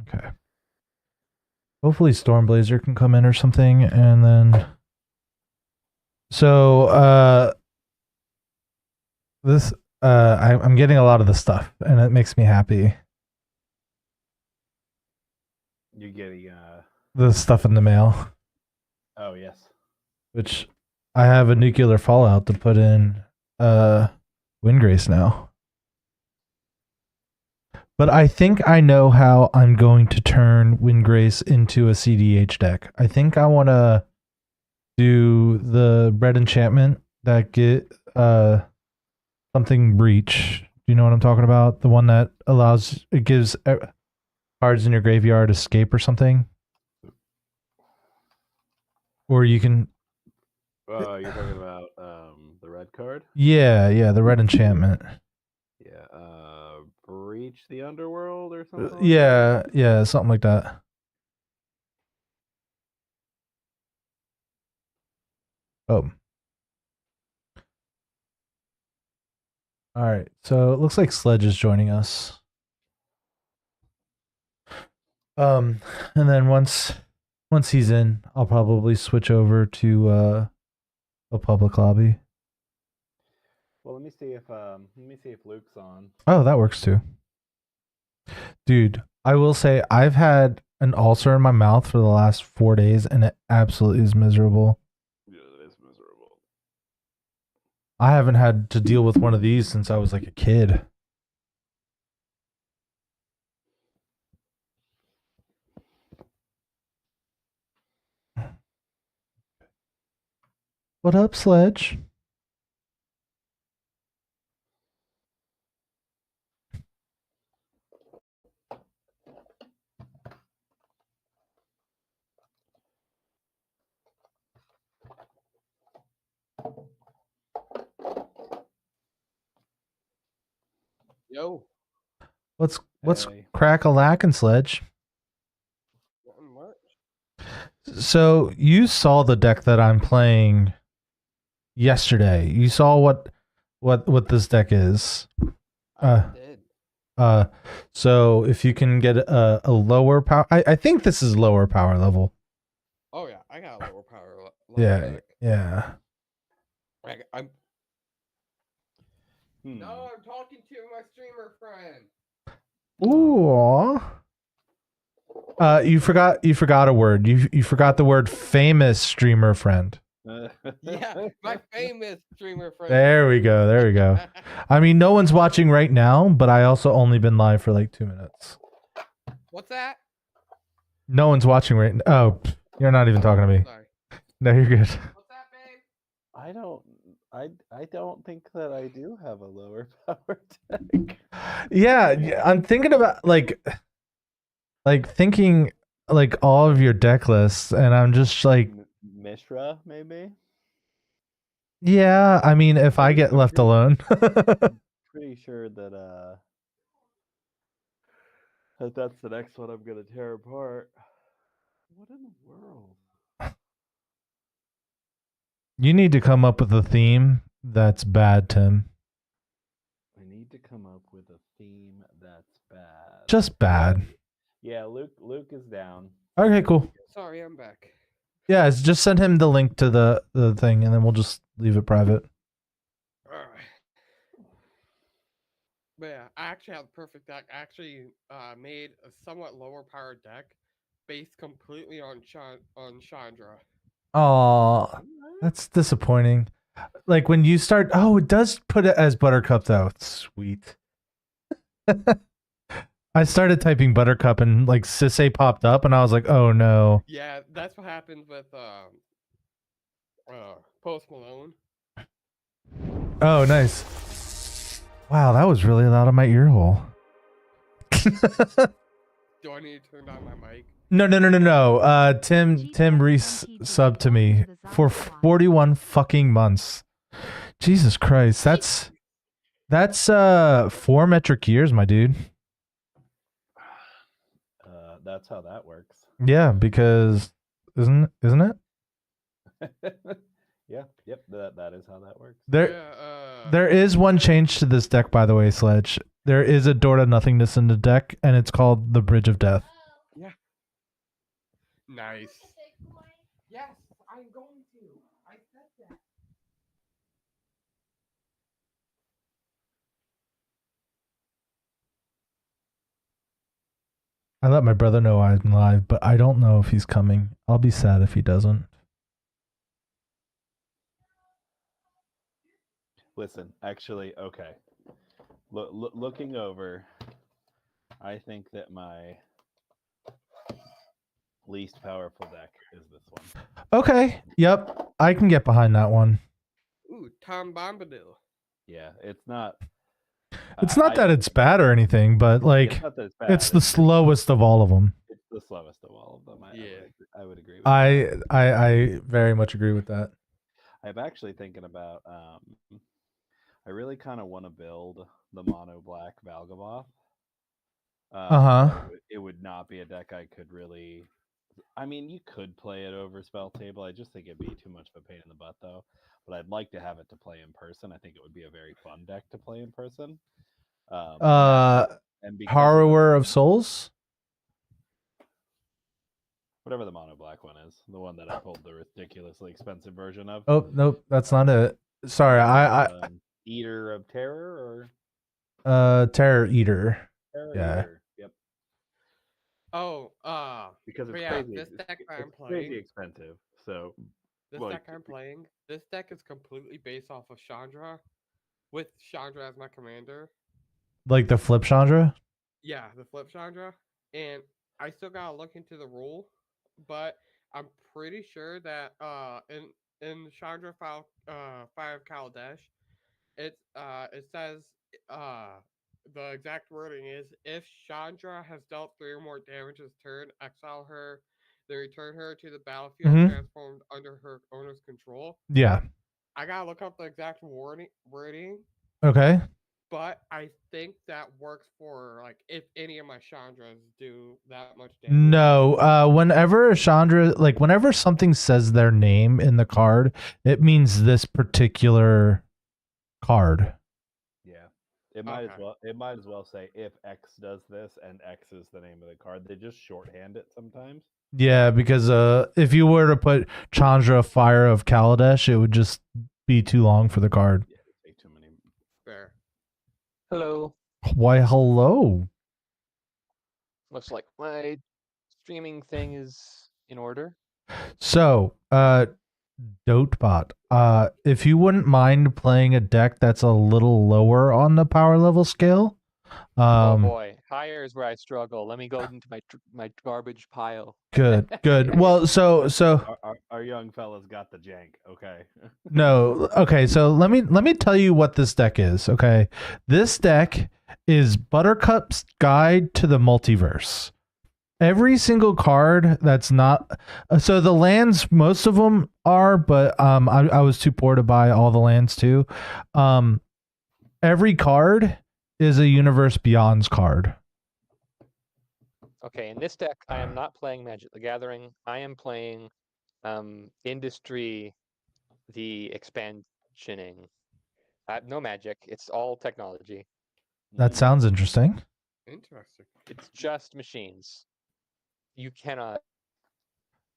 Okay. Hopefully Stormblazer can come in or something, and then so this I'm getting a lot of the stuff, and it makes me happy. You're getting The stuff in the mail. Oh yes. Which I have a nuclear fallout to put in Windgrace now. But I think I know how I'm going to turn Windgrace into a CDH deck. I think I want to do the red enchantment that get something breach. Do you know what I'm talking about? The one that allows it gives cards in your graveyard escape or something. Or you can. You're talking about the red card. Yeah, the red enchantment. Yeah, breach the underworld or something. Yeah, something like that. Oh. All right. So it looks like Sledge is joining us. And then once he's in, I'll probably switch over to a public lobby. Well, let me see if Luke's on. Oh, that works too. Dude, I will say I've had an ulcer in my mouth for the last 4 days, and it absolutely is miserable. Yeah, it is miserable. I haven't had to deal with one of these since I was like a kid. What up, Sledge? Yo. What's crack-a-lackin', Sledge? So you saw the deck that I'm playing yesterday. You saw what this deck is. I did. So if you can get a lower power, I think this is lower power level. Oh yeah, I got a lower power level. Yeah. I'm. No, I'm talking to my streamer friend. Ooh. You forgot a word. You forgot the word famous streamer friend. Yeah, my famous streamer friend. There we go. I mean, no one's watching right now, but I also only been live for like 2 minutes. What's that? No one's watching right now. Oh, you're not even talking to me. Sorry. No, you're good. What's that, babe? I don't think that I do have a lower power deck. Yeah, I'm thinking about like thinking like all of your deck lists, and I'm just like Mishra, maybe. Yeah, I mean, if I get left alone. Pretty sure that that's the next one I'm gonna tear apart. What in the world? You need to come up with a theme that's bad, Tim. I need to come up with a theme that's bad. Just bad. Yeah, Luke is down. Okay, cool. Sorry, I'm back. Yeah, just send him the link to the thing, and then we'll just leave it private. All right. But yeah, I actually have the perfect deck. I actually made a somewhat lower powered deck based completely on Chandra. Aw, that's disappointing. Like when you start, it does put it as Buttercup though. Sweet. I started typing Buttercup and like Sisay popped up, and I was like, oh no. Yeah, that's what happened with Post Malone. Oh, nice. Wow, that was really loud on my ear hole. Do I need to turn down my mic? No. Tim subbed to me for 41 fucking months. Jesus Christ, that's 4 metric years, my dude. That's how that works. Yeah, because isn't it? Yeah, yep, that is how that works. There is one change to this deck, by the way, Sledge. There is a door to nothingness in the deck, and it's called the Bridge of Death. Nice. Yes, I'm going to. I said that. I let my brother know I'm live, but I don't know if he's coming. I'll be sad if he doesn't. Listen, actually, okay. Looking over, I think that my least powerful deck is this one. Okay. Yep. I can get behind that one. Ooh, Tom Bombadil. Yeah, it's not. It's not that it's bad or anything, but like It's not that it's bad. it's the slowest of all of them. It's the slowest of all of them. I would agree with that. I very much agree with that. I'm actually thinking about. I really kind of want to build the mono black Valgavoth. It would not be a deck I could really. I mean, you could play it over spell table. I just think it'd be too much of a pain in the butt, though. But I'd like to have it to play in person. I think it would be a very fun deck to play in person. And Harrower of Souls? Whatever the mono black one is, the one that I pulled the ridiculously expensive version of. Oh nope, that's not it. Sorry, I Eater of Terror or Terror Eater. Terror Yeah. Eater. Yep. Oh, because it's yeah, crazy. this deck I'm it's playing. crazy expensive. So this deck I'm playing. This deck is completely based off of Chandra, with Chandra as my commander. Like the flip Chandra? Yeah, the flip Chandra, and I still gotta look into the rule, but I'm pretty sure that in Chandra file 5 Kaladesh, it says the exact wording is if Chandra has dealt 3 or more damage this turn, exile her, then return her to the battlefield transformed under her owner's control. Yeah. I gotta look up the exact wording. Okay. But I think that works for like if any of my Chandras do that much damage. No, whenever Chandra, like whenever something says their name in the card, it means this particular card. Yeah, it might as well say if X does this and X is the name of the card. They just shorthand it sometimes. Yeah, because if you were to put Chandra Fire of Kaladesh, it would just be too long for the card. Yeah, it'd take too many. Fair. Hello. Why, hello. Looks like my streaming thing is in order. So, Dotebot, if you wouldn't mind playing a deck that's a little lower on the power level scale. Oh boy, higher is where I struggle. Let me go into my garbage pile. Good. Well, so our young fella's got the jank. Okay. No. Okay. So let me tell you what this deck is. Okay. This deck is Buttercup's Guide to the Multiverse. Every single card that's not so the lands, most of them are, but I was too poor to buy all the lands too. Every card is a Universe Beyond's card. Okay, in this deck, I am not playing Magic the Gathering. I am playing Industry, the expansioning. No magic. It's all technology. That sounds interesting. Interesting. It's just machines. You cannot.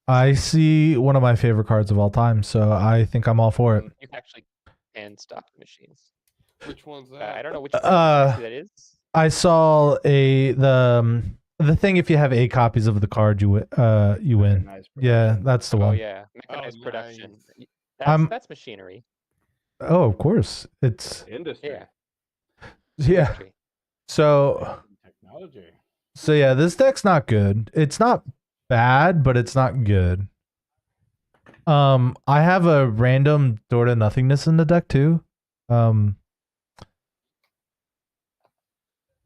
I see one of my favorite cards of all time, so I think I'm all for it. You actually can stop the machines. Which one's that? I don't know which that is. I saw the thing. If you have 8 copies of the card, you win. Yeah, that's the one. Oh yeah, mechanized production. Nice. That's machinery. Oh, of course, it's Industry. yeah. Industry. So Technology. So yeah, this deck's not good. It's not bad, but it's not good. I have a random door to nothingness in the deck too.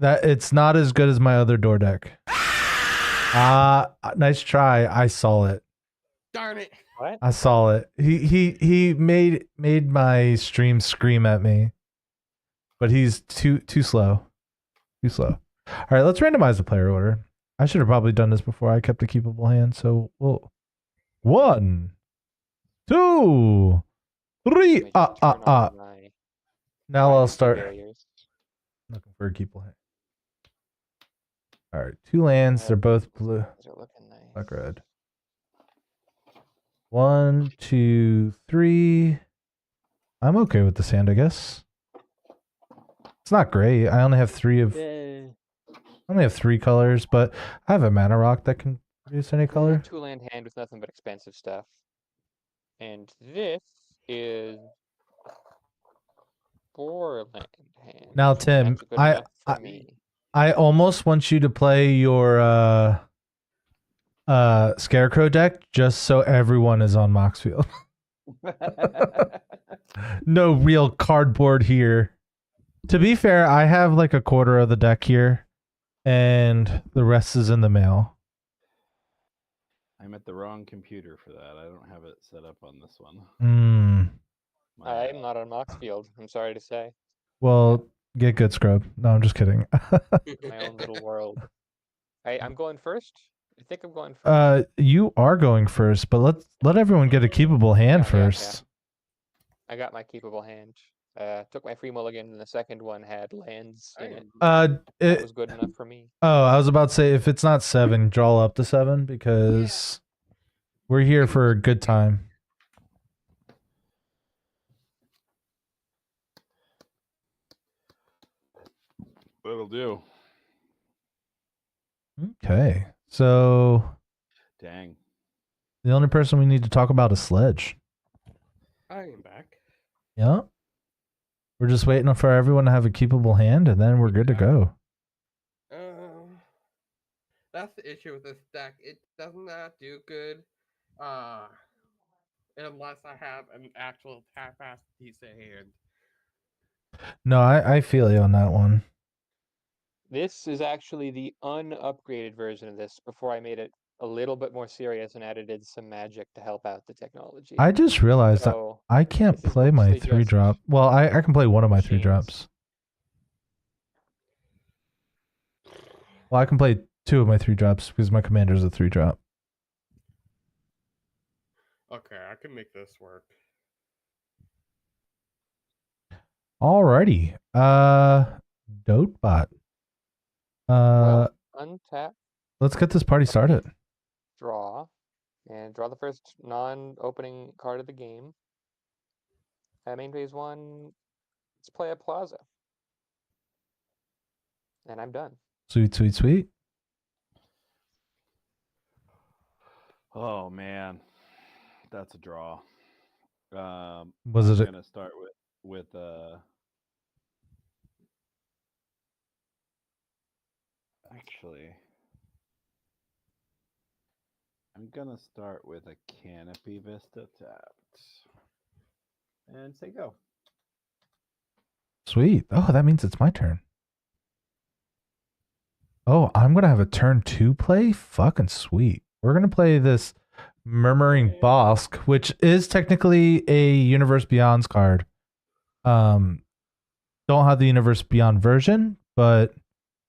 That it's not as good as my other door deck. Nice try. I saw it. Darn it. What? I saw it. He made my stream scream at me. But he's too slow. Too slow. All right, let's randomize the player order. I should have probably done this before I kept a keepable hand. So we'll 1, 2, 3. Now I'll start looking for a keepable hand. All right, 2 lands. They're both blue. Those are looking nice. Black red. 1, 2, 3. I'm okay with this hand, I guess. It's not great. I only have three colors, but I have a mana rock that can produce any color. 2-land hand with nothing but expensive stuff. And this is 4-land hand. Now, Tim, That's good enough for me. I almost want you to play your Scarecrow deck just so everyone is on Moxfield. No real cardboard here. To be fair, I have like a quarter of the deck here, and the rest is in the mail. I'm at the wrong computer for that. I don't have it set up on this one. I'm not on Moxfield, I'm sorry to say. Well, get good, Scrub. No, I'm just kidding. My own little world. I'm going first? I think I'm going first. You are going first, but let everyone get a keepable hand first. I got my keepable hand. Took my free mulligan, and the second one had lands in it. That was good enough for me. Oh, I was about to say, if it's not 7, draw up to 7, because we're here for a good time. That'll do. Okay, so dang, the only person we need to talk about is Sledge. I am back. Yeah, we're just waiting for everyone to have a keepable hand, and then we're good to go. That's the issue with this deck. It does not do good, unless I have an actual half-assed decent hand. No, I feel you on that one. This is actually the unupgraded version of this before I made it a little bit more serious and added in some magic to help out the technology. I just realized that I can't play my 3-drop. Well, I can play one of my 3-drops. Well, I can play 2 of my 3-drops because my commander's a 3-drop. Okay, I can make this work. Alrighty. Dotebot. Well, untap. Let's get this party started. Draw. And draw the first non-opening card of the game. Main phase 1. Let's play a Plaza. And I'm done. Sweet, sweet, sweet. Oh man, that's a draw. Was it? I'm gonna start with actually, I'm gonna start with a Canopy Vista tapped, and say go. Sweet. Oh, that means it's my turn. Oh, I'm gonna have a turn 2 play? Fucking sweet. We're gonna play this Murmuring Bosk, which is technically a Universe Beyond's card. Don't have the Universe Beyond version, but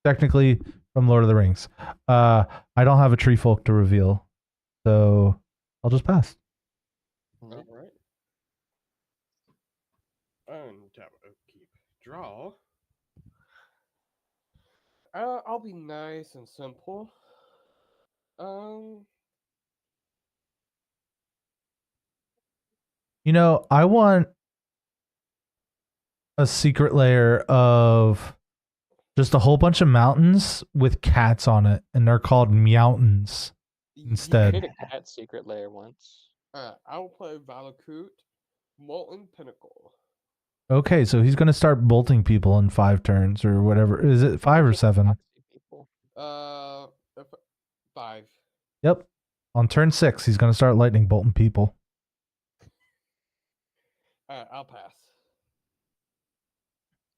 technically from Lord of the Rings. I don't have a Tree Folk to reveal, so I'll just pass. All right. Untap, keep, draw. I'll be nice and simple. You know, I want a secret layer of just a whole bunch of mountains with cats on it, and they're called Meowtons instead. I did a cat secret layer once. I will play Valakut, Molten Pinnacle. Okay, so he's gonna start bolting people in 5 turns or whatever. Is it 5 or 7? 5. Yep. On turn 6, he's gonna start lightning bolting people. I'll pass.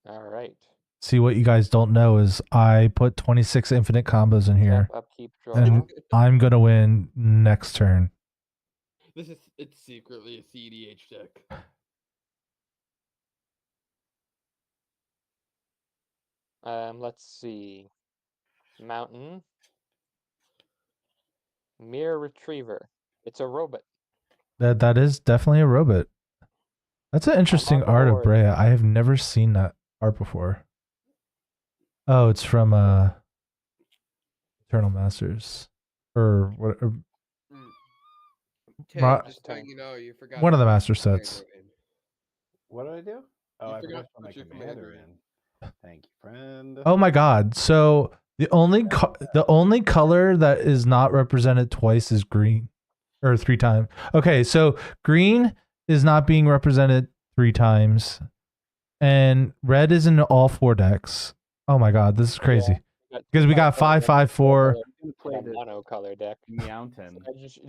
All right. See, what you guys don't know is I put 26 infinite combos in here, Upkeep, draw. and I'm gonna win next turn. It's secretly a CDH deck. Let's see. Mountain. Mirror Retriever. It's a robot. That is definitely a robot. That's an interesting art of Brea. I have never seen that art before. Oh, it's from Eternal Masters, or what? Tim, Right. just so you know, you forgot. One of the to put master your commander sets. in. What did I do? Oh, You I forgot forgot to to put my put your commander commander in. Thank you, friend. Oh my god. So the only color that is not represented twice is green. Or 3 times. Okay, so green is not being represented 3 times. And red is in all 4 decks. Oh my god, this is crazy. Because we got 5, 5, 4. Play A the monocolor deck. Meowton.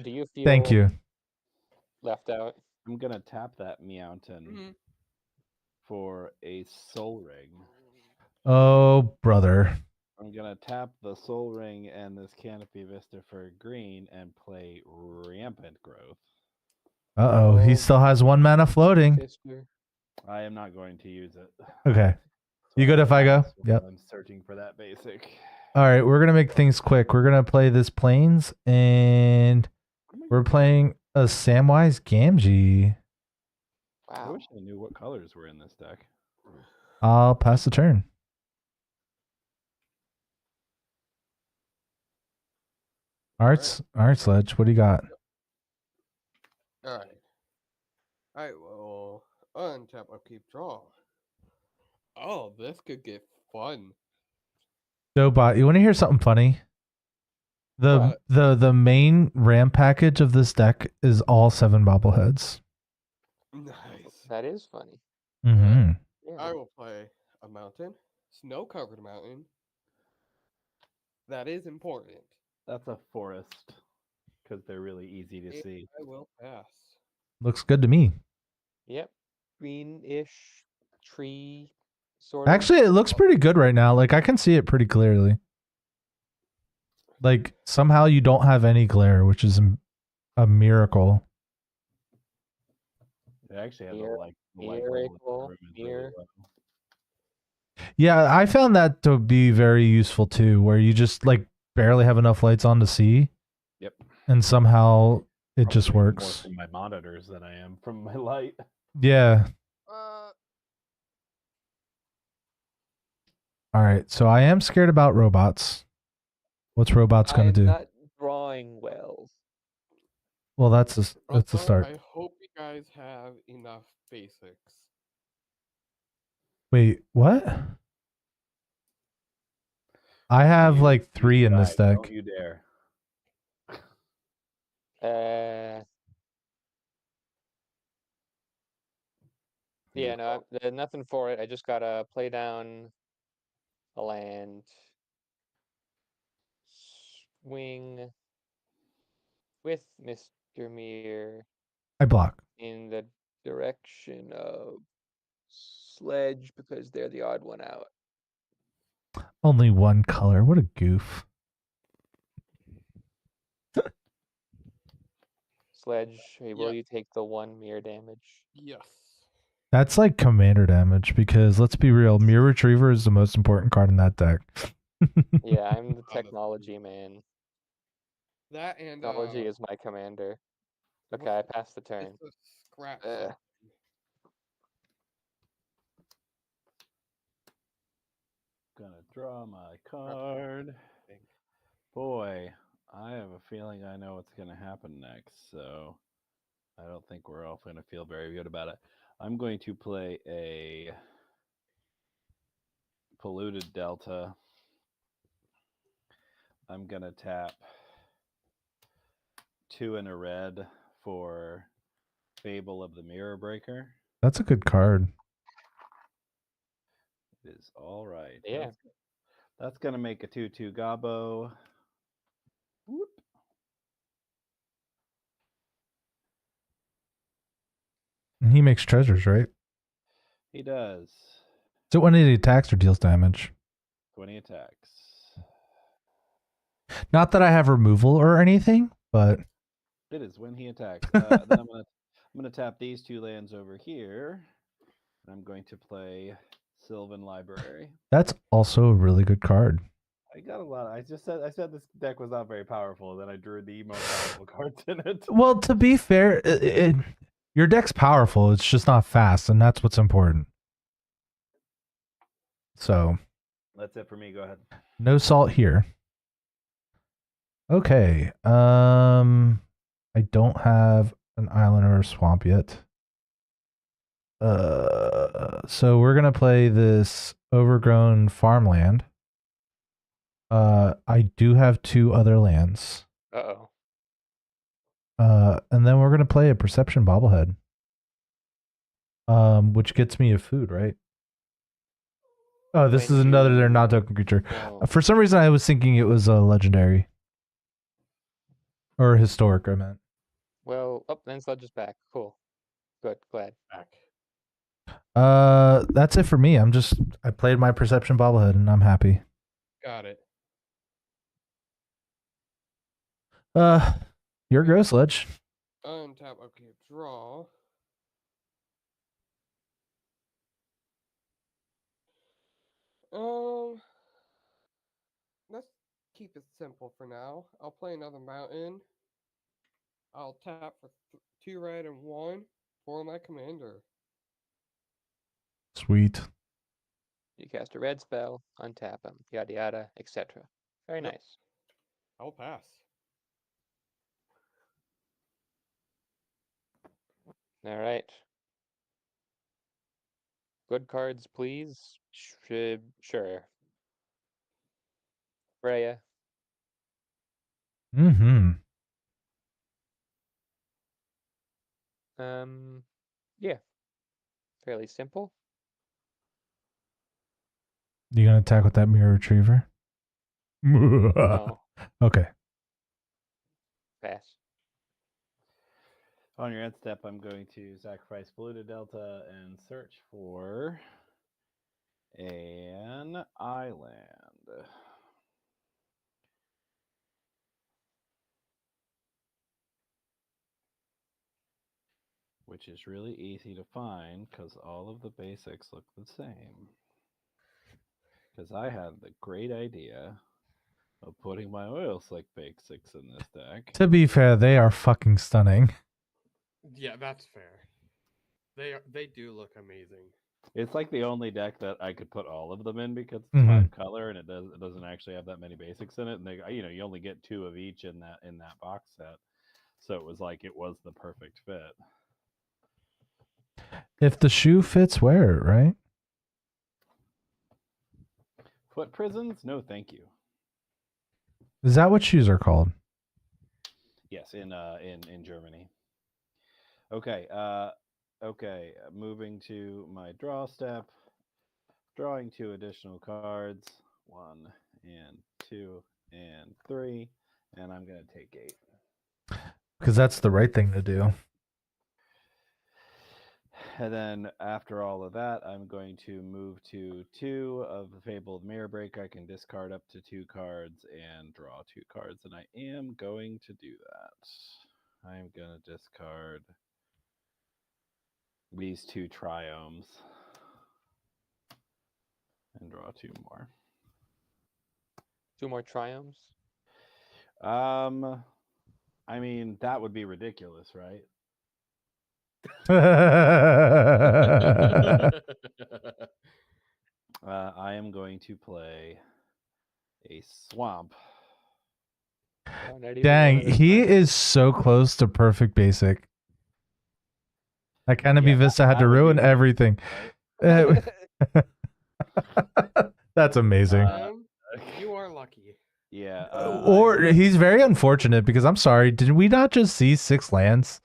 Do you feel Thank you. left out? I'm gonna tap that Meowton Mm-hmm. for a Soul Ring. Oh, brother. I'm gonna tap the Soul Ring and this Canopy Vista for green and play Rampant Growth. Uh-oh, he still has 1 mana floating. Sister. I am not going to use it. Okay. You good if I go? Yep. I'm searching for that basic. All right, we're going to make things quick. We're going to play this Plains, and we're playing a Samwise Gamgee. I Wow. wish I knew what colors were in this deck. I'll pass the turn. All right, Sledge, what do you got? All right. I will untap upkeep draw. Oh, this could get fun. So, Bot, you want to hear something funny? What? The main RAM package of this deck is all 7 bobbleheads. Nice. That is funny. Mm-hmm. Yeah. I will play a mountain, snow-covered mountain. That is important. That's a forest because they're really easy to And see. I will pass. Looks good to me. Yep. Greenish tree sort of. Actually, it looks pretty good right now. Like, I can see it pretty clearly. Like, somehow you don't have any glare, which is a miracle. They actually have Mir- the light level in the miracle, room is really low. Yeah, I found that to be very useful too, where you just like barely have enough lights on to see. Yep. And somehow it just Probably works. More from my monitors than I am from my light. Yeah. All right. So I am scared about robots. What's robots going to do? Not drawing well. Well, that's a Also, start. I hope you guys have enough basics. Wait, what? I have like 3 in this deck. Don't you dare. Yeah, no, there's nothing for it. I just gotta play down a land, swing with Mr. Mir I block. in the direction of Sledge because they're the odd one out. Only 1 color. What a goof. Sledge, hey, will you take the 1 Mir damage? Yes. That's like commander damage because let's be real, Mirror Retriever is the most important card in that deck. Yeah, I'm the technology man. That and Technology is my commander. Okay, I passed the turn. it's a scrap. Gonna draw my card. Boy, I have a feeling I know what's gonna happen next, so I don't think we're all gonna feel very good about it. I'm going to play a Polluted Delta. I'm gonna tap 2 and a red for Fable of the Mirror Breaker. That's a good card. It is all right. Yeah. That's gonna make a 2/2 Gobbo. Whoop. And he makes treasures, right? He does. So when he attacks or deals damage. 20 attacks. Not that I have removal or anything, but It is when he attacks. Then I'm gonna tap these 2 lands over here. And I'm going to play Sylvan Library. that's also a really good card. I got a lot. I said this deck was not very powerful, and then I drew the most powerful cards in it. Well, to be fair, your deck's powerful. It's just not fast, and that's what's important. So That's it for me. Go ahead. no salt here. Okay. I don't have an island or a swamp yet. So we're gonna play this overgrown farmland. I do have 2 other lands. Uh-oh. And then we're gonna play a perception bobblehead. Which gets me a food, right? Oh, this When is another you- they're not token creature. No. For some reason, I was thinking it was a legendary or historic. I meant. Well, oh, then Sledge is back. Cool. Good, glad. Back. That's it for me. I played my perception bobblehead and I'm happy. Got it. Your go, Sledge. Untap. Okay, draw. Let's keep it simple for now. I'll play another mountain. I'll tap for 2 red and 1 for my commander. Sweet. You cast a red spell, untap him, yada yada, etc. Very Yep. nice. I'll pass. All right. Good cards, please. Sure. Freya. Mm-hmm. Yeah. Fairly simple. You gonna attack with that mirror retriever? No. Okay. Pass. On your end step, I'm going to sacrifice Polluted Delta and search for an island. Which is really easy to find because all of the basics look the same. Because I had the great idea of putting my oil slick basics in this deck. To be fair, they are fucking stunning. Yeah, that's fair. They do look amazing. It's like the only deck that I could put all of them in because it's Mhm. 5 color and it doesn't actually have that many basics in it, and you only get 2 of each in that box set, so it was like it was the perfect fit. If the shoe fits, wear it, right? Foot prisons? No, thank you. Is that what shoes are called? Yes, in Germany. Okay, moving to my draw step, drawing 2 additional cards, 1 and 2 and 3, and I'm gonna take 8. Because that's the right thing to do. And then after all of that, I'm going to move to 2 of the Fabled Mirror Break. I can discard up to 2 cards and draw 2 cards, and I am going to do that. I'm going to discard these 2 triomes and draw 2 more. 2 more triomes? I mean, that would be ridiculous, right? I am going to play a swamp. Oh, not even Dang, one at a he time. is so close to perfect basic. That Canopy Yeah, Vista had that to would be ruin ridiculous, everything. That's amazing. You are lucky. Yeah. Or he's very unfortunate because I'm sorry, did we not just see 6 lands?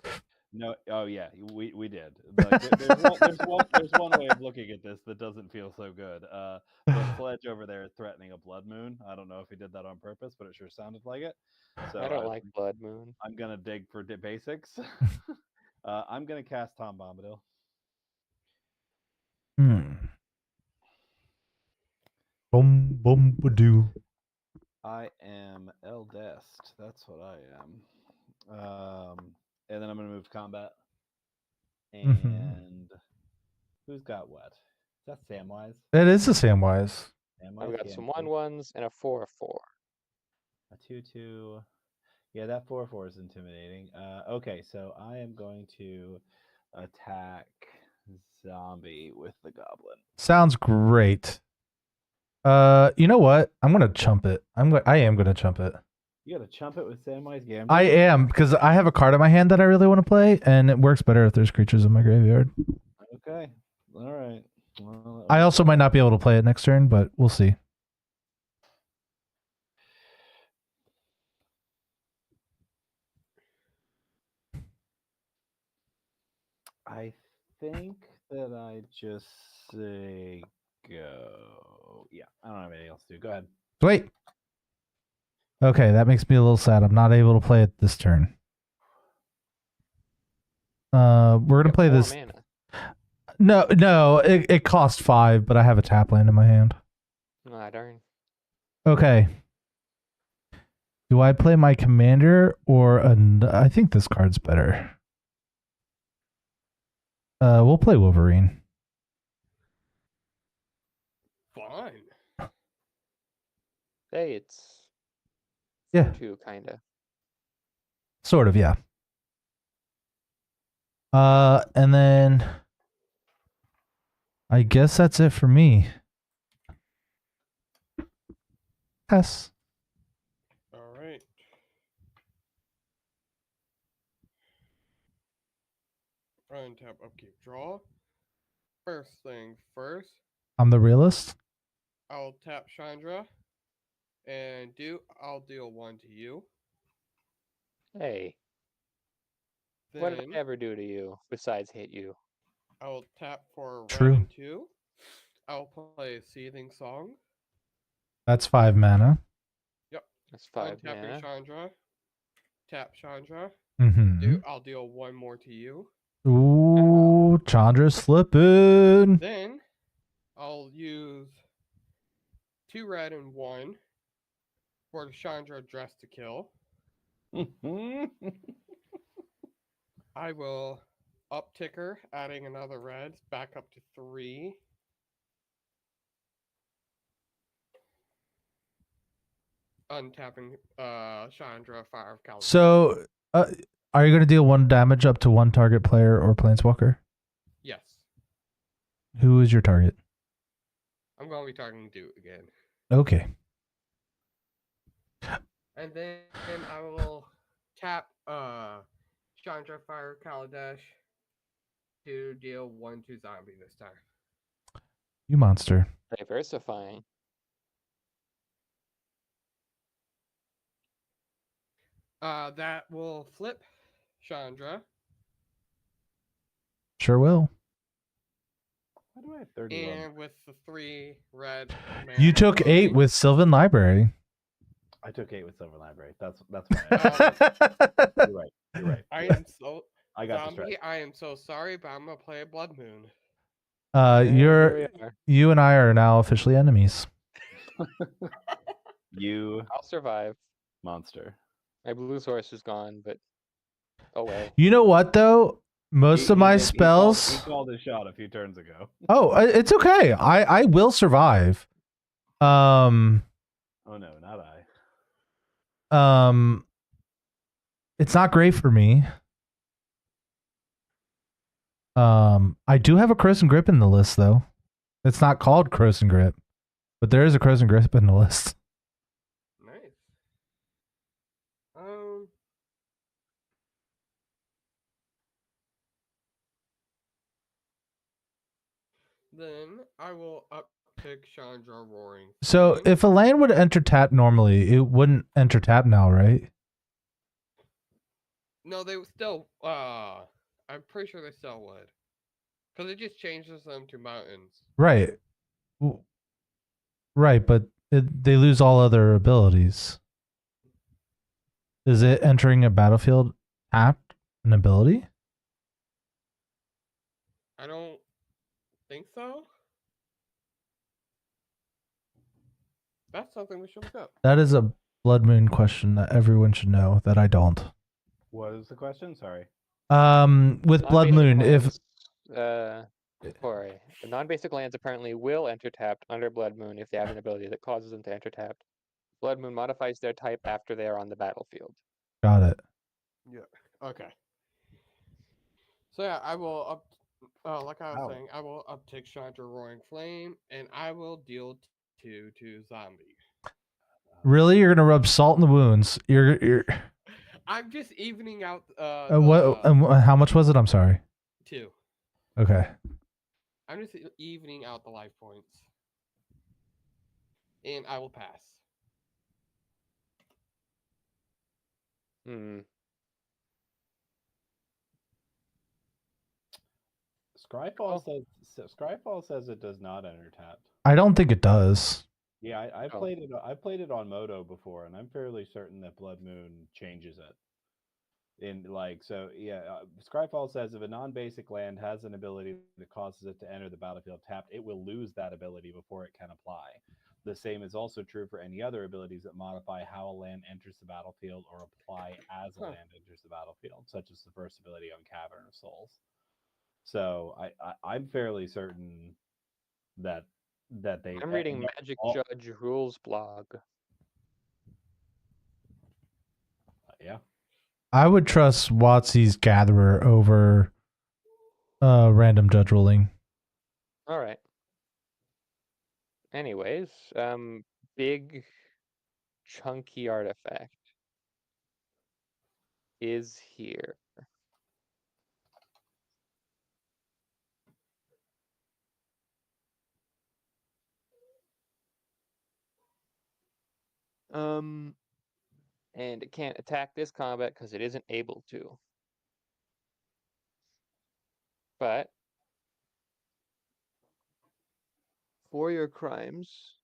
No. Oh yeah, we did. Like, there's one way of looking at this that doesn't feel so good. The Sledge over there is threatening a Blood Moon. I don't know if he did that on purpose, but it sure sounded like it. So I don't like Blood Moon. I'm gonna dig for basics. I'm gonna cast Tom Bombadil. Boom, boom, doo. I am Eldest. That's what I am. And then I'm gonna move to combat. And who's got what? Is that Samwise? It is a Samwise. I've got some 1/1s and a 4/4. A 2/2. Yeah, that 4/4 is intimidating. Okay, so I am going to attack zombie with the goblin. Sounds great. You know what? I'm gonna chump it. I am gonna chump it. You got to chump it with Samwise Gamgee. I am, because I have a card in my hand that I really want to play, and it works better if there's creatures in my graveyard. Okay. All right. Well, I also might not be able to play it next turn, but we'll see. I think that I just say go. Yeah, I don't have anything else to do. Go ahead. Wait. Okay, that makes me a little sad. I'm not able to play it this turn. We're gonna play this. Mana. No, it cost 5, but I have a tap land in my hand. Ah, darn. Okay. Do I play my commander or I think this card's better. We'll play Wolverine. Fun. Hey, it's Yeah. 2 kinda. Sort of, yeah. And then I guess that's it for me. Yes. All right. Untap, upkeep, draw. First thing first, I'm the realist. I'll tap Chandra, and I'll deal 1 to you. Hey, Then what did I ever do to you besides hate you? I'll tap for True. red and 2. I'll play Seething Song. That's 5 mana. That's 5 Untapping mana. Chandra. Tap Chandra. Mm-hmm. I'll deal 1 more to you. Ooh, Chandra's slipping. Then I'll use 2 red and 1 for the Chandra Dress to Kill. I will uptick her, adding another red, back up to 3. Untapping Chandra, Fire of California. So, are you going to deal 1 damage up to 1 target player or planeswalker? Yes. Who is your target? I'm going to be targeting Duke again. Okay. And then I will tap Chandra, Fire of Kaladesh to deal 1 to zombie this time. You monster. Diversifying. That will flip Chandra. Sure will. Why do I have 31? And with the 3 red mana, You took 8 with Sylvan Library. I took 8 with Silver Library. That's fine. You're right. You're right. I am so I got zombie. distracted. I am so sorry, but I'm gonna play a Blood Moon. Here we are. You and I are now officially enemies. You I'll survive. monster. My blue source is gone, but oh well. You know what though? Most of my spells. He called his shot a few turns ago. Oh, it's okay. I will survive. Oh no, not I. It's not great for me. I do have a Crows and Grip in the list though. It's not called Crows and Grip, but there is a Crows and Grip in the list. Nice. Then I will uptick Chandra Roaring. So Flame. if a land would enter tap normally, it wouldn't enter tap now, right? No, they would still. I'm pretty sure they still would, because it just changes them to mountains. Right. Right, but they lose all other abilities. Is it entering a battlefield tapped an ability? I don't think so. That's something we should look up. That is a Blood Moon question that everyone should know that I don't. What is the question? Sorry. With Blood Non-basic Moon, lands, sorry, the non-basic lands apparently will enter tapped under Blood Moon if they have an ability that causes them to enter tapped. Blood Moon modifies their type after they are on the battlefield. Got it. Yeah. Okay. So yeah, I will like I was saying, I will uptick Chandra Roaring Flame, and I will deal 2 to zombie. Really, you're gonna rub salt in the wounds? You're I'm just evening out what? How much was it? I'm sorry. 2. Okay. I'm just evening out the life points. And I will pass. Hmm. Scryfall says it does not enter tapped. I don't think it does. Yeah, I Oh. played it. I played it on Moto before, and I'm fairly certain that Blood Moon changes it. Scryfall says if a non-basic land has an ability that causes it to enter the battlefield tapped, it will lose that ability before it can apply. The same is also true for any other abilities that modify how a land enters the battlefield or apply as a land enters the battlefield, such as the first ability on Cavern of Souls. So I'm fairly certain that they. I'm reading Magic Judge rules blog. Yeah. I would trust WotC's Gatherer over random judge ruling. All right. Anyways, big chunky artifact is here. And it can't attack this combat because it isn't able to. But for your crimes,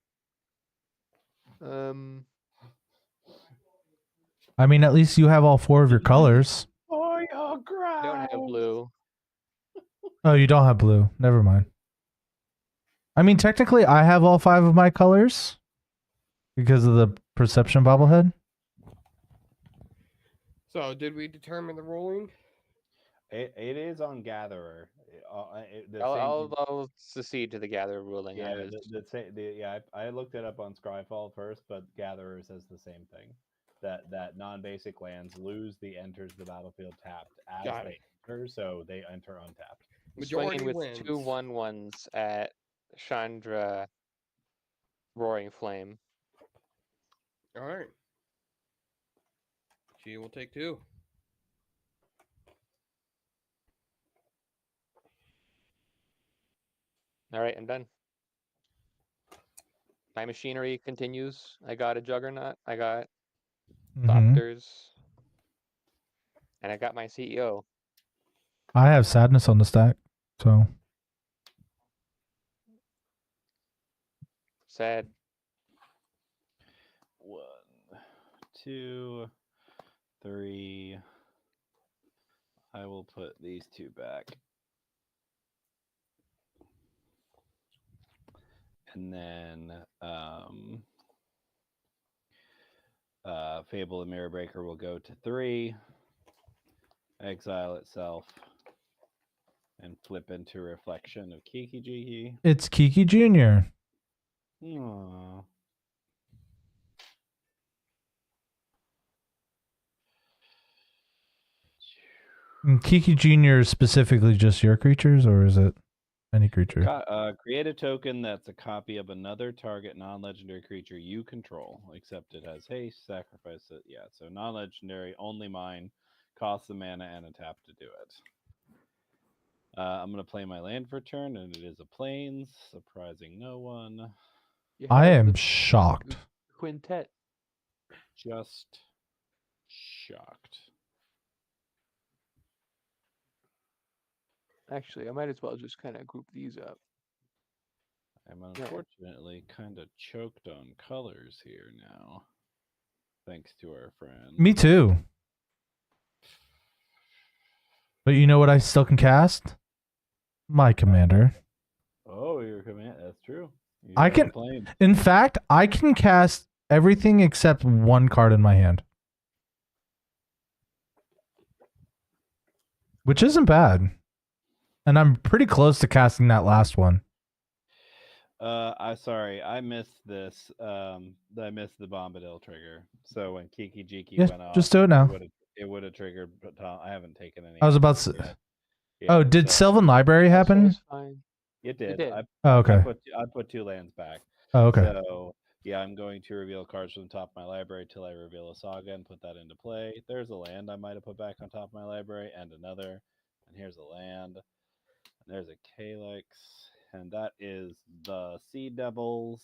I mean, at least you have all 4 of your colors. For your I don't have crimes. blue. Oh, you don't have blue. Never mind. I mean, technically, I have all 5 of my colors because of the perception bobblehead. So, did we determine the ruling? It is on Gatherer. I'll secede to the Gatherer ruling. Yeah, I looked it up on Scryfall first, but Gatherer says the same thing. That non-basic lands lose the enters the battlefield tapped as they enter, so they enter untapped. Majority swinging with wins. 2 1/1s at Chandra Roaring Flame. All right. She will take 2. All right, I'm done. My machinery continues. I got a Juggernaut. I got Doctors. And I got my CEO. I have Sadness on the stack, so. Sad. 1, 2, 3. I will put these 2 back. And then Fable and Mirror Breaker will go to 3. Exile itself. And flip into Reflection of Kiki Jiki. It's Kiki Jr. Aww. Kiki Jr. is specifically just your creatures, or is it any creature? Create a token that's a copy of another target non-legendary creature you control, except it has haste, sacrifice it. Yeah, so non-legendary, only mine, costs the mana and a tap to do it. I'm going to play my land for turn, and it is a Plains, surprising no one. I am shocked. Quintet. Just shocked. Actually, I might as well just kind of group these up. I'm unfortunately kind of choked on colors here now, thanks to our friend. Me too. But you know what I still can cast? My commander. Oh, your command. That's true. I can. In fact, I can cast everything except 1 card in my hand, which isn't bad. And I'm pretty close to casting that last one. I'm sorry, I missed this. I missed the Bombadil trigger. So when Kiki Jiki went off, just do it now. It would have triggered, but I haven't taken any. I was about to. Yeah, did Sylvan Library happen? It did. It did. Oh, okay. I put 2 lands back. Oh, okay. So Yeah, I'm going to reveal cards from the top of my library till I reveal a saga and put that into play. There's a land I might have put back on top of my library, and another. And here's a land. And there's a Calyx. And that is the Sea Devils.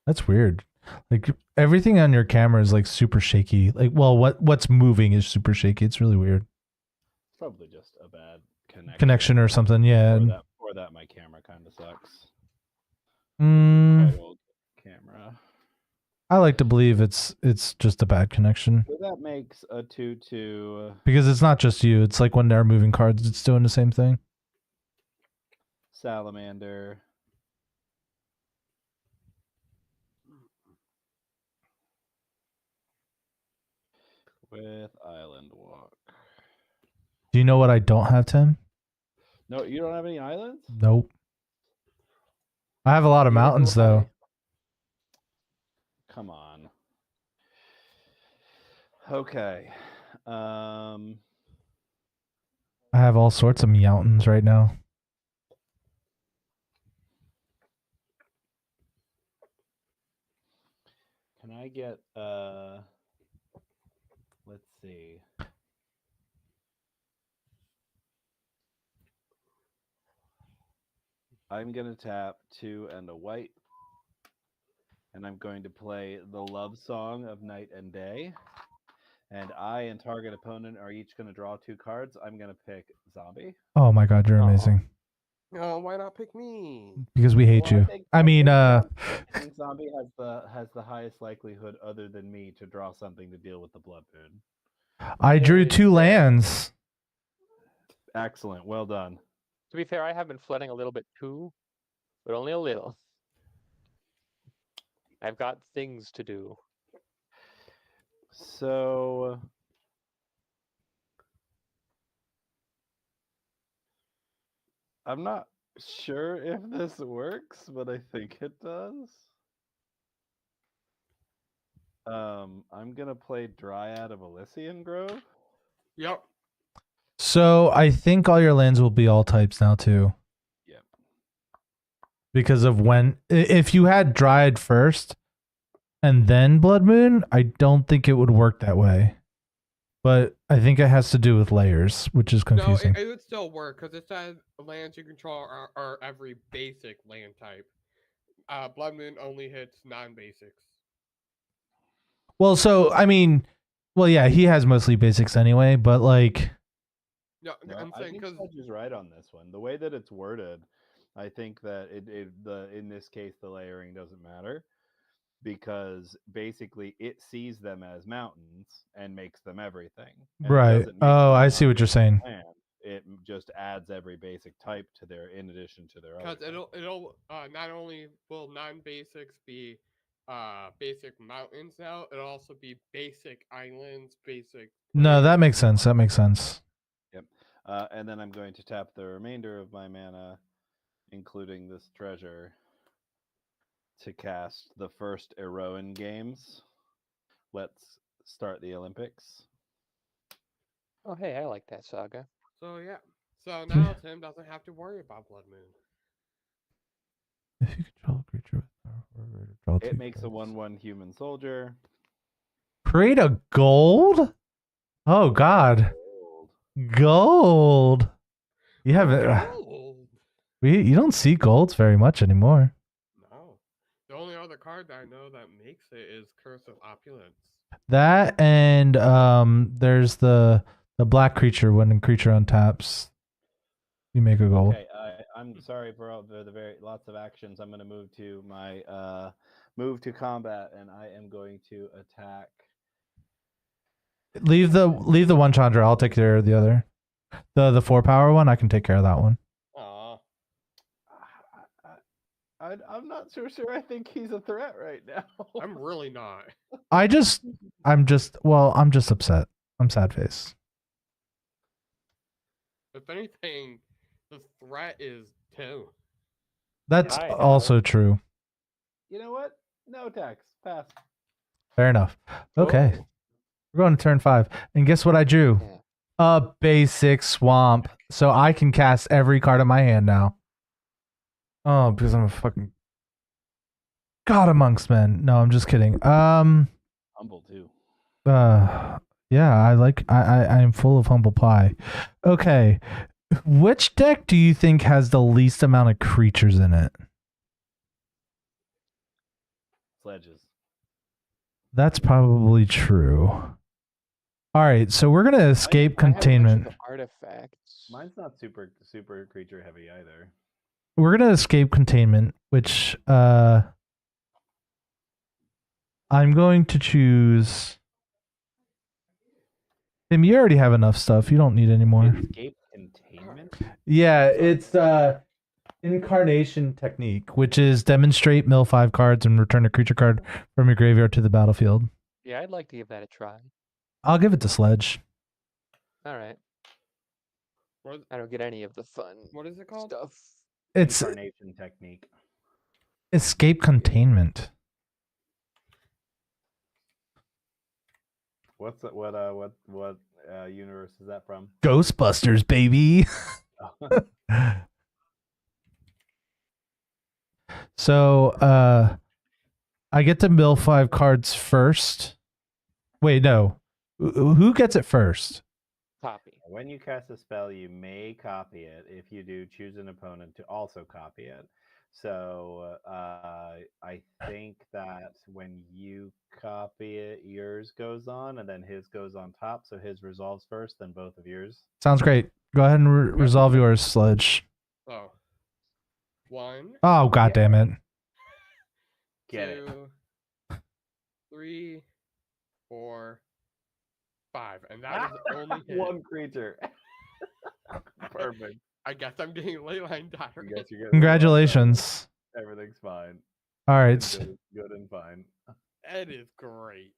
That's weird. Like everything on your camera is like super shaky. Like, well, what's moving is super shaky. It's really weird. It's probably just a bad Connection or something. Yeah. Or that my camera kind of sucks. Mm, Old camera. I like to believe it's just a bad connection. So that makes a 2/2. Because it's not just you. It's like when they're moving cards, it's doing the same thing. Salamander. With Island Walk. Do you know what I don't have, Tim? No, you don't have any islands? Nope. I have a lot of mountains, though. Come on. Okay. I have all sorts of mountains right now. Can I get let's see. I'm gonna tap 2 and a white. And I'm going to play the love song of Night and Day. And I and target opponent are each going to draw 2 cards. I'm going to pick Zombie. Oh my god, you're amazing. Oh, why not pick me? Because we hate you. I think Zombie has the highest likelihood, other than me, to draw something to deal with the Blood Moon. I drew 2 lands. Excellent. Well done. To be fair, I have been flooding a little bit too, but only a little. I've got things to do. So I'm not sure if this works, but I think it does. I'm gonna play Dryad of Elysian Grove. Yep. So I think all your lands will be all types now too. Yep. Because of if you had Dryad first and then Blood Moon, I don't think it would work that way. But I think it has to do with layers, which is confusing. No, it would still work because it says lands you control are every basic land type. Blood Moon only hits non-basics. Well, so I mean, well, yeah, he has mostly basics anyway, but like, No, I'm saying because Judge is right on this one. The way that it's worded, I think that in this case the layering doesn't matter, because basically it sees them as mountains and makes them everything. And right? Oh, I see what you're saying. It just adds every basic type to their, in addition to their other. Because it'll not only will non-basics be basic mountains now, it'll also be basic islands, basic. No, that makes sense. That makes sense. Yep. And then I'm going to tap the remainder of my mana, including this treasure, to cast the first Eroan games. Let's start the Olympics. Oh, hey, I like that saga. So yeah. So now Tim doesn't have to worry about Blood Moon. If you control a creature with power, draw 2 It makes cards. a 1/1 human soldier. Create a gold? Oh god. Gold. You haven't Gold. you don't see golds very much anymore. No. The only other card that I know that makes it is Curse of Opulence. That and there's the black creature. When a creature untaps, you make a gold. Okay, I'm sorry for all the very lots of actions. I'm going to move to my move to combat, and I am going to attack. Leave the one Chandra. I'll take care of the other. The 4-power one. I can take care of that one. Aw. I'm not so sure. I think he's a threat right now. I'm really not. I'm just upset. I'm sad face. If anything, the threat is Tim. That's I know. also true. You know what? No tax. Pass. Fair enough. Okay. We're going to turn 5. And guess what I drew? Yeah. A basic swamp. So I can cast every card in my hand now. Oh, because I'm a fucking god amongst men. No, I'm just kidding. Humble too. Yeah, I'm full of humble pie. Okay. Which deck do you think has the least amount of creatures in it? Sledges. That's probably true. All right, so we're gonna escape I have a bunch containment. of artifacts. Mine's not super creature heavy either. We're gonna escape containment, which I'm going to choose. Tim, you already have enough stuff. You don't need any more. Escape containment. Yeah, it's incarnation technique, which is demonstrate, mill 5 cards, and return a creature card from your graveyard to the battlefield. Yeah, I'd like to give that a try. I'll give it to Sledge. All right. What, I don't get any of the fun what is it called? stuff. It's Incarnation technique. escape containment. What's that? What universe is that from? Ghostbusters, baby. So, I get to mill 5 cards first. Wait, no. Who gets it first? Copy. When you cast a spell, you may copy it. If you do, choose an opponent to also copy it. So I think that when you copy it, yours goes on, and then his goes on top. So his resolves first, then both of yours. Sounds great. Go ahead and resolve yours, Sledge. Oh. 1. Oh, god damn it. Get it. 2, 3, 4, 5, and that is the only hit. One creature. Perfect. I guess I'm getting Leyline Diary. I guess you're getting Congratulations. everything's fine. All right. It's good and fine. That is great.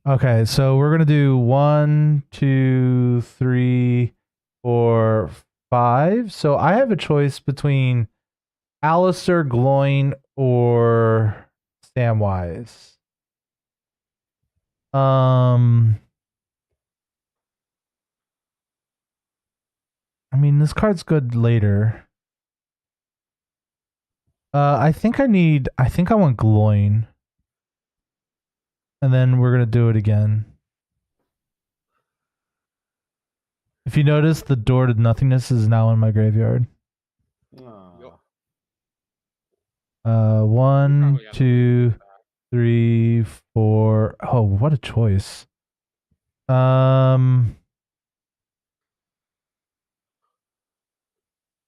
Okay, so we're gonna do 1, 2, 3, 4, 5. So I have a choice between Alistair, Gloin, or Samwise. I mean, this card's good later. I think I want Gloin. And then we're going to do it again. If you notice, the door to nothingness is now in my graveyard. Aw. 1, 2, 3, 4. Oh, what a choice.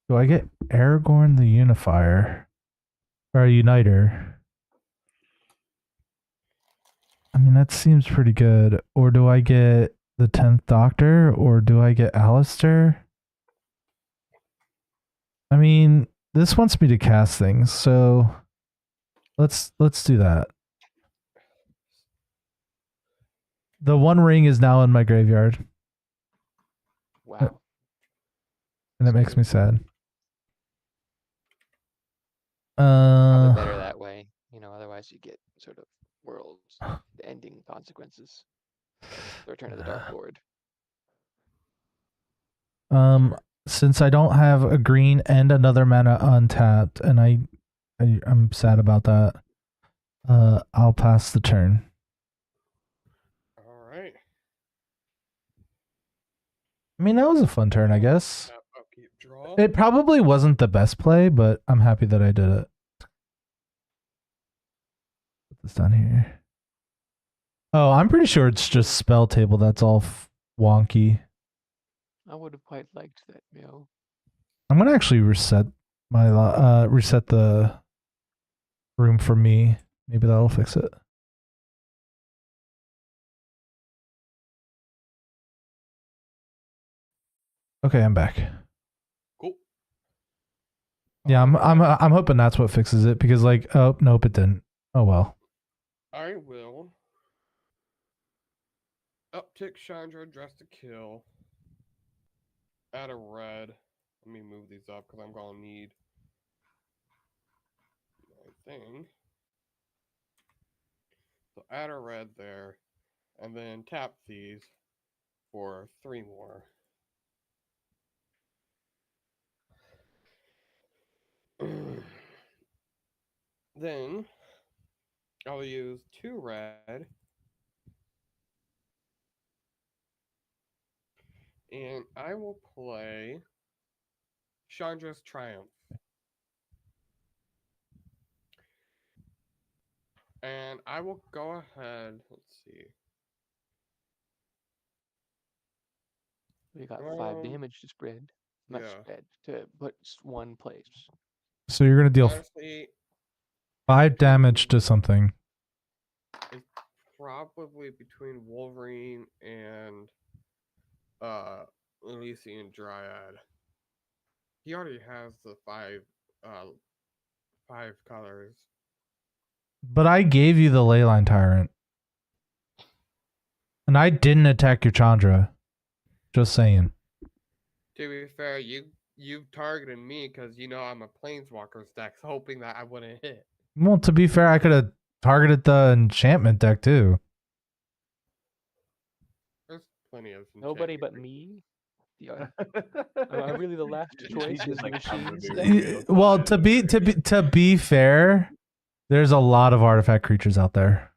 Do I get Aragorn the Unifier? Or a Uniter? I mean, that seems pretty good. Or do I get the 10th Doctor? Or do I get Alistair? I mean, this wants me to cast things, so let's do that. The One Ring is now in my graveyard. Wow. And it makes me sad. Probably better that way. You know, otherwise you get sort of worlds ending consequences. The Return of the Dark Lord. Since I don't have a green and another mana untapped, and I'm sad about that. I'll pass the turn. All right. I mean, that was a fun turn, I guess. Upkeep draw. It probably wasn't the best play, but I'm happy that I did it. Put this down here. Oh, I'm pretty sure it's just spell table. That's all wonky. I would have quite liked that, Meow. I'm gonna actually reset my reset the room for me. Maybe that'll fix it. Okay, I'm back. Cool. Yeah, I'm hoping that's what fixes it because like, oh nope, it didn't. Oh well. I will uptick Chandra, dress to kill. Add a red. Let me move these up because I'm gonna need my thing. So add a red there, and then tap these for 3 more. Then I'll use 2 red. And I will play Chandra's Triumph. And I will go ahead. Let's see. We got 5 Um, damage to spread. Not yeah. spread, to put one place. So you're gonna deal Honestly, 5 damage to something. it's probably between Wolverine and Elysian Dryad. He already has the 5 colors. But I gave you the Leyline Tyrant. And I didn't attack your Chandra. Just saying. To be fair, you targeted me because you know I'm a Planeswalkers deck, hoping that I wouldn't hit. Well, to be fair, I could have targeted the enchantment deck too. There's plenty of Nobody but enchantment me? Yeah. Am I really the last choice in just, the like, covered machines in deck? real Well, quiet. to be fair, there's a lot of artifact creatures out there.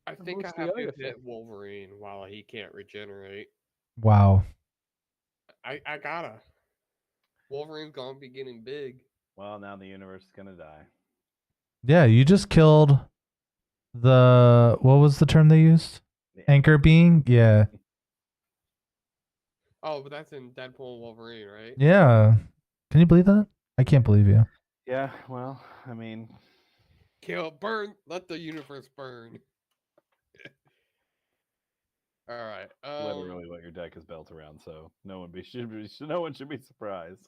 I think What's I the have to artifact? hit Wolverine while he can't regenerate. Wow. I gotta. Wolverine's gonna be getting big. Well, now the universe is gonna die. Yeah, you just killed the what was the term they used? The Anchor being? Yeah. Oh, but that's in Deadpool and Wolverine, right? Yeah. Can you believe that? I can't believe you. Yeah, well, I mean, Kill, burn, let the universe burn. All right. literally what your deck is built around, so no one should be surprised.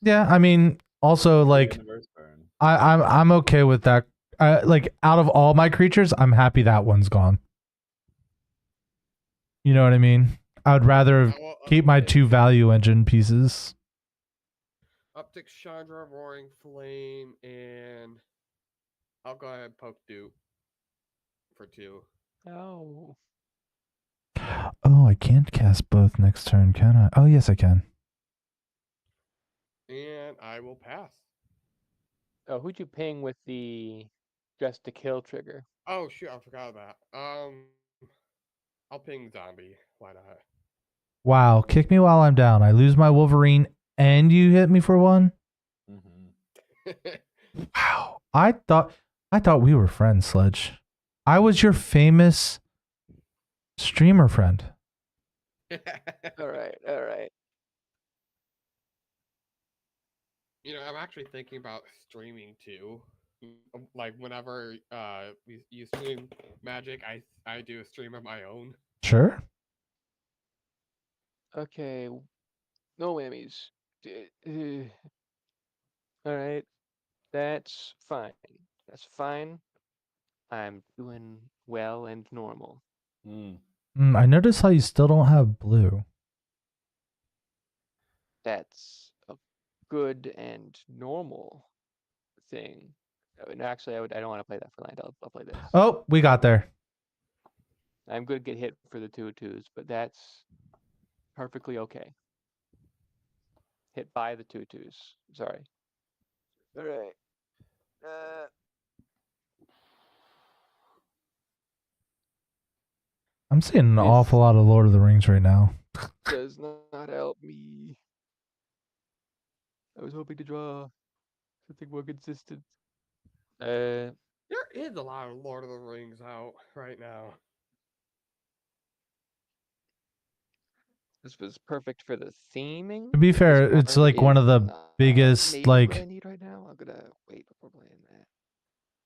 Yeah, I mean, also The like universe burn. I'm okay with that. Like out of all my creatures, I'm happy that one's gone. You know what I mean? I would rather I will keep my uptick- 2 value engine pieces. Uptick Chandra, Roaring Flame, and I'll go ahead and poke Dupe for 2. Oh. Oh, I can't cast both next turn, can I? Oh, yes, I can. And I will pass. Oh, who'd you ping with the just to kill trigger? Oh shoot, I forgot about. I'll ping Zombie. Why not? Wow, kick me while I'm down. I lose my Wolverine and you hit me for 1? Wow. I thought we were friends, Sledge. I was your famous streamer friend. All right. You know, I'm actually thinking about streaming too. Like whenever you stream Magic, I do a stream of my own. Sure. Okay. No whammies. All right. That's fine. That's fine. I'm doing well and normal. I noticed how you still don't have blue. That's a good and normal thing. No, actually, I don't want to play that for land. I'll play this. Oh, we got there. I'm going to get hit for the 2/2s, but that's perfectly okay. Hit by the 2/2s. Sorry. All right. I'm seeing an This- awful lot of Lord of the Rings right now. Does not help me. I was hoping to draw something more consistent. There is a lot of Lord of the Rings out right now. This was perfect for the theming. To be but fair, this it's card like one of is the not biggest, maybe what I like need right now. I'm gonna wait before playing that.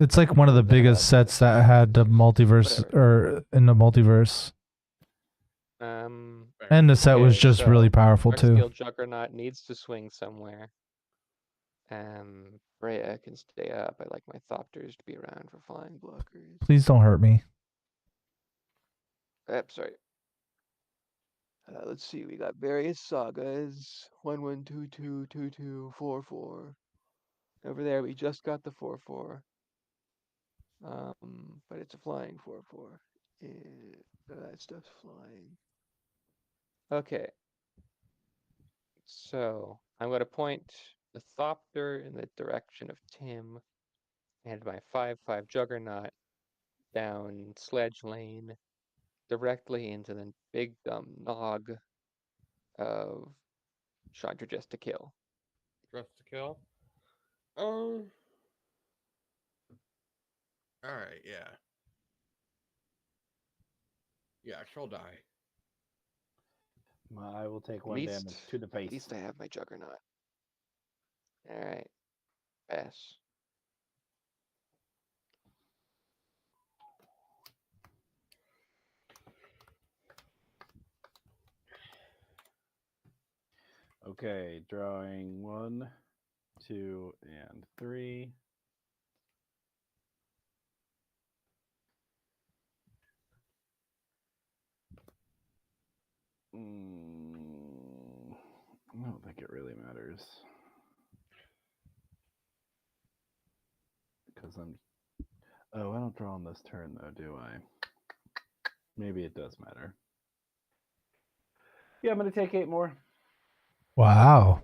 it's like one of the biggest sets that had the multiverse or in the multiverse. And the set was Okay, just really so powerful Dark Steel too. Juggernaut needs to swing somewhere. Freya can stay up. I like my Thopters to be around for flying blockers. Please don't hurt me. Sorry. Let's see. We got various sagas. 1/1/2/2/2/2/4/4. Over there, we just got the 4/4. But it's a flying 4/4. That stuff's flying. Okay. So I'm going to point the Thopter in the direction of Tim, and my 5/5 Juggernaut down Sledge Lane directly into the big dumb nog of Chandra just to kill. Just to kill. Alright, yeah. Yeah, she'll die. I will take 1 damage to the face. At least I have my Juggernaut. Alright. Pass. Okay, drawing 1, 2, and 3. I don't think it really matters. Because I don't draw on this turn, though, do I? Maybe it does matter. Yeah, I'm going to take 8 more. Wow.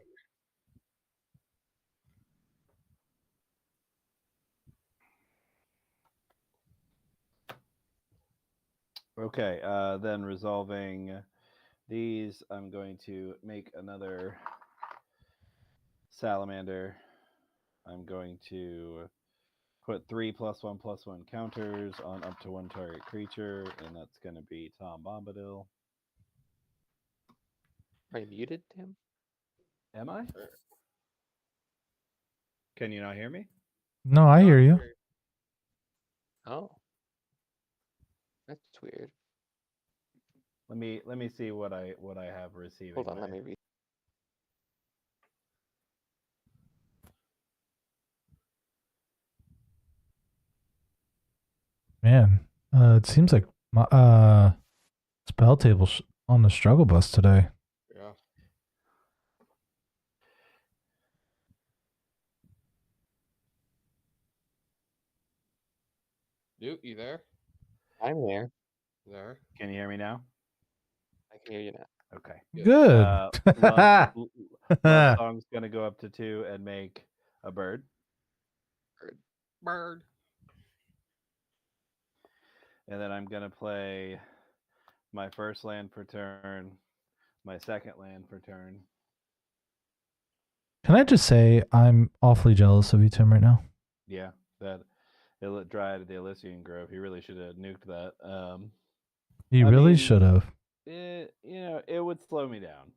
Okay, then resolving these, I'm going to make another salamander. I'm going to put 3 +1/+1 counters on up to 1 target creature, and that's going to be Tom Bombadil. Are you muted, Tim? Am I? Can you not hear me? No, I hear you. Oh. That's weird. Let me see what I have receiving. Hold on, let me read. Man, it seems like my spell table's on the struggle bus today. Yeah. Dude, you there? I'm there. There. Can you hear me now? I can hear you now. Okay. Good. Love Song's gonna go up to 2 and make a bird. Bird. And then I'm gonna play my first land for turn, my second land for turn. Can I just say I'm awfully jealous of you, Tim, right now? Yeah, that Dryad of the Elysian Grove. He really should have nuked that. He really should have. It would slow me down.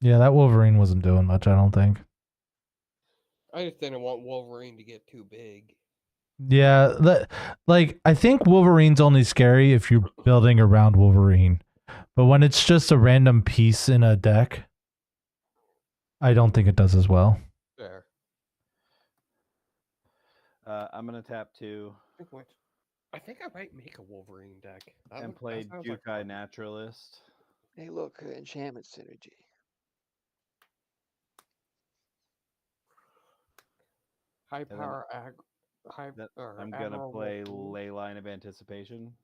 Yeah, that Wolverine wasn't doing much, I don't think. I just didn't want Wolverine to get too big. Yeah, I think Wolverine's only scary if you're building around Wolverine. But when it's just a random piece in a deck, I don't think it does as well. There. I'm gonna tap 2. I think I might make a Wolverine deck. And play Jukai Naturalist. Hey, look, enchantment synergy. High power I'm gonna play Leyline of Anticipation.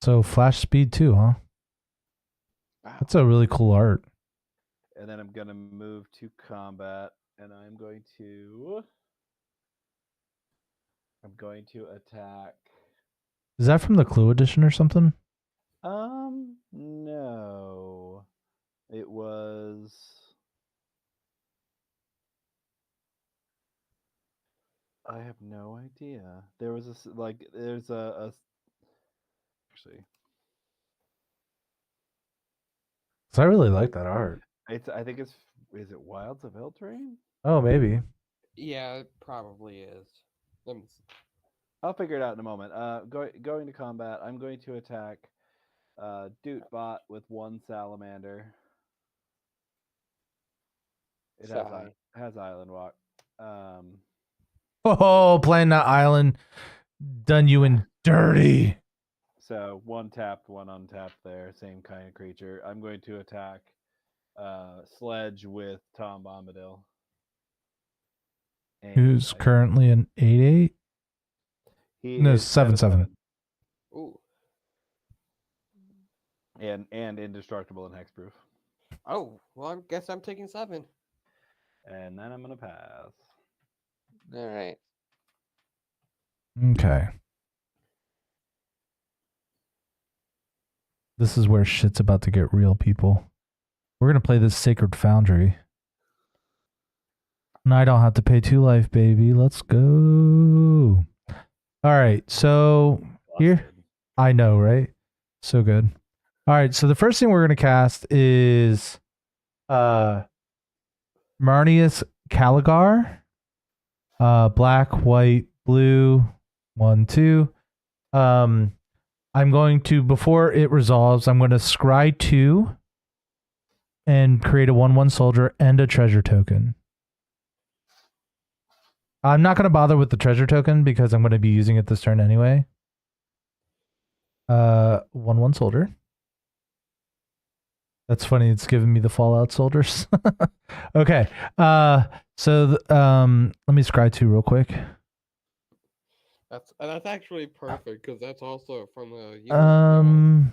So flash speed too, huh? Wow. That's a really cool art. And then I'm gonna move to combat, and I'm going to attack. Is that from the Clue edition or something? No. It was. I have no idea. There was there's a actually. So I really like that art. I think is it Wilds of Eldraine? Oh, maybe. Yeah, it probably is. Let me see. I'll figure it out in a moment. Going to combat, I'm going to attack Dootbot with 1 salamander. It has Island Walk. Oh, playing that island done you in dirty. So 1 tapped, 1 untapped there, same kind of creature. I'm going to attack Sledge with Tom Bombadil. Who's currently an 8/8? No, 7/7. Ooh. And indestructible and hexproof. Oh, well, I guess I'm taking 7. And then I'm gonna pass. All right. Okay. This is where shit's about to get real, people. We're gonna play this Sacred Foundry. And I don't have to pay 2 life, baby. Let's go. All right, so here, Busted. I know, right? So good. All right, so the first thing we're gonna cast is Marnius Caligar. Black, white, blue, 1, 2. I'm going to, before it resolves, I'm going to scry 2 and create a 1/1 soldier and a treasure token. I'm not going to bother with the treasure token because I'm going to be using it this turn anyway. 1/1 soldier. That's funny. It's giving me the Fallout soldiers. Okay. So let me scry 2 real quick. That's actually perfect because that's also from the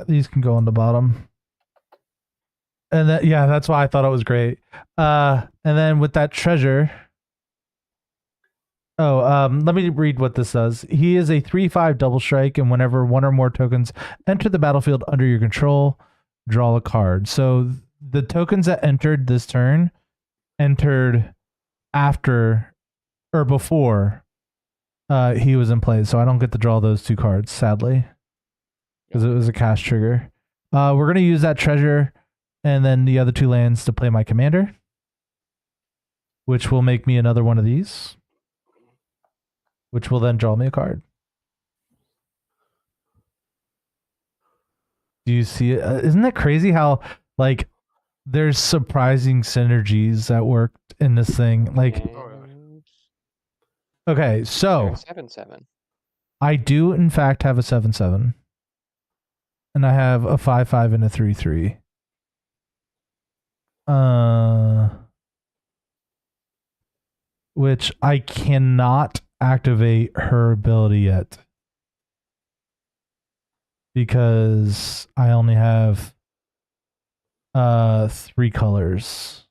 These can go on the bottom. And that, yeah, that's why I thought it was great. And then with that treasure. Let me read what this does. He is a 3/5 double strike, and whenever one or more tokens enter the battlefield under your control, draw a card. So the tokens that entered this turn entered after or before he was in play. So I don't get to draw those 2 cards, sadly, because it was a cast trigger. We're gonna use that treasure and then the other 2 lands to play my commander, which will make me another one of these, which will then draw me a card. Do you see it? Isn't that crazy how, like, there's surprising synergies that worked in this thing? Like, And okay, so 7/7. I do, in fact, have a 7/7. And I have a 5/5 and a 3/3. Which I cannot activate her ability yet. Because I only have 3 colors.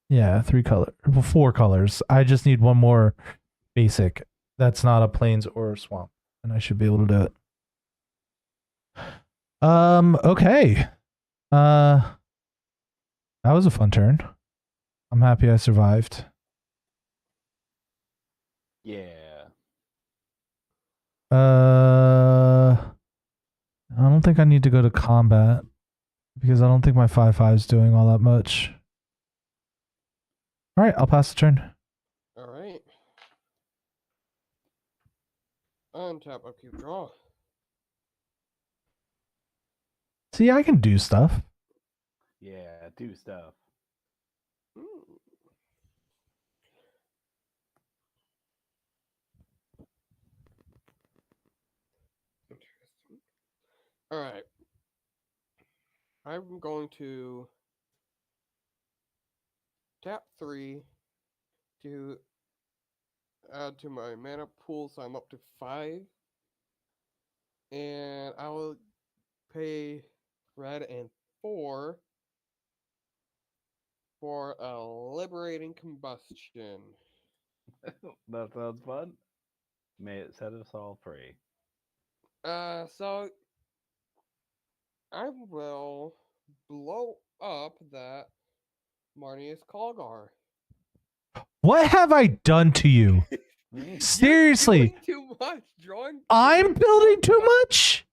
Yeah, 3 color, 4 colors. I just need one more basic. That's not a plains or a swamp, and I should be able to do it. Okay. That was a fun turn. I'm happy I survived. Yeah. I don't think I need to go to combat because I don't think my 5/5 is doing all that much. All right, I'll pass the turn. All right. Untap, upkeep, draw. See, I can do stuff. Yeah, do stuff. Interesting. All right. I'm going to tap 3 to add to my mana pool, so I'm up to 5. And I will pay red and 4 for a liberating combustion. That sounds fun. May it set us all free. So I will blow up that Marnius Colgar. What have I done to you? Seriously, You're doing too much. Drawing. I'm building too much?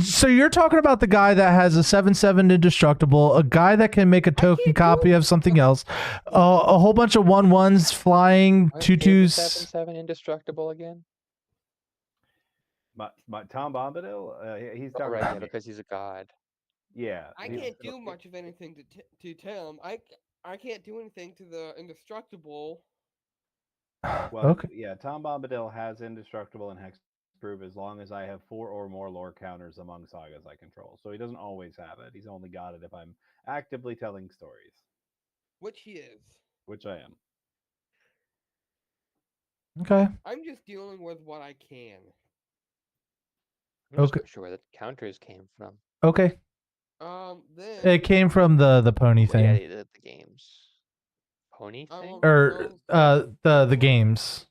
So you're talking about the guy that has a 7/7 indestructible, a guy that can make a token copy of something else, a whole bunch of 1/1s flying, Aren't you 2/2s. 7/7 indestructible again? My Tom Bombadil, he's Oh, talking right, about yeah, me. because he's a god. Yeah. I he's- can't do much of anything to Tim. I can't do anything to the indestructible. Well, Okay. yeah, Tom Bombadil has indestructible and hexproof as long as I have 4 or more lore counters among sagas I control. So he doesn't always have it. He's only got it if I'm actively telling stories, Which he is. which I am. Okay. I'm just dealing with what I can. I'm just Okay. not sure where the counters came from. Okay. Then It came from the pony Well, yeah, thing. the games. Pony I thing? will Or the games.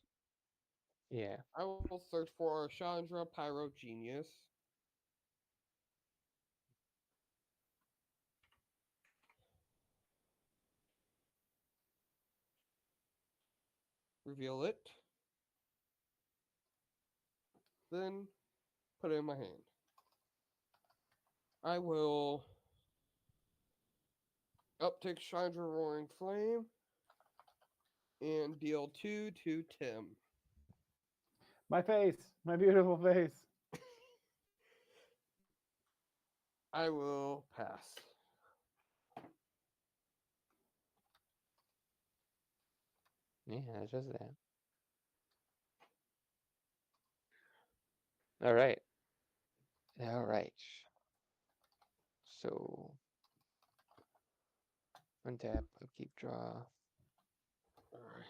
Yeah. I will search for Chandra Pyro Genius. Reveal it. Then put it in my hand. I will uptick Chandra Roaring Flame and deal 2 to Tim. My face, my beautiful face. I will pass. Yeah, it's just that. All right. All right. So untap, upkeep, draw. All right.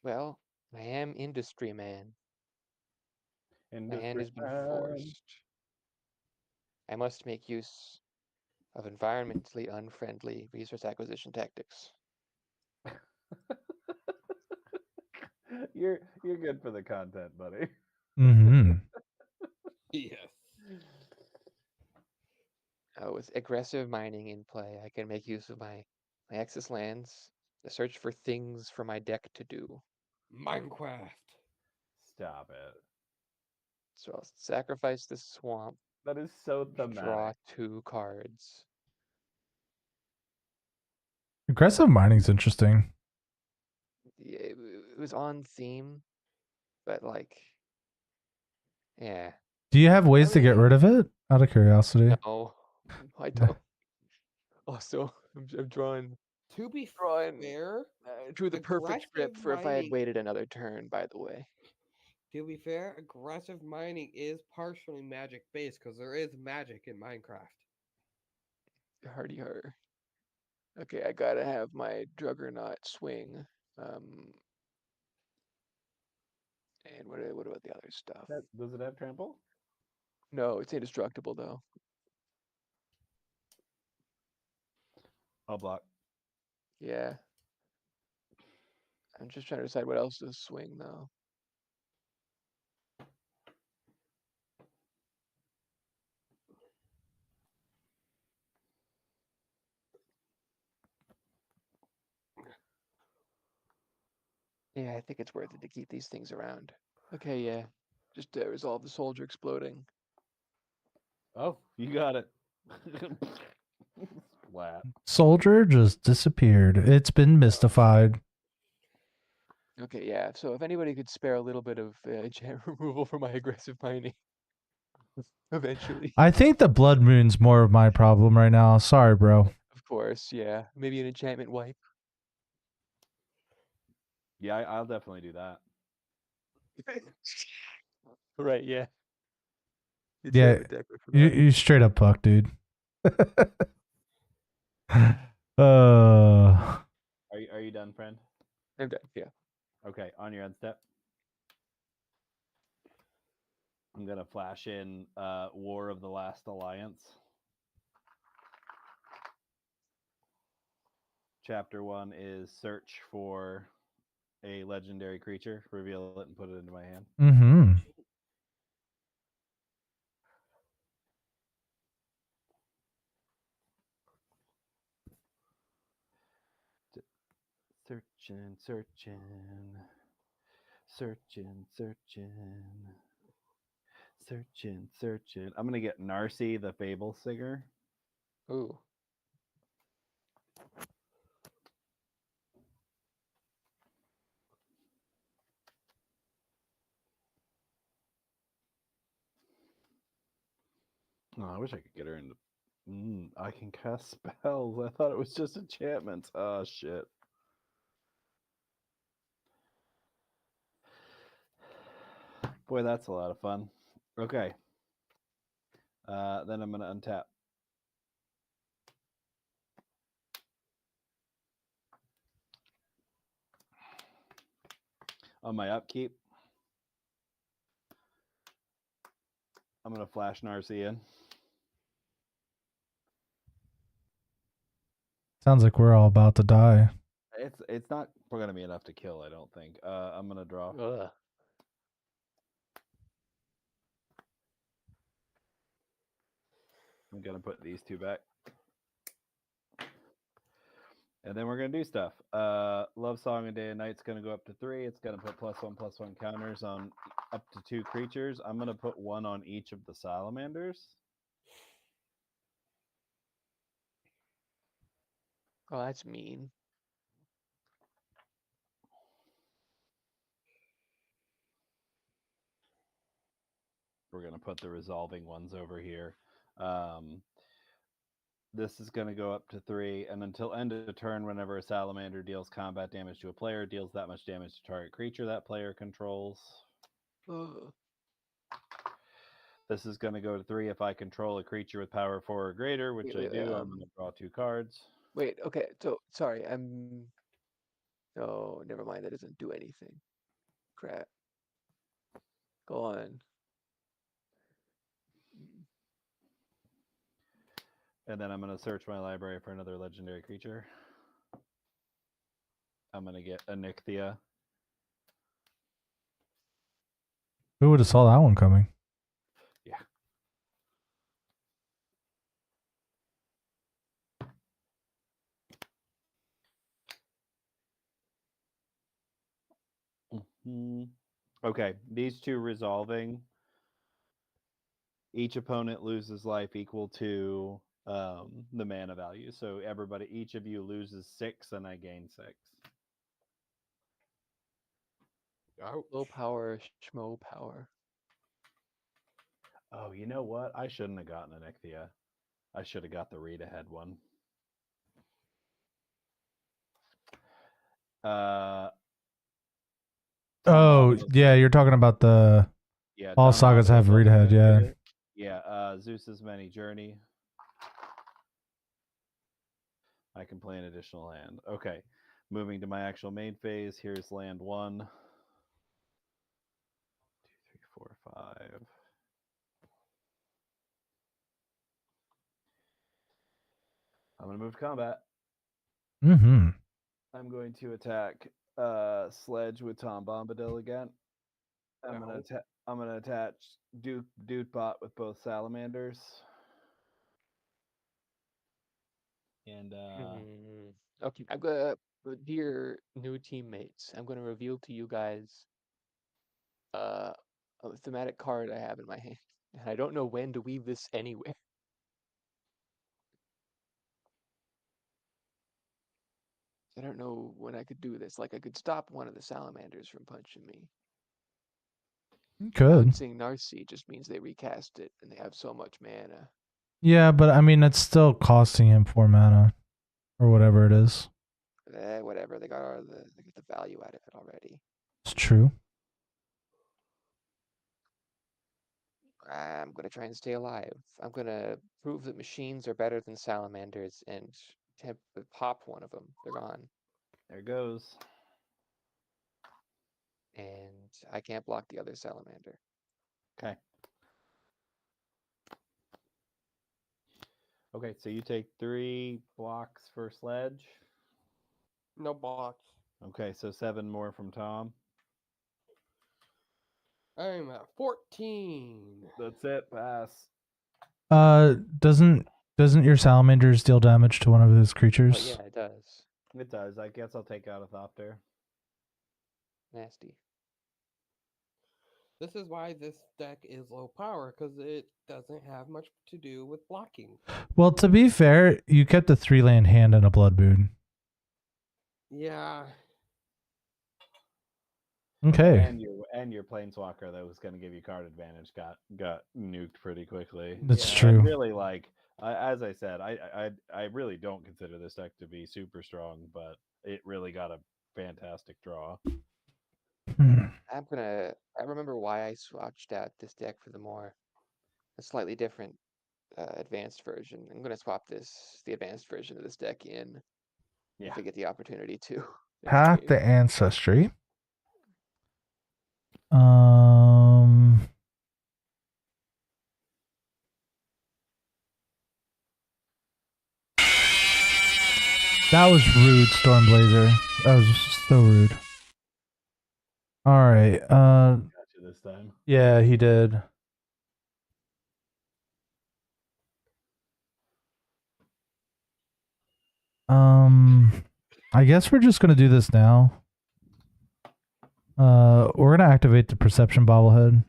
Well, I am industry man. My hand has been forced. I must make use of environmentally unfriendly resource acquisition tactics. You're good for the content, buddy. Mm-hmm. Yes. With aggressive mining in play, I can make use of my access lands to search for things for my deck to do. Minecraft. Stop it. So I'll sacrifice the swamp, That is so draw thematic. 2 cards. Aggressive mining's interesting. Yeah, it was on theme, but like, yeah, Do you have ways to get rid of it? Out of curiosity. no, I don't. Also, I'm drawing To be Drawing. fair, drew the perfect script aggressive for if I had mining- waited another turn, by the way. to be fair, aggressive mining is partially magic based because there is magic in Minecraft. Hardy har. Okay, I gotta have my Juggernaut swing. And what about the other stuff? Does it have trample? No, it's indestructible though. I'll block. Yeah. I'm just trying to decide what else to swing though. Yeah, I think it's worth it to keep these things around. Okay, yeah. Just resolve the soldier exploding. Oh, you got it. Splat. Soldier just disappeared. It's been mystified. Okay, yeah. So if anybody could spare a little bit of enchant removal for my aggressive mining, eventually. I think the blood moon's more of my problem right now. Sorry, bro. Of course, yeah. Maybe an enchantment wipe. Yeah, I'll definitely do that. Right, yeah. Yeah, Enchantment deck for that. you straight up puck, dude. Are you done, friend? I'm done, yeah. Okay, on your end step. I'm gonna flash in War of the Last Alliance. Chapter 1 is search for a legendary creature, reveal it, and put it into my hand. Mm-hmm. Searching. I'm gonna get Narcy, the Fable Singer. Ooh. Oh, I wish I could get her into. I can cast spells. I thought it was just enchantments. Oh shit. Boy, that's a lot of fun. Okay. Then I'm gonna untap. On my upkeep, I'm gonna flash Narcy in. Sounds like we're all about to die. It's not gonna be enough to kill, I don't think. I'm gonna draw. Ugh. I'm gonna put these two back. And then we're gonna do stuff. Love Song and Day and Night's gonna go up to 3. It's gonna put +1/+1 counters on up to 2 creatures. I'm gonna put 1 on each of the salamanders. Oh, that's mean. We're gonna put the resolving ones over here. This is going to go up to 3, and until end of turn, whenever a salamander deals combat damage to a player, deals that much damage to target creature that player controls. Ugh. This is going to go to 3 if I control a creature with power 4 or greater, which Wait, I do. I'm going to draw 2 cards. Wait, okay. So sorry, Oh, never mind. That doesn't do anything. Crap. Go on. And then I'm going to search my library for another legendary creature. I'm going to get a Nixia. Who would have saw that one coming? Yeah. Okay, these two resolving. Each opponent loses life equal to the mana value. So each of you loses 6, and I gain 6. Low power, schmo power. Oh, you know what? I shouldn't have gotten an Nixia. I should have got the read ahead one. Oh, yeah, you're talking about the all sagas have read ahead, yeah. Yeah, Zeus's Many Journey. I can play an additional hand. Okay, moving to my actual main phase. Here's land 1, 2, 3, 4, 5. I'm going to move to combat. Mm-hmm. I'm going to attack Sledge with Tom Bombadil again. I'm gonna attach Dude Bot with both salamanders. And Okay, I'm gonna, dear new teammates, I'm gonna reveal to you guys a thematic card I have in my hand, and I don't know when to weave this anywhere. I don't know when I could do this. Like, I could stop one of the salamanders from punching me. Could. Bouncing Narcy just means they recast it, and they have so much mana. Yeah, but I mean, it's still costing him 4 mana, or whatever it is. Whatever. They got they get the value out of it already. It's true. I'm gonna try and stay alive. I'm gonna prove that machines are better than salamanders, and pop one of them. They're gone. There goes. And I can't block the other salamander. Okay. Okay, so you take 3 blocks for Sledge. No blocks. Okay, so 7 more from Tom. I'm at 14. That's it. Pass. Doesn't your salamanders deal damage to one of his creatures? Oh yeah, it does. It does. I guess I'll take out a Thopter. Nasty. This is why this deck is low power, because it doesn't have much to do with blocking. Well, to be fair, you kept a 3-land hand and a blood boon. Yeah. Okay. And your Planeswalker that was going to give you card advantage got nuked pretty quickly. That's true. I really as I said, I really don't consider this deck to be super strong, but it really got a fantastic draw. I remember why I swatched out this deck for a slightly different advanced version. I'm gonna swap the advanced version of this deck in if I get the opportunity to. Path to Ancestry. Um. That was rude, Stormblazer. That was so rude. All right. Got you this time. Yeah, he did. I guess we're just gonna do this now. We're gonna activate the perception bobblehead.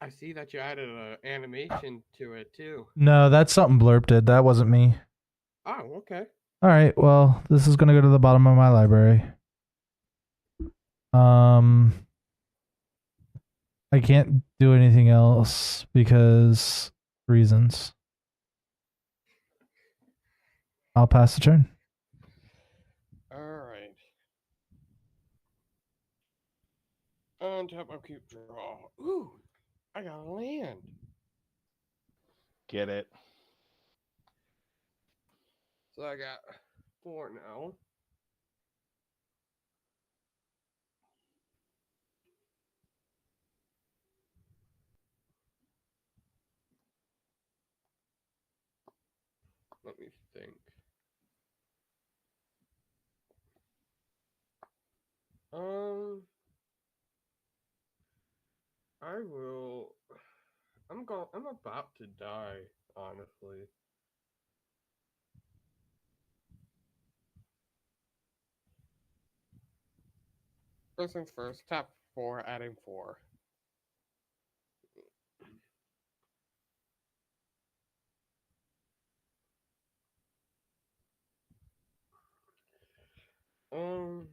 I see that you added an animation to it too. No, that's something Blurp did. That wasn't me. Oh, okay. All right. Well, this is gonna go to the bottom of my library. I can't do anything else because reasons. I'll pass the turn. All right. Untap, I'll keep draw. Ooh, I got a land. Get it. So I got 4 now. Let me think. I will. I'm about to die, honestly. First things first. Tap 4, adding 4. Um.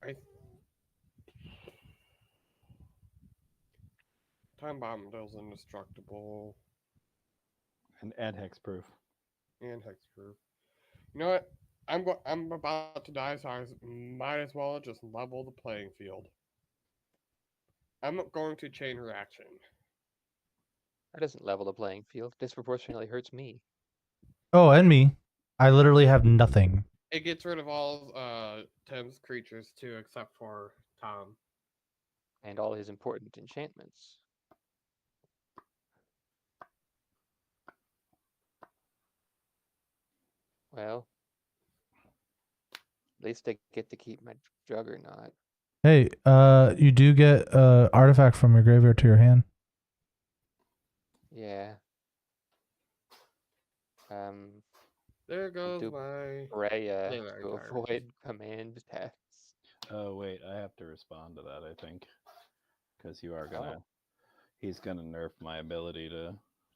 I Time bomb does indestructible And hexproof. and hexproof. You know what? I'm about to die, so I might as well just level the playing field. I'm going to chain reaction. That doesn't level the playing field. Disproportionately hurts me. Oh, and me. I literally have nothing. It gets rid of all Tim's creatures too, except for Tom. And all his important enchantments. Well, at least I get to keep my Juggernaut. Hey, you do get artifact from your graveyard to your hand. Yeah. There goes do my Raya Daylight to Tyrant. avoid command attacks. Oh wait, I have to respond to that. I think because you are gonna. He's gonna nerf my ability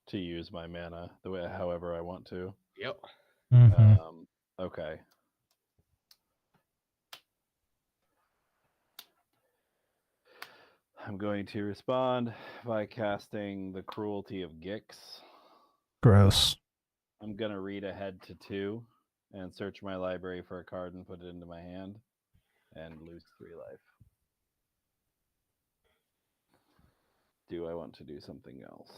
to use my mana the way however I want to. Yep. Mm-hmm. Okay. I'm going to respond by casting the Cruelty of Gix. Gross. I'm going to read ahead to 2 and search my library for a card and put it into my hand and lose 3 life. Do I want to do something else?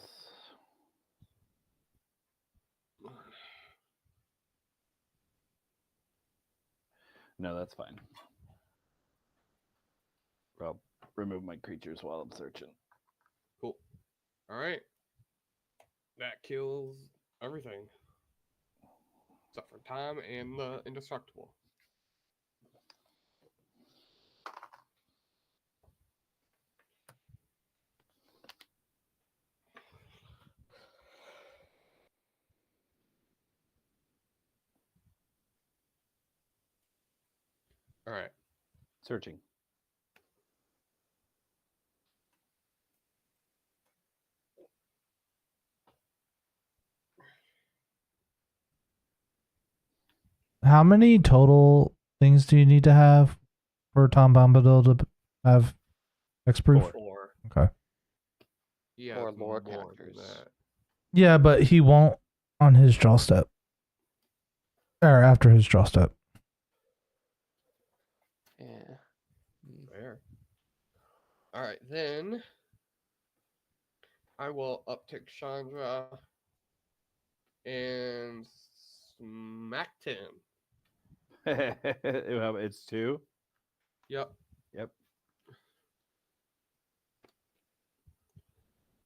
No, that's fine. I'll remove my creatures while I'm searching. Cool. All right. That kills everything. Except for Tom and the indestructible. All right. Searching. How many total things do you need to have for Tom Bombadil to have hexproof? 4. Okay. Yeah. Or lore than counters. that. Yeah, but he won't on his draw step. Or after his draw step. Yeah. Fair. All right, then I will uptick Chandra and smack Tim. It's 2. Yep. Yep.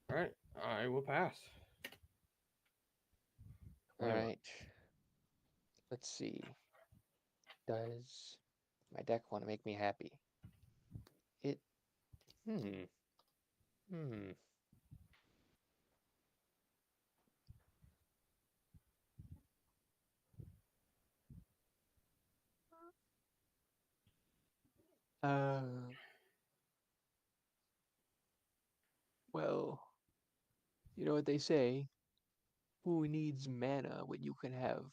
All right. I will pass. All right. Let's see. Does my deck want to make me happy? It. Hmm. Well, you know what they say. Who needs mana when you can have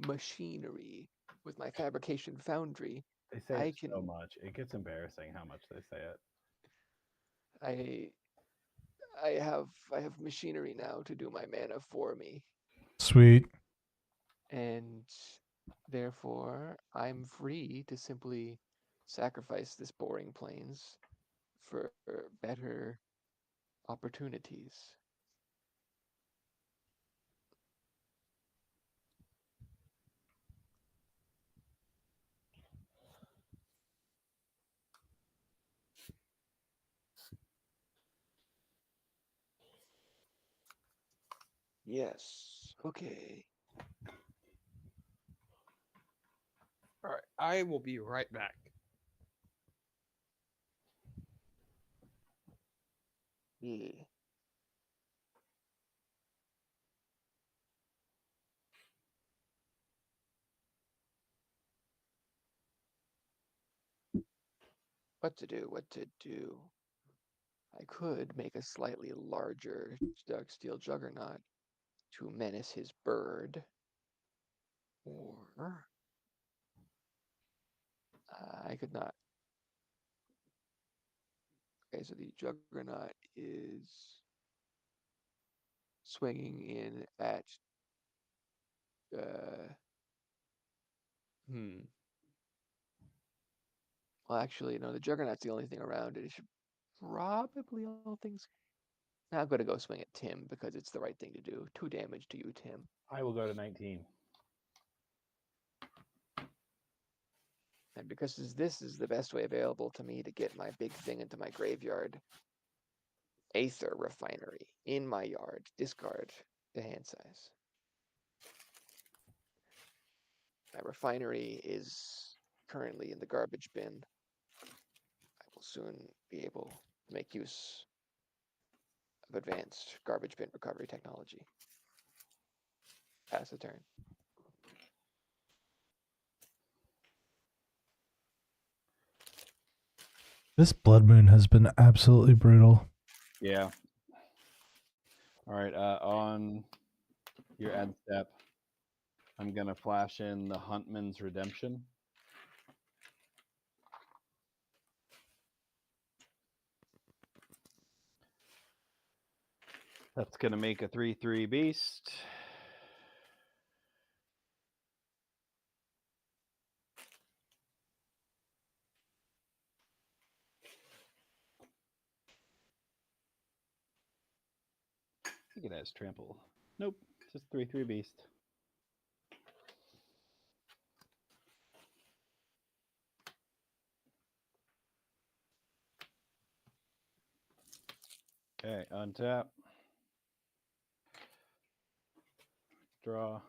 machinery? With my fabrication foundry, They say I it so can. much. It gets embarrassing how much they say it. I have machinery now to do my mana for me, Sweet. and therefore I'm free to simply sacrifice this boring plains for better opportunities. Yes. Okay. All right. I will be right back. Yeah. What to do? What to do? I could make a slightly larger Dark Steel Juggernaut to menace his bird, or I could not. Okay, so the Juggernaut is swinging in at. Uh, hmm. Well, actually, no. The Juggernaut's the only thing around it. It should probably all things. Now I'm gonna go swing at Tim because it's the right thing to do. 2 damage to you, Tim. I will go to 19. And because this is the best way available to me to get my big thing into my graveyard, Aether Refinery in my yard. Discard the hand size. My refinery is currently in the garbage bin. I will soon be able to make use of advanced garbage bin recovery technology. Pass the turn. This Blood Moon has been absolutely brutal. Yeah. All right. On your end step, I'm gonna flash in the Huntman's Redemption. That's gonna make a 3/3 beast. I think it has trample. Nope, just 3/3 beast. Okay, untap. Draw.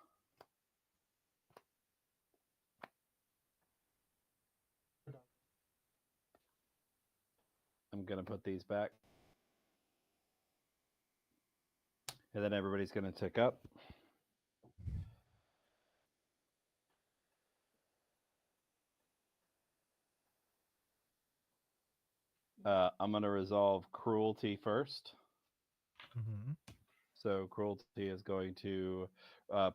I'm gonna put these back. And then everybody's gonna tick up. I'm gonna resolve cruelty first. Mm-hmm. So cruelty is going to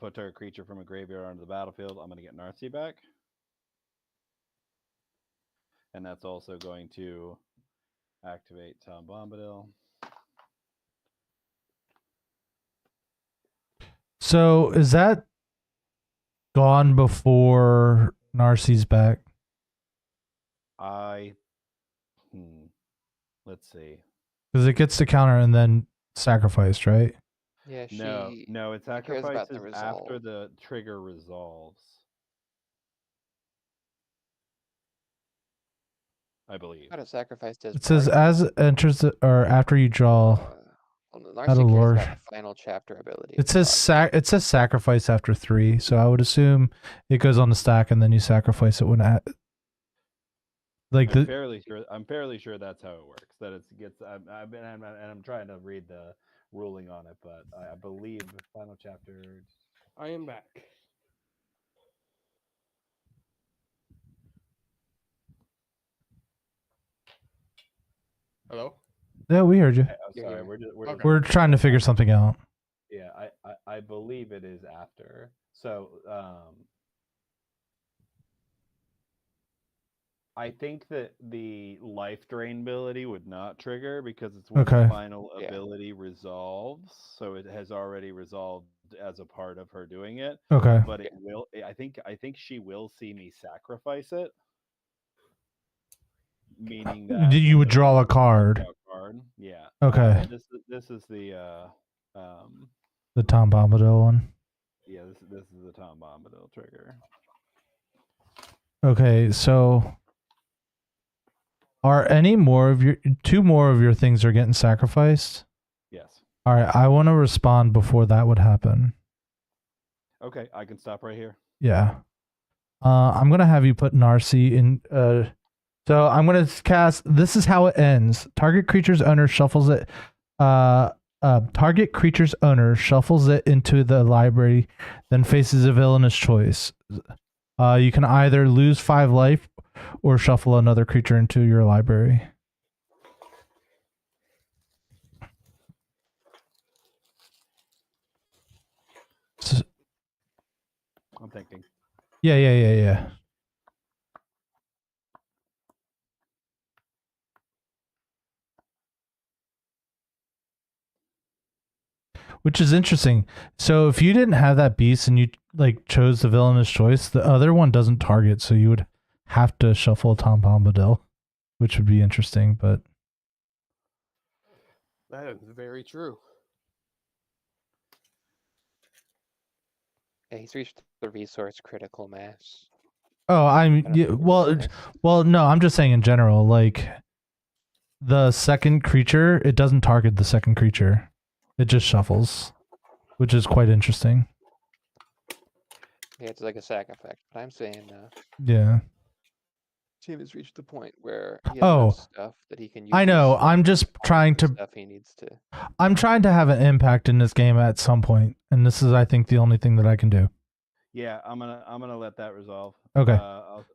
put target creature from a graveyard onto the battlefield. I'm going to get Narcy back. And that's also going to activate Tom Bombadil. So is that gone before Narcy's back? Let's see. Because it gets to counter and then sacrificed, right? Yeah, No, she no, it she cares about the sacrifices after resolve. the trigger resolves. I believe. Not a sacrifice does It says part. as enters or after you draw Well, out of Narcy cares lore. about the final chapter ability. It says it says sacrifice after 3, so I would assume it goes on the stack and then you sacrifice it when at like I'm the fairly sure that's how it works. That it gets. I'm trying to read the ruling on it, but I believe the final chapter. I am back. Hello? Yeah, we heard you. I'm You're sorry, here. Okay. We're trying to figure something out. Yeah, I believe it is after. So I think that the life drain ability would not trigger because it's when Okay. the final Yeah. ability resolves. So it has already resolved as a part of her doing it. Okay. But it will. I think she will see me sacrifice it. Meaning that You would draw a card. Yeah. Okay. This is the The Tom Bombadil one. yeah, this is the Tom Bombadil trigger. Okay, so are any more of your 2 more of your things are getting sacrificed? Yes. All right, I want to respond before that would happen. Okay, I can stop right here. Yeah. I'm going to have you put Narcy in so I'm going to cast this is how it ends. Target creature's owner shuffles it target creature's owner shuffles it into the library, then faces a villainous choice. You can either lose 5 life or shuffle another creature into your library. So, I'm thinking. yeah. Which is interesting. So if you didn't have that beast and you like chose the villainous choice, the other one doesn't target, so you would have to shuffle Tom Bombadil, which would be interesting, but That is very true. Yeah, he's reached the resource critical mass. oh, I don't yeah, think it was nice. well, no, I'm just saying in general, like the second creature, it doesn't target the second creature. It just shuffles, which is quite interesting. Yeah, it's like a sack effect. But I'm saying Yeah. Tim has reached the point where he has Oh, enough stuff that he can use. I know. his I'm stuff just on trying the to stuff he needs to. I'm trying to have an impact in this game at some point, and this is I think the only thing that I can do. Yeah, I'm gonna let that resolve. Okay.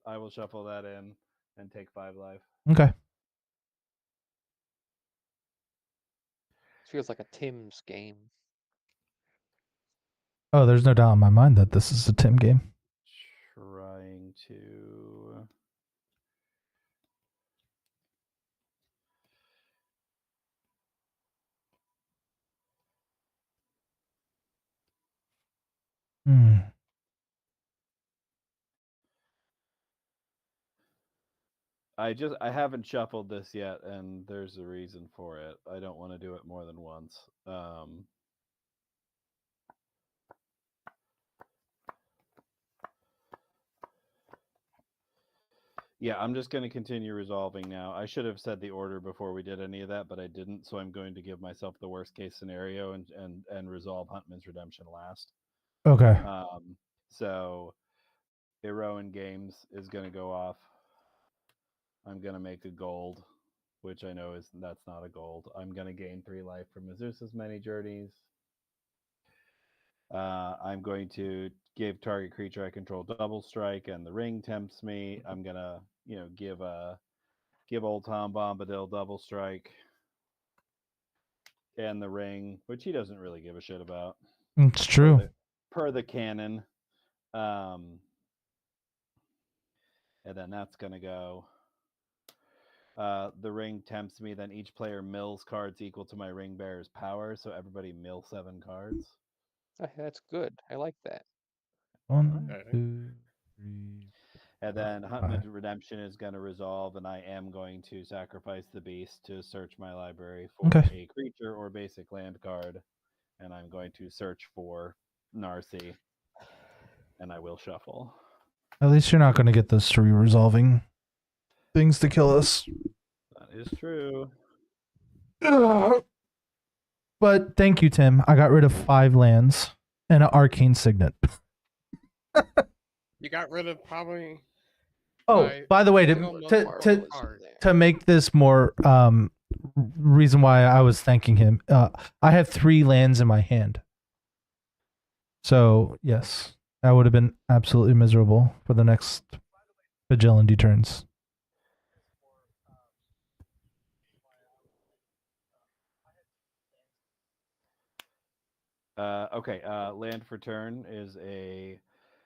I will shuffle that in and take 5 life. Okay. This feels like a Tim's game. Oh, there's no doubt in my mind that this is a Tim game. Trying to. I haven't shuffled this yet, and there's a reason for it. I don't want to do it more than once. Yeah, I'm just going to continue resolving now. I should have said the order before we did any of that, but I didn't. So I'm going to give myself the worst case scenario and resolve Huntman's Redemption last. Okay. So Heroin Games is going to go off. I'm going to make a gold, which I know that's not a gold. I'm going to gain 3 life from Azusa's Many Journeys. I'm going to give target creature I control double strike, and the ring tempts me. I'm gonna, give old Tom Bombadil double strike, and the ring, which he doesn't really give a shit about. It's true. Per the canon. And then that's gonna go. The ring tempts me. Then each player mills cards equal to my ring bearer's power, so everybody mill 7 cards. That's good. I like that. 1, Okay. 2, 3. And then Huntman Redemption is going to resolve, and I am going to sacrifice the beast to search my library for Okay. a creature or basic land card. And I'm going to search for Narcy, and I will shuffle. At least you're not going to get those 3 resolving things to kill us. That is true. But thank you, Tim. I got rid of 5 lands and an arcane signet. You got rid of probably. Oh, my by the way, single most to powerful card. to make this more reason why I was thanking him, I have 3 lands in my hand. So yes, that would have been absolutely miserable for the next vigilante turns. Okay, land for turn is a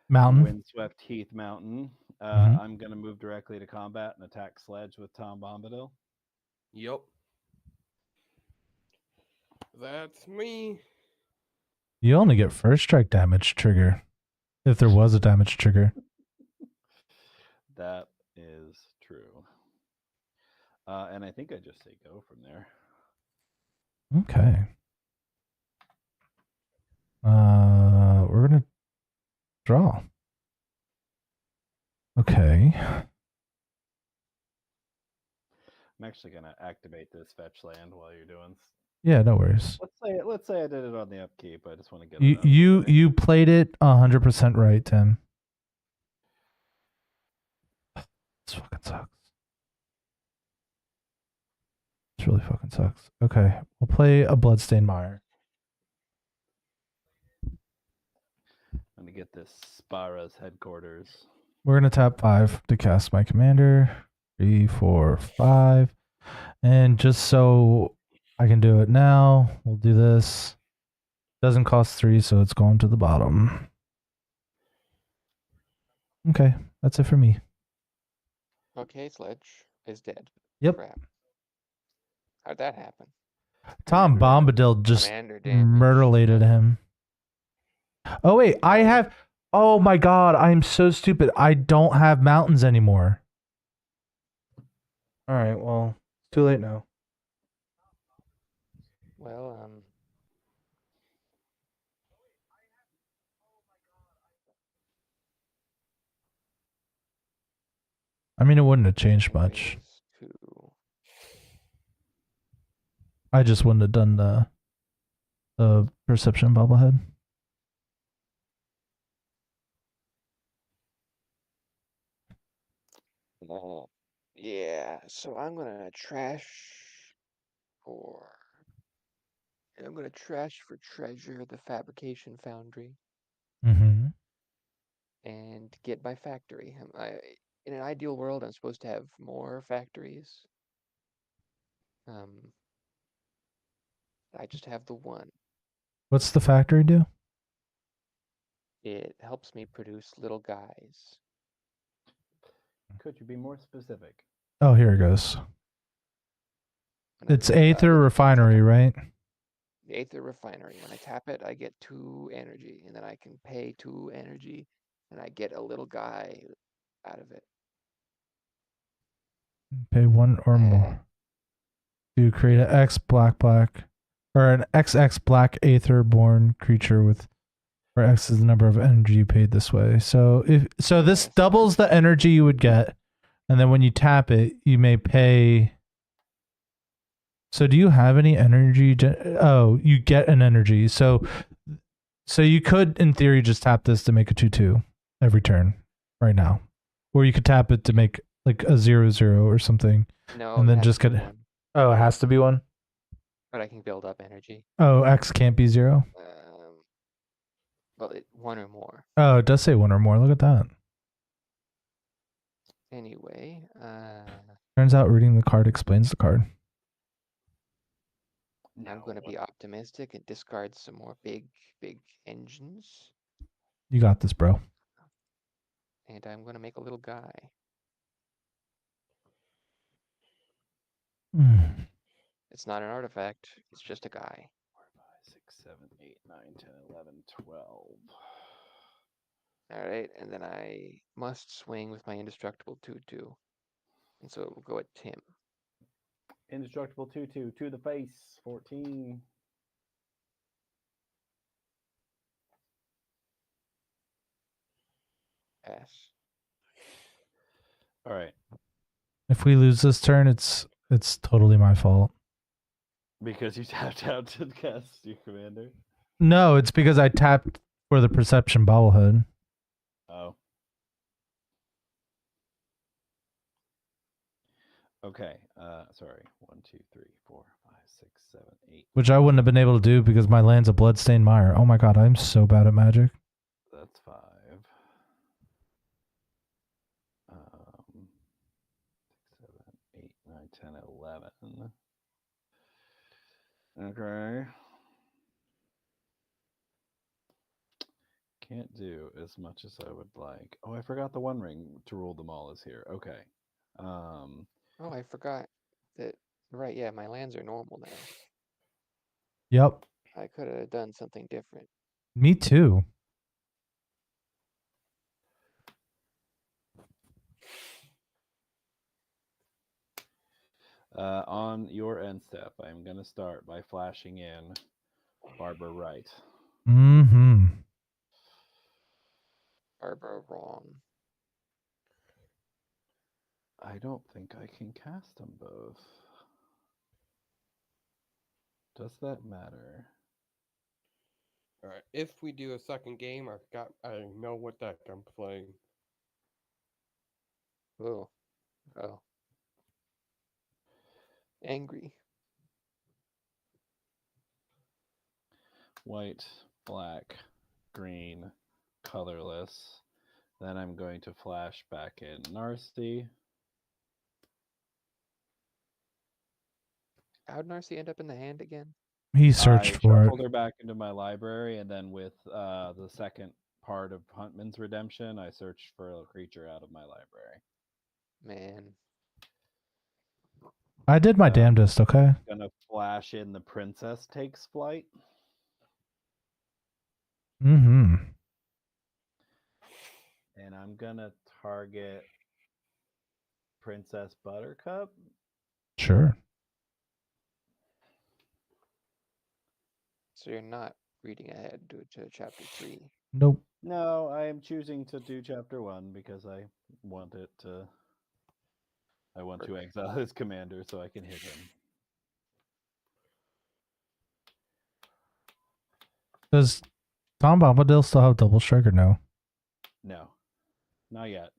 Mountain. windswept heath mountain. Mhm. I'm going to move directly to combat and attack Sledge with Tom Bombadil. Yep. That's me. You only get first strike damage trigger, if there was a damage trigger. That is true. And I think I just say go from there. Okay. We're gonna draw. Okay. I'm actually going to activate this fetch land while you're doing. Yeah, no worries. Let's say I did it on the upkeep. I just want to get You it out of the way. you played it 100% right, Tim. This fucking sucks. This really fucking sucks. Okay, we'll play a Bloodstained Mire. I'm going to get this Spara's headquarters. We're gonna tap 5 to cast my commander. 3, 4, 5, and just so I can do it now, we'll do this. Doesn't cost 3, so it's going to the bottom. Okay, that's it for me. Okay, Sledge is dead. Yep. Crap. How'd that happen? Tom Bombadil just Commander damage. murderlated him. Oh wait, I have. Oh my god, I'm so stupid. I don't have mountains anymore. All right, well, it's too late now. Well, I mean, it wouldn't have changed much. I just wouldn't have done the perception bobblehead. Yeah, so I'm gonna trash for. I'm gonna trash for treasure the fabrication foundry Mm-hmm. and get my factory. In an ideal world, I'm supposed to have more factories. I just have the one. What's the factory do? It helps me produce little guys. Could you be more specific? Oh, here it goes. It's Aether Refinery, right? The Aether Refinery. When I tap it, I get 2 energy, and then I can pay 2 energy, and I get a little guy out of it. Pay 1 or more. To create an X black or an XX black Aether born creature with where X is the number of energy you paid this way. So this doubles the energy you would get, and then when you tap it, you may pay. So do you have any energy? Oh, you get an energy. So you could, in theory, just tap this to make a 2/2 every turn right now, or you could tap it to make like a 0/0 or something, No, and then just get. Oh, it has to be 1. But I can build up energy. Oh, X can't be 0. Well, 1 or more. Oh, it does say 1 or more. Look at that. Anyway, turns out reading the card explains the card. I'm going to be optimistic and discard some more big engines. You got this, bro. And I'm going to make a little guy. It's not an artifact. It's just a guy. 4, 5, 6, 7, 8, 9, 10, 11, 12. All right, and then I must swing with my indestructible 2/2, and so it will go at Tim. Indestructible 2/2 to the face. 14. Pass. All right. If we lose this turn, it's totally my fault. Because you tapped out to cast your commander. No, it's because I tapped for the perception bobblehead. Oh. Okay. Sorry. 1, 2, 3, 4, 5, 6, 7, 8. Which I wouldn't have been able to do because my land's a bloodstained mire. Oh my god, I'm so bad at Magic. That's 5. 6, 7, 8, 9, 10, 11. Okay. Can't do as much as I would like. Oh, I forgot the One Ring to rule them all is here. Okay. Oh, I forgot that. Right, yeah, my lands are normal now. Yep. I could have done something different. Me too. On your end step, I'm going to start by flashing in Barbara Wright. Mm-hmm. Barbara wrong. I don't think I can cast them both. Does that matter? All right. If we do a second game, I know what deck I'm playing. Oh. Oh. Angry. White, black, green, colorless. Then I'm going to flash back in Narcy. How'd Narcy end up in the hand again? He searched I for it. shuffled her back into my library, and then with the second part of Huntman's Redemption, I searched for a creature out of my library. Man. I did my damnedest, okay? Gonna flash in the Princess Takes Flight. Mm-hmm. And I'm gonna target Princess Buttercup. Sure. So you're not reading ahead to chapter 3. Nope. No, I am choosing to do chapter 1 because I want it to. I want to exile his commander so I can hit him. Does Tom Bombadil still have double strike or no? No, not yet.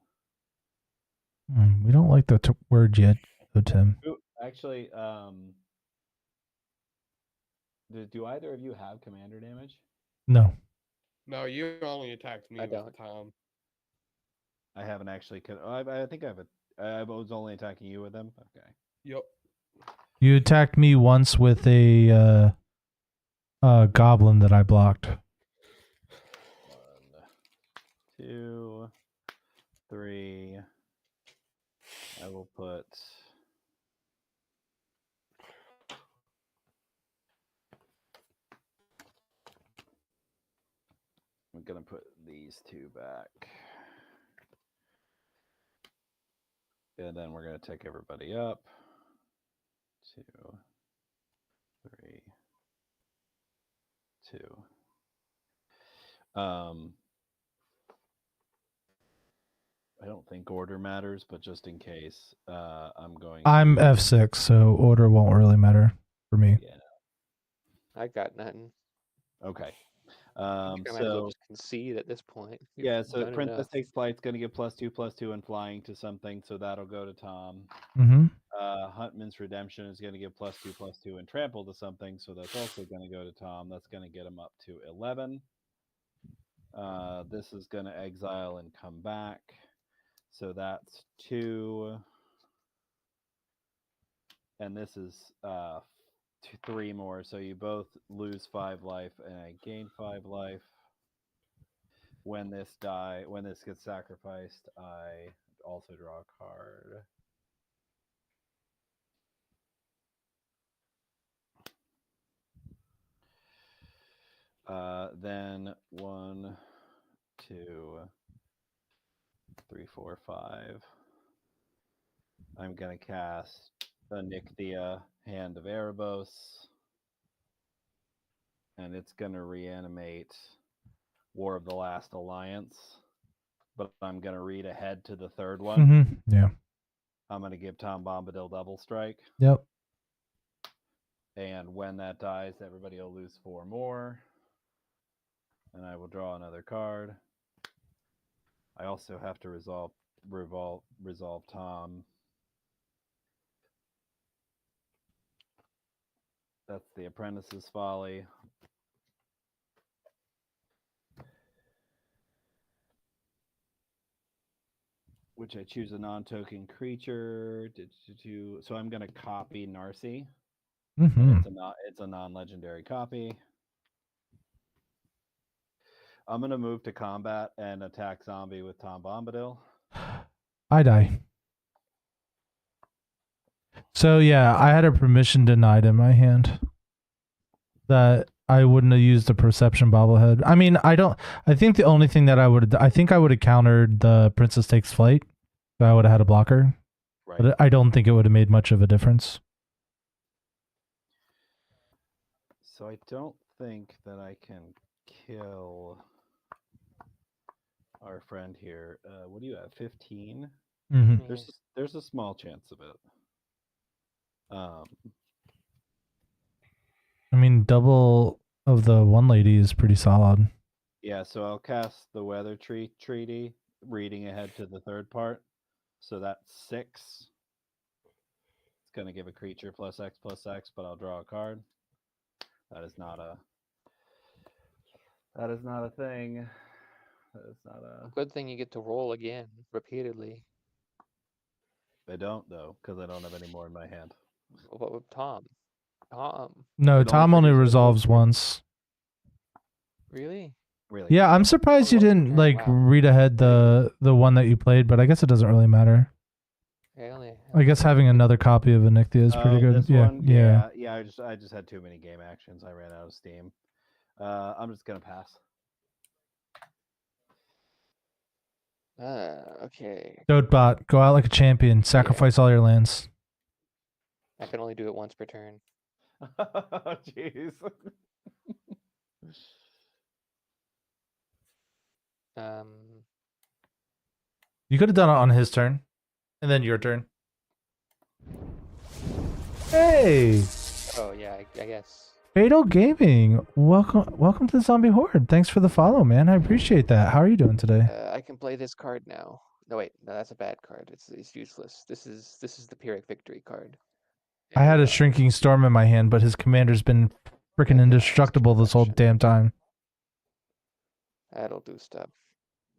We don't like the word yet, though, Tim. Ooh, actually, do either of you have commander damage? No. No, you only attacked me I with don't. Tom. I haven't actually. I think I have a. I was only attacking you with them. Okay. Yep. You attacked me once with a goblin that I blocked. 1, 2, 3. I will put. I'm gonna put these 2 back. And then we're going to take everybody up. 2, 3, 2. I don't think order matters, but just in case, I'm going. I'm F6, so order won't really matter for me. Yeah. I got nothing. Okay. I think I might as well just concede at this point. Yeah, so Princess Takes Flight's going to get +2/+2 and flying to something, so that'll go to Tom. Mm-hmm. Huntman's Redemption is going to give +2/+2 and trample to something, so that's also going to go to Tom. That's going to get him up to 11. This is going to exile and come back, so that's 2. And this is 3 more, so you both lose 5 life, and I gain 5 life. When this gets sacrificed, I also draw a card. Then 1, 2, 3, 4, 5. I'm going to cast a Nykthia, Hand of Erebos. And it's going to reanimate War of the Last Alliance. But I'm going to read ahead to the third one. Yeah. I'm going to give Tom Bombadil Double Strike. Yep. And when that dies, everybody will lose 4 more. And I will draw another card. I also have to resolve Tom. That's the Apprentice's Folly. Which I choose a non-token creature. So I'm going to copy Narcy. It's a non-legendary copy. I'm going to move to combat and attack zombie with Tom Bombadil. I die. So yeah, I had a permission denied in my hand that I wouldn't have used the perception bobblehead. I mean, I think the only thing that I would have countered the Princess Takes Flight. So I would have had a blocker. Right. But I don't think it would have made much of a difference. So I don't think that I can kill our friend here. What do you have? 15? Mm-hmm. There's a small chance of it. I mean, double of the one lady is pretty solid. Yeah, so I'll cast the Weather Treaty, reading ahead to the third part. So that's 6. It's going to give a creature +X, but I'll draw a card. That is not a thing. That is not a... Good thing you get to roll again, repeatedly. I don't, though, because I don't have any more in my hand. What with Tom? No, It Tom only triggers resolves once. Really? Really? Yeah, I'm surprised you didn't read ahead the one that you played, but I guess it doesn't really matter. I guess having another copy of Nykthia is pretty good. This one? Yeah. I just had too many game actions. I ran out of steam. I'm just gonna pass. Okay. Dotebot, go out like a champion. Sacrifice all your lands. I can only do it once per turn. Jeez. You could have done it on his turn, and then your turn. Hey. Oh yeah, I guess. Fatal Gaming, welcome to the Zombie Horde. Thanks for the follow, man. I appreciate that. How are you doing today? I can play this card now. No wait, no, that's a bad card. It's useless. This is the Pyrrhic Victory card. I had a Shrinking Storm in my hand, but his commander's been freaking indestructible this whole damn time. That'll do stuff.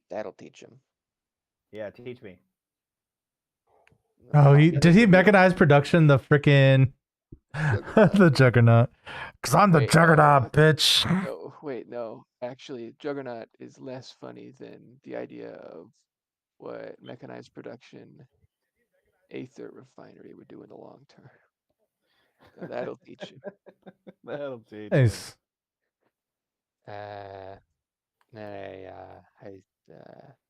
That'll teach him. Yeah, teach me. Oh, did he mechanize production the freaking the Juggernaut? Because I'm the Juggernaut, bitch. No, wait, no. Actually, Juggernaut is less funny than the idea of what mechanized production Aether Refinery would do in the long term. So that'll teach you. That'll teach Nice.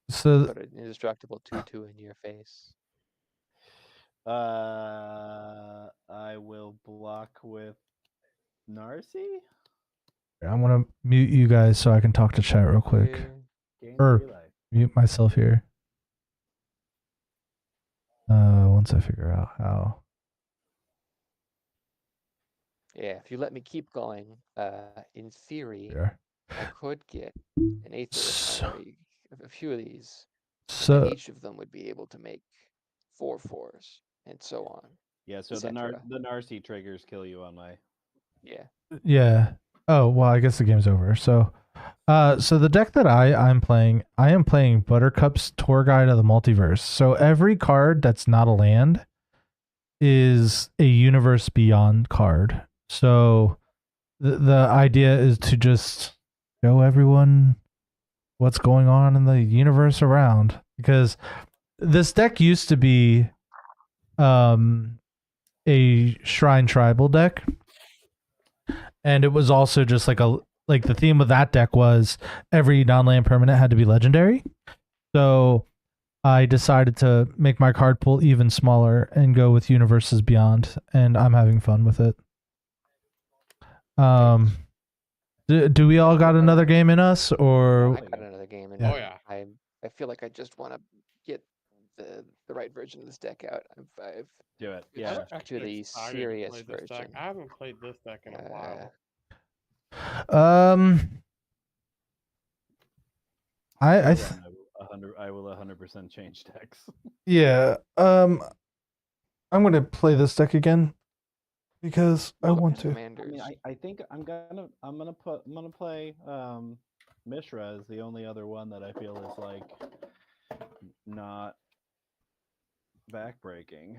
So put an indestructible 2/2 in your face. I will block with Narcy. I want to mute you guys so I can talk to chat real quick. Or mute myself here. Once I figure out how. Yeah, if you let me keep going, in theory, There. I could get an Aether Refinery, a few of these. So And each of them would be able to make 4/4s, and so on. Yeah, so the Narcy triggers kill you on my... Yeah. Oh, well, I guess the game's over. So the deck that I am playing Buttercup's Tour Guide of the Multiverse. So every card that's not a land is a Universe Beyond card. So the idea is to just show everyone what's going on in the universe around, because this deck used to be a Shrine Tribal deck, and it was also just like the theme of that deck was every non-land permanent had to be legendary. So I decided to make my card pool even smaller and go with Universes Beyond, and I'm having fun with it. Do we all got another game in us, or I got another game, and Yeah. Oh yeah. I feel like I just want to get the right version of this deck out. I've Do it. I'm Yeah. actually the excited to serious play this deck. version. I haven't played this deck in a while. I I will 100% change decks. yeah. I'm gonna play this deck again because I want to. I Commanders. mean, I think I'm gonna play Mishra is the only other one that I feel is like not backbreaking.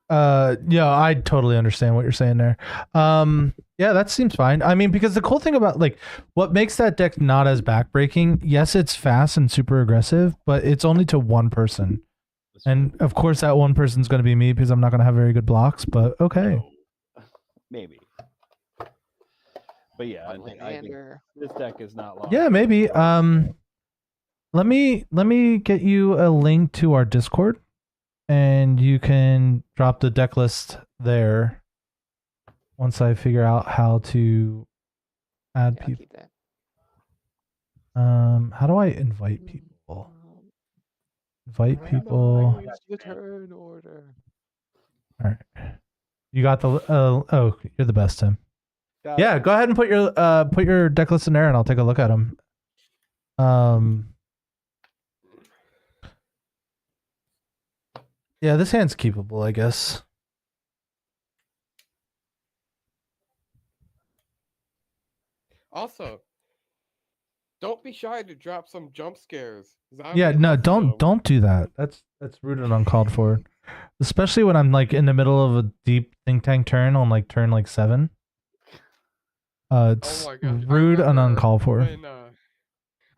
Yeah, I totally understand what you're saying there. Yeah, that seems fine. I mean, because the cool thing about like what makes that deck not as backbreaking, yes, it's fast and super aggressive, but it's only to one person. And of course that one person's gonna be me because I'm not gonna have very good blocks, but okay. No. Maybe. But yeah, I think Lander. this deck is not long. Yeah, maybe. Let me get you a link to our Discord, and you can drop the deck list there once I figure out how to add Yeah, I'll people. keep that. How do I invite people? Invite people. The turn order. All right. You got the oh, you're the best, Tim. Yeah, go ahead and put your deck list in there, and I'll take a look at them. Yeah, this hand's keepable, I guess. Also, don't be shy to drop some jump scares. Yeah, Zombie no, loves them. don't do that. That's rude and uncalled for. Especially when I'm like in the middle of a deep think tank turn on like turn like 7. It's Oh my gosh, I rude and remember uncalled for. When,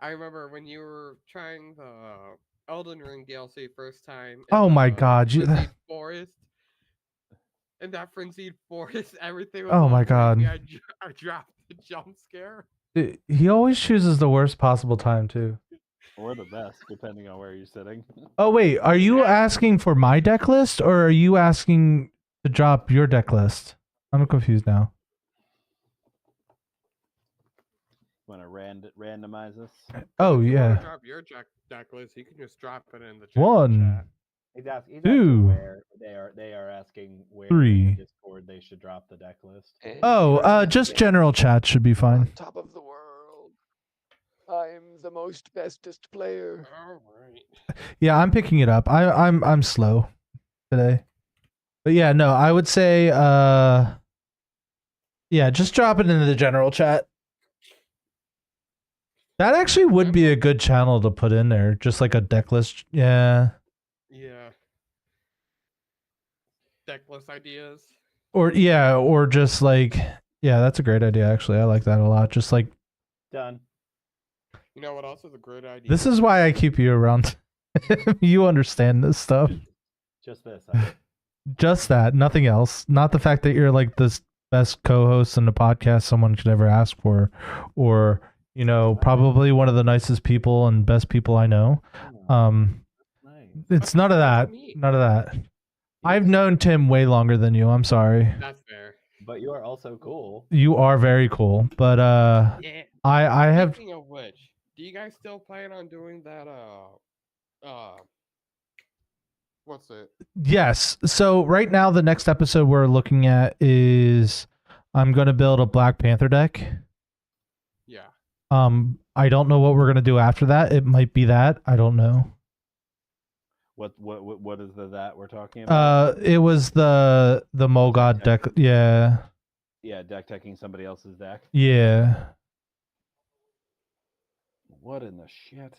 I remember when you were trying the Elden Ring DLC first time. in Oh my the God, you- Frenzied Forest. In that Frenzied Forest, everything was Oh all my crazy. God. I dropped the jump scare. He always chooses the worst possible time too. Or the best, depending on where you're sitting. Oh wait, are you asking for my deck list or are you asking to drop your deck list? I'm confused now. Want to randomize this? Oh If you wanna yeah. drop your deck list, you can just drop it in the One, chat. He's Two. asking where they are asking where in Three. the Discord they should drop the deck list. And Oh, you're just the general chat should be on fine. top of the world. I'm the most bestest player. All right. Yeah, I'm picking it up. I'm slow today. But yeah, no, I would say yeah, just drop it into the general chat. That actually would be a good channel to put in there, just like a deck list. Yeah. Yeah. Deck list ideas. Or yeah, or just like yeah, that's a great idea actually. I like that a lot. Just like Done. You know what else is a great idea? this is why I keep you around. You understand this stuff. Just this. Huh? Just that, nothing else. Not the fact that you're like the best co-host in the podcast someone could ever ask for, or you know, probably one of the nicest people and best people I know. Nice. It's none of that. None of that. I've known Tim way longer than you. I'm sorry. That's fair. But you are also cool. You are very cool, but Yeah. I have Speaking of which, do you guys still plan on doing that? What's it? yes. So right now the next episode we're looking at is I'm gonna build a Black Panther deck. Yeah. I don't know what we're gonna do after that. It might be that. I don't know. What is that we're talking about? It was the Molgod deck. Yeah. Yeah, deck teching somebody else's deck. Yeah. What in the shit?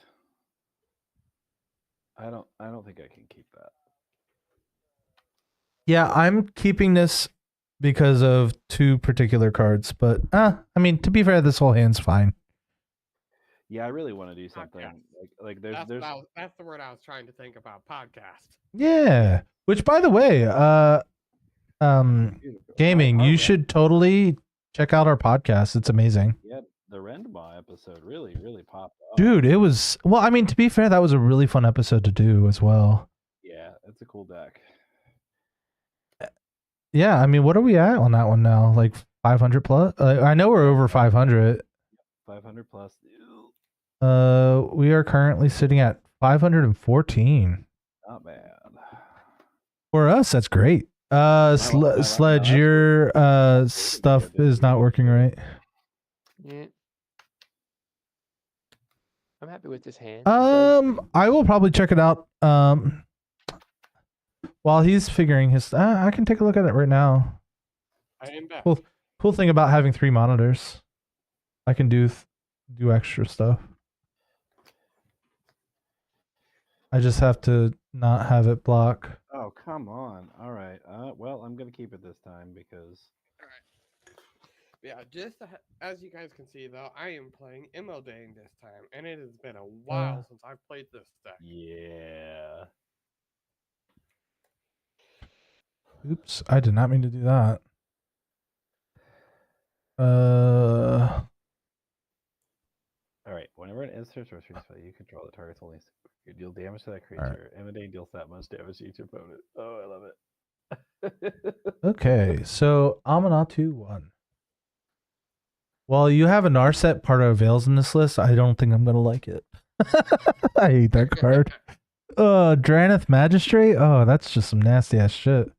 I don't think I can keep that. Yeah, I'm keeping this because of 2 particular cards, but I mean, to be fair, this whole hand's fine. Yeah, I really want to do something like there's That's the word I was trying to think about. Podcast. Yeah. Which, by the way, gaming, you should totally check out our podcast. It's amazing. Yep. Rendma episode really popped off. Dude, it was well. I mean, to be fair, that was a really fun episode to do as well. Yeah, it's a cool deck. Yeah, I mean, what are we at on that one now? Like 500 plus? I know we're over 500. 500 plus. We are currently sitting at 514. Not bad. For us, that's great. Sledge, your stuff is not working right. Yeah. I'm happy with this hand. I will probably check it out. While he's figuring his, I can take a look at it right now. I am back. Cool thing about having 3 monitors, I can do extra stuff. I just have to not have it block. Oh, come on. All right. Well, I'm going to keep it this time because... Yeah, just as you guys can see, though, I am playing MLDing this time, and it has been a while since I've played this deck. Yeah. Oops, I did not mean to do that. All right. Whenever an instance or spell you control the target's only you deal damage to that creature. Right. Emanating deals that much damage to each opponent. Oh, I love it. Okay, so Amanatu 1. Well, you have a Narset part of Veils in this list. I don't think I'm gonna like it. I hate that card. Draneth Magistrate. Oh, that's just some nasty ass shit.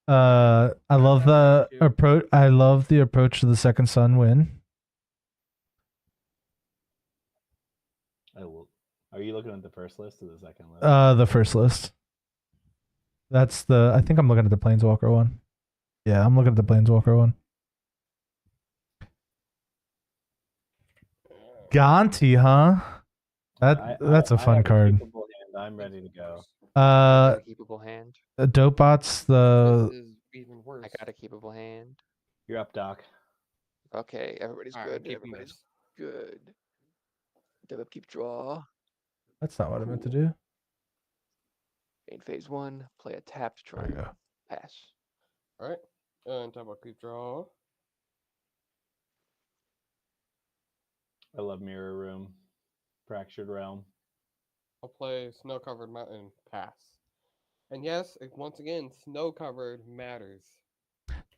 I love the approach. I love the approach to the Second Sun win. Are you looking at the first list or the second list? The first list. That's the. I think I'm looking at the Planeswalker one. Yeah, I'm looking at the Planeswalker one. Gonti, huh? That's a fun card. I'm ready to go. A keepable hand. The Dopebots, the. This is even worse. I got a keepable hand. You're up, Doc. Okay, everybody's All good. right, Everybody's good. Develop, keep, draw. That's not what I meant to do. In phase 1, play a tapped There we turn. go. Pass. All right, and double keep draw. I love Mirror Room. Fractured Realm. I'll play Snow Covered Mountain. Pass. And yes, once again, snow covered matters.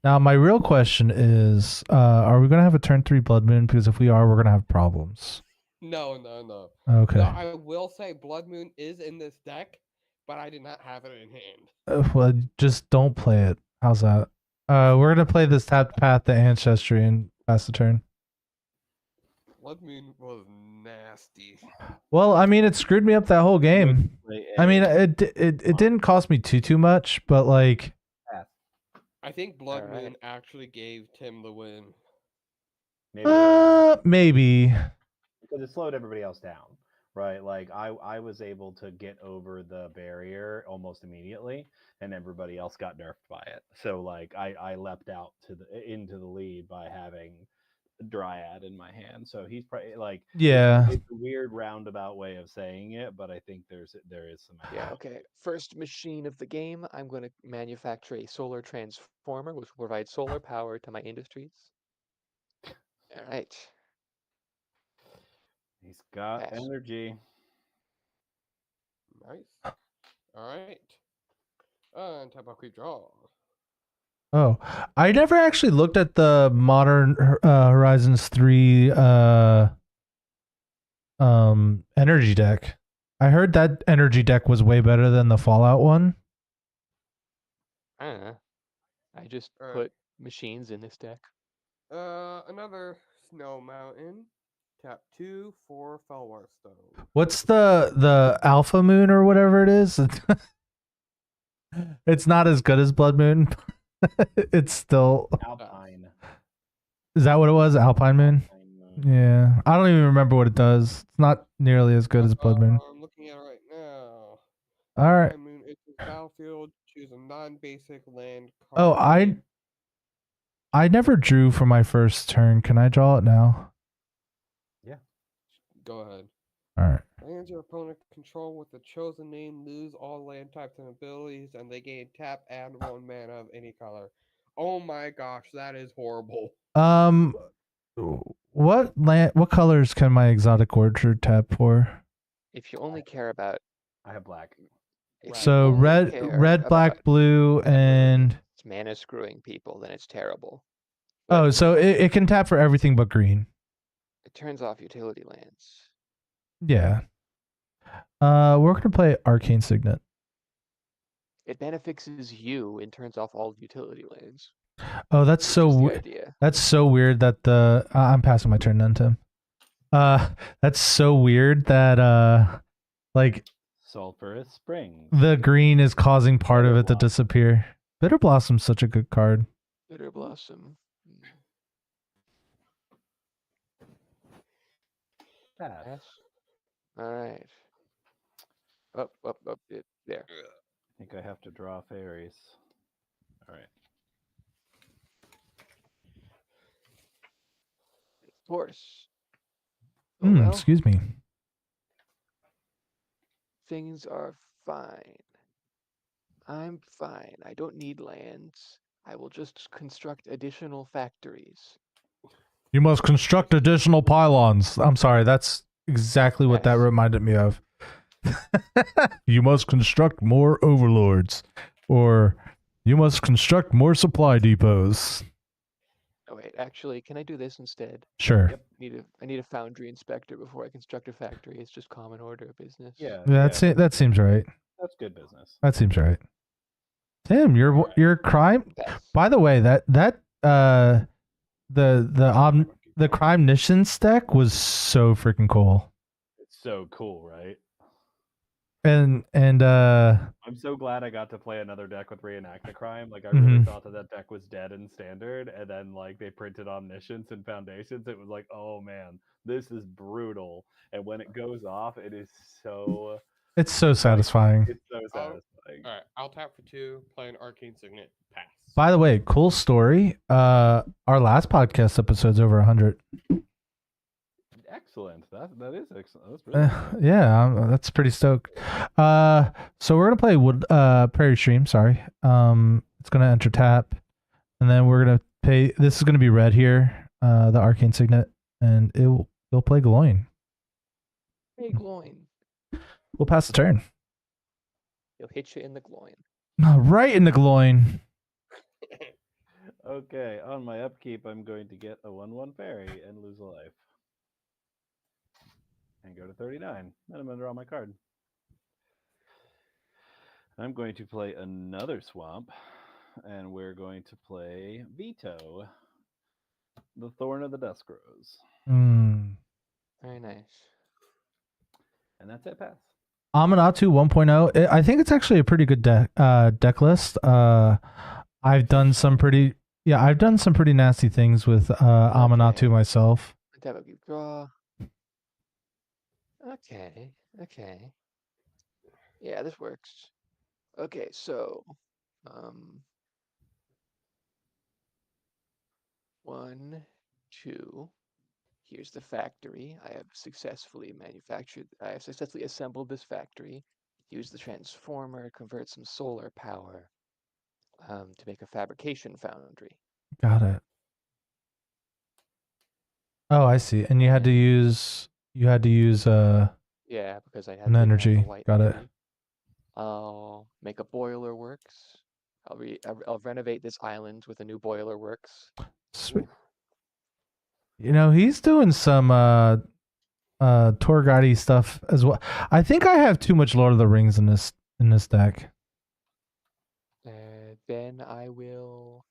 Now, my real question is, are we going to have a turn 3 Blood Moon? Because if we are, we're going to have problems. No. Okay. No, I will say Blood Moon is in this deck, but I did not have it in hand. Well, just don't play it. How's that? We're going to play this tapped Path to Ancestry and pass the turn. Blood Moon was nasty. Well, I mean, it screwed me up that whole game. I mean, it didn't cost me too much, but like... I think Blood Moon actually gave Tim the win. Maybe. Because it slowed everybody else down, right? Like I was able to get over the barrier almost immediately, and everybody else got nerfed by it. So like I leapt out into the lead by having Dryad in my hand. So he's probably like, yeah, it's a weird roundabout way of saying it, but I think there is some. Yeah. Okay. First machine of the game. I'm going to manufacture a solar transformer, which will provide solar power to my industries. All right. He's got energy. Nice. All right. And tap out, quick draw. Oh, I never actually looked at the Modern Horizons 3 energy deck. I heard that energy deck was way better than the Fallout one. I don't know. I just put machines in this deck. Another Snow Mountain. Tap 2 for Felwar Stone. What's the Alpha Moon or whatever it is? It's not as good as Blood Moon. It's still Alpine. Is that what it was? Alpine Moon? Yeah. I don't even remember what it does. It's not nearly as good as Blood Moon. I'm looking at it right now. All right. Alpine Moon, it's a battlefield. Choose a non-basic land card. Oh, I never drew for my first turn. Can I draw it now? Yeah. Go ahead. All right. Lands your opponent control with the chosen name lose all land types and abilities, and they gain tap and 1 mana of any color. Oh my gosh, that is horrible. What colors can my exotic orchard tap for? If you only care about, I have black. if you So only red, care black, about blue, and it's mana screwing people, then it's terrible. oh, But so it can tap for everything but green. it turns off utility lands. Yeah. We're gonna play Arcane Signet. It benefixes you and turns off all utility lands. Oh, that's Which so is the weird. idea. That's so weird that the I'm passing my turn then, Tim. That's so weird that like Sulphurous Springs. the green is causing part of Bitter it to Blossom. disappear. Bitter Blossom's such a good card. Bitter Blossom. Pass. Pass. All right. Up. There. I think I have to draw fairies. All right. Horse. Oh, well, Excuse me. things are fine. I'm fine. I don't need lands. I will just construct additional factories. You must construct additional pylons. I'm sorry, that's exactly what that Yes. reminded me of. You must construct more overlords, or you must construct more supply depots. Oh wait, actually, can I do this instead? Sure. Yep. I need a foundry inspector before I construct a factory. It's just common order of business. Yeah. That seems right. That's good business. That seems right. Tim, your crime. Pass. By the way, the crime nissions deck was so freaking cool. It's so cool, right? And I'm so glad I got to play another deck with Reenact the Crime. Like I really thought that deck was dead in standard, and then like they printed Omniscience and Foundations. It was like, oh man, this is brutal. And when it goes off, it is so. it's so satisfying. It's so satisfying. All right, I'll tap for 2, play an Arcane Signet, pass. By the way, cool story. Our last podcast episode's over 100. Excellent. That is excellent. That's really nice. Yeah, that's pretty stoked. So we're gonna play Prairie Stream. Sorry. It's gonna enter tap, and then we're gonna pay. This is gonna be red here. The Arcane Signet, and it'll play Gloin. Hey, Gloin. We'll pass the turn. He'll hit you in the groin. Right in the Gloin. Okay, on my upkeep, I'm going to get a 1/1 fairy and lose a life. And go to 39. Then I'm going to draw my card. I'm going to play another swamp, and we're going to play Veto, the Thorn of the Dusk Rose. Very nice. And that's it, pass. Amanatu 1.0. I think it's actually a pretty good deck list. I've done some pretty nasty things with Amanatu myself. Tap up, you draw. Okay. Yeah, this works. Okay, so 1, 2. Here's the factory. I have successfully assembled this factory. Use the transformer, convert some solar power to make a fabrication foundry. Got it. Oh, I see. And you had to use Yeah, because I had an energy. Got it. I'll make a boiler works. I'll renovate this island with a new boiler works. Sweet. You know, he's doing some tour guide stuff as well. I think I have too much Lord of the Rings in this deck. Then I will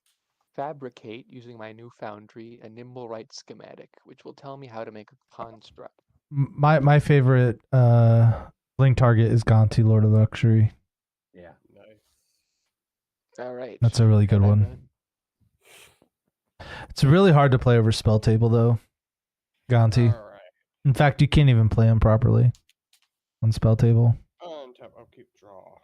fabricate using my new foundry a nimble right schematic, which will tell me how to make a construct. My favorite blink target is Gonti, Lord of Luxury. Yeah. Nice. All right. That's a really good And I'm one. done. It's really hard to play over spell table though. Gonti. All right. In fact, you can't even play him properly on spell table. Untap, upkeep, draw.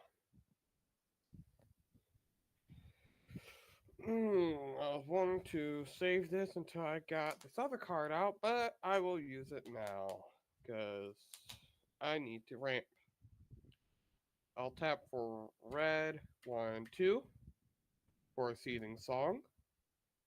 I was wanting to save this until I got this other card out, but I will use it now because I need to ramp. I'll tap for red 1, 2 for a Seething Song.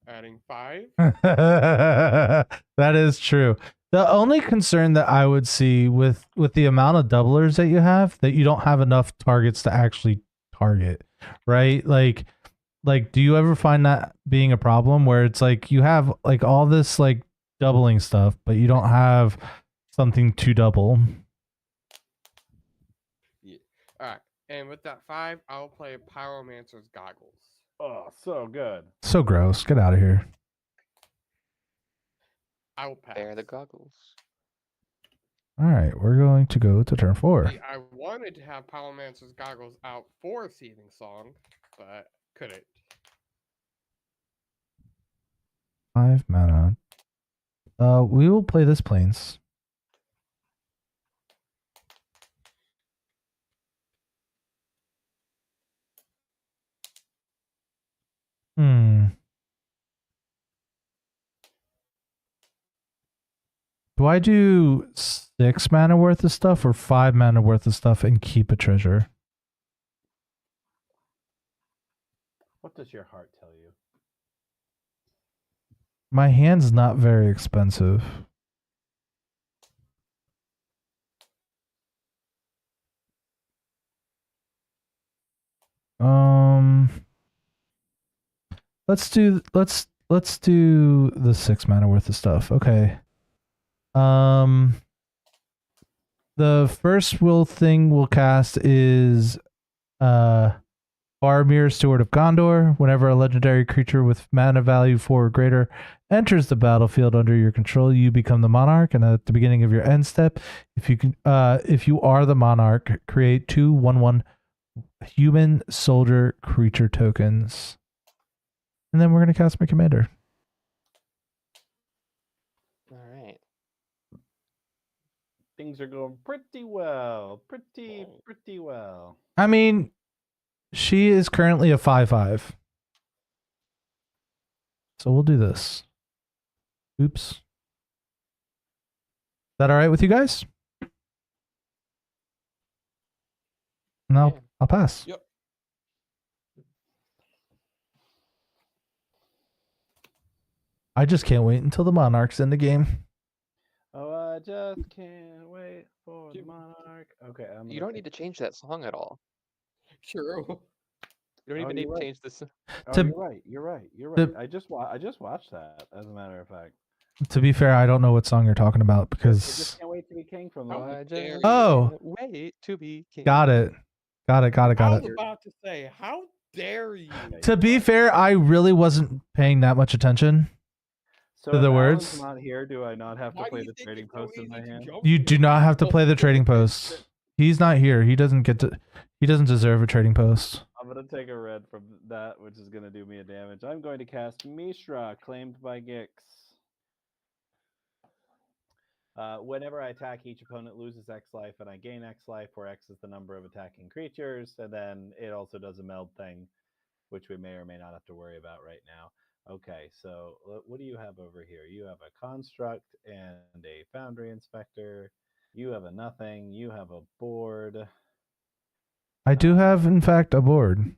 adding 5. That is true. The only concern that I would see with the amount of doublers that you have, that you don't have enough targets to actually target, right? Like do you ever find that being a problem where it's like you have like all this like doubling stuff, but you don't have something to double? Yeah. All right. And with that 5, I'll play Pyromancer's Goggles. Oh, so good. So gross. Get out of here. I will pass. Bear the goggles. All right, we're going to go to turn 4. See, I wanted to have Pyromancer's Goggles out for Seething Song, but couldn't. 5 mana. We will play this Plains. Do I do 6 mana worth of stuff or 5 mana worth of stuff and keep a treasure? What does your heart tell you? My hand's not very expensive. Let's do the 6 mana worth of stuff. Okay. The first thing we'll cast is Faramir, Steward of Gondor. Whenever a legendary creature with mana value 4 or greater enters the battlefield under your control, you become the monarch. And at the beginning of your end step, if you are the monarch, create 2 1/1 human soldier creature tokens. And then we're gonna cast my commander. All right. Things are going pretty well. Pretty well. I mean, she is currently a 5/5. So we'll do this. Oops. Is that all right with you guys? No, Yeah. I'll pass. Yep. I just can't wait until the Monarch's in the game. Oh, I just can't wait for the monarch. Okay, You don't need to change that song at all. True. You don't even need to change this. Oh, To- you're right. to- I just watched that. As a matter of fact, To be fair, I don't know what song you're talking about I because just can't wait to be king from the. How last dare year. you. Oh. Wait to be king. got it. I was Got it. about to say, how dare you? To be fair, I really wasn't paying that much attention. So to if the Alan's words? not here, do I not have to Why do play you the think trading it's so post in easy my to hand? jump You to do the not have to play the trading battle? post. He's not here. He doesn't deserve a trading post. I'm gonna take a red from that, which is gonna do me a damage. I'm going to cast Mishra, claimed by Gix. Whenever I attack, each opponent loses X life, and I gain X life, where X is the number of attacking creatures. And then it also does a meld thing, which we may or may not have to worry about right now. Okay, so what do you have over here? You have a construct and a foundry inspector. You have a nothing. You have a board. I do have, in fact, a board.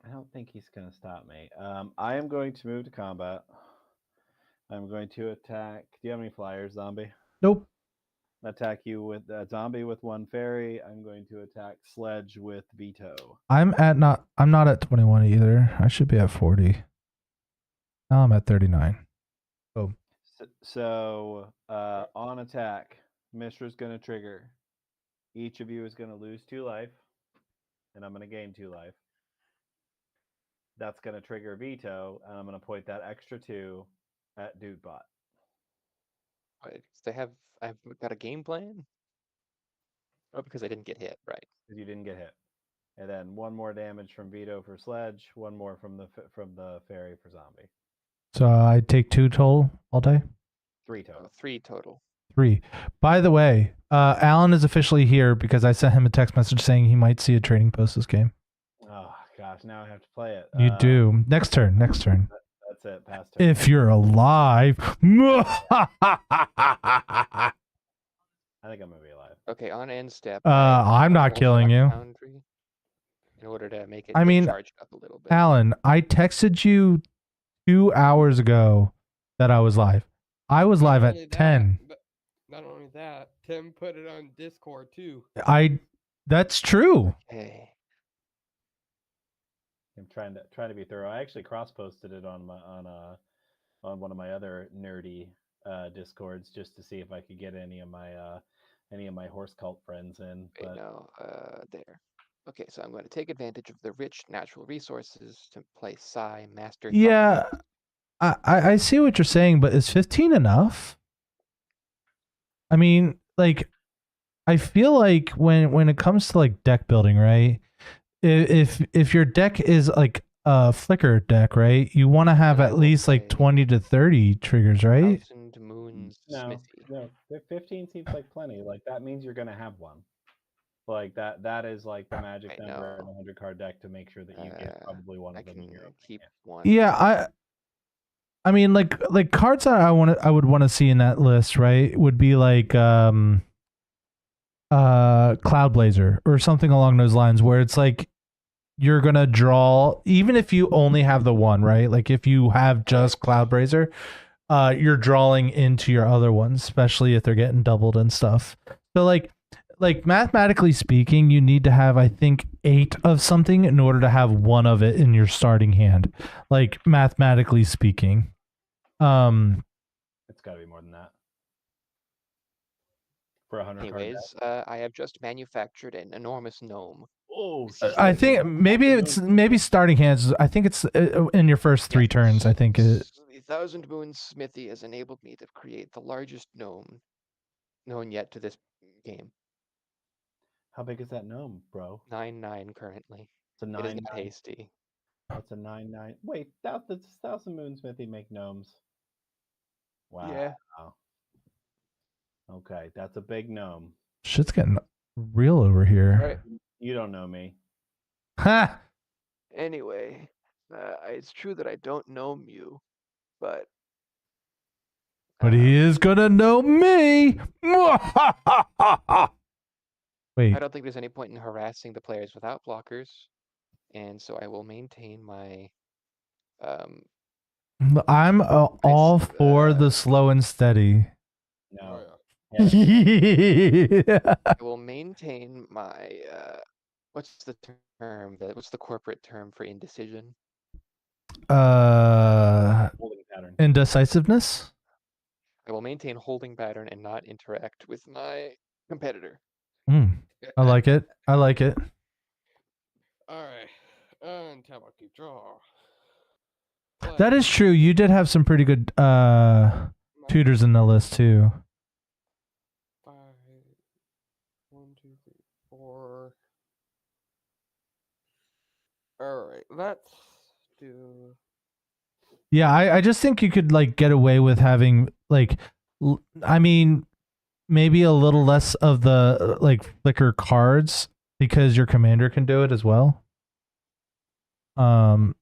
I don't think he's going to stop me. I am going to move to combat. I'm going to attack. Do you have any flyers, zombie? Nope. Attack you with a zombie with 1 fairy. I'm going to attack Sledge with veto. I'm not at 21 either. I should be at 40. Now I'm at 39. Oh. So on attack, Mishra's going to trigger. Each of you is going to lose 2 life, and I'm going to gain 2 life. That's going to trigger veto, and I'm going to point that extra 2 at Dudebot. I've got a game plan. Oh, because I didn't get hit, right? Because you didn't get hit. And then 1 more damage from veto for Sledge, 1 more from the fairy for zombie. So I take 2 total all day? 3 total. 3 total. 3. By the way, Alan is officially here because I sent him a text message saying he might see a trading post this game. Oh gosh, now I have to play it. You do. Next turn. That's it. Pass turn. If you're alive. I think I'm gonna be alive. Okay, on end step. I'm not I'll killing select you. Foundry, in order to make it I get mean, charged up a little bit. Alan, I texted you 2 hours ago that I was live. I was live at 10. But not only that, Tim put it on Discord too. That's true. Okay. I'm trying to be thorough. I actually cross-posted it on one of my other nerdy Discords just to see if I could get any of my horse cult friends in. Wait, But no, there. Okay, so I'm going to take advantage of the rich natural resources to play Psy Master. Yeah, I see what you're saying, but is 15 enough? I mean, like, I feel like when it comes to like deck building, right? If your deck is like a flicker deck, right? You want to have Then I at will least like play 20 to 30 triggers, right? Thousand Moons no, Smithy. no, 15 seems like plenty. Like that means you're gonna have one. Like that is like the magic I number in know. a 100 card deck to make sure that you get probably one I of them can in your opening keep hand. one. Yeah, I mean like cards that I would want to see in that list, right? Would be like Cloud Blazer or something along those lines, where it's like you're gonna draw, even if you only have the one, right? Like if you have just Cloud Blazer, you're drawing into your other ones, especially if they're getting doubled and stuff. So like mathematically speaking, you need to have, I think, 8 of something in order to have one of it in your starting hand. Like mathematically speaking. It's got to be more than that. For 100 card deck. Anyways, I have just manufactured an enormous gnome. Oh, I think maybe starting hands. I think it's in your first 3 turns. I think it. The Thousand Moons Smithy has enabled me to create the largest gnome known yet to this game. How big is that gnome, bro? 9/9 currently. It's a 9/9. It is not hasty. That's a 9/9. Wait, does Thousand Moon Smithy make gnomes? Wow. Yeah. Okay, that's a big gnome. Shit's getting real over here. Right. You don't know me. Ha! Anyway, it's true that I don't know Mew, but He is gonna know me. Wait. I don't think there's any point in harassing the players without blockers, and so I will maintain my. I'm all for the slow and steady. No. Oh, Yeah. I will maintain my. What's the term? What's the corporate term for indecision? Holding pattern. Indecisiveness. I will maintain holding pattern and not interact with my competitor. I like it. I like it. All right. Untap, I'll keep draw. That is true. You did have some pretty good tutors in the list too. 5, 1, 2, 3, 4. All right, let's do. Yeah, I just think you could like get away with having like, I mean, maybe a little less of the like flicker cards because your commander can do it as well. To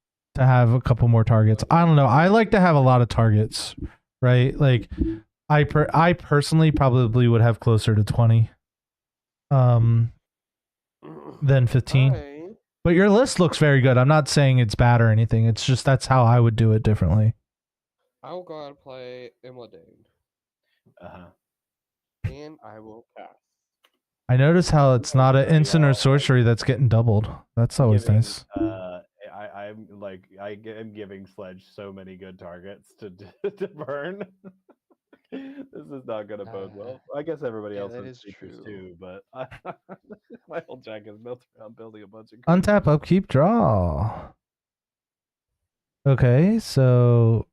have a couple more targets. I don't know. I like to have a lot of targets, right? Like I personally probably would have closer to 20 than 15. But your list looks very good. I'm not saying it's bad or anything. It's just that's how I would do it differently. I will go ahead and play Imladane. And I will cast. I notice how it's not an instant or sorcery that's getting doubled. That's always nice. I am giving Sledge so many good targets to burn. This is not going to bode well. I guess everybody else has features too, but my whole deck is built around building a bunch of cards. Untap, upkeep, draw. Okay, so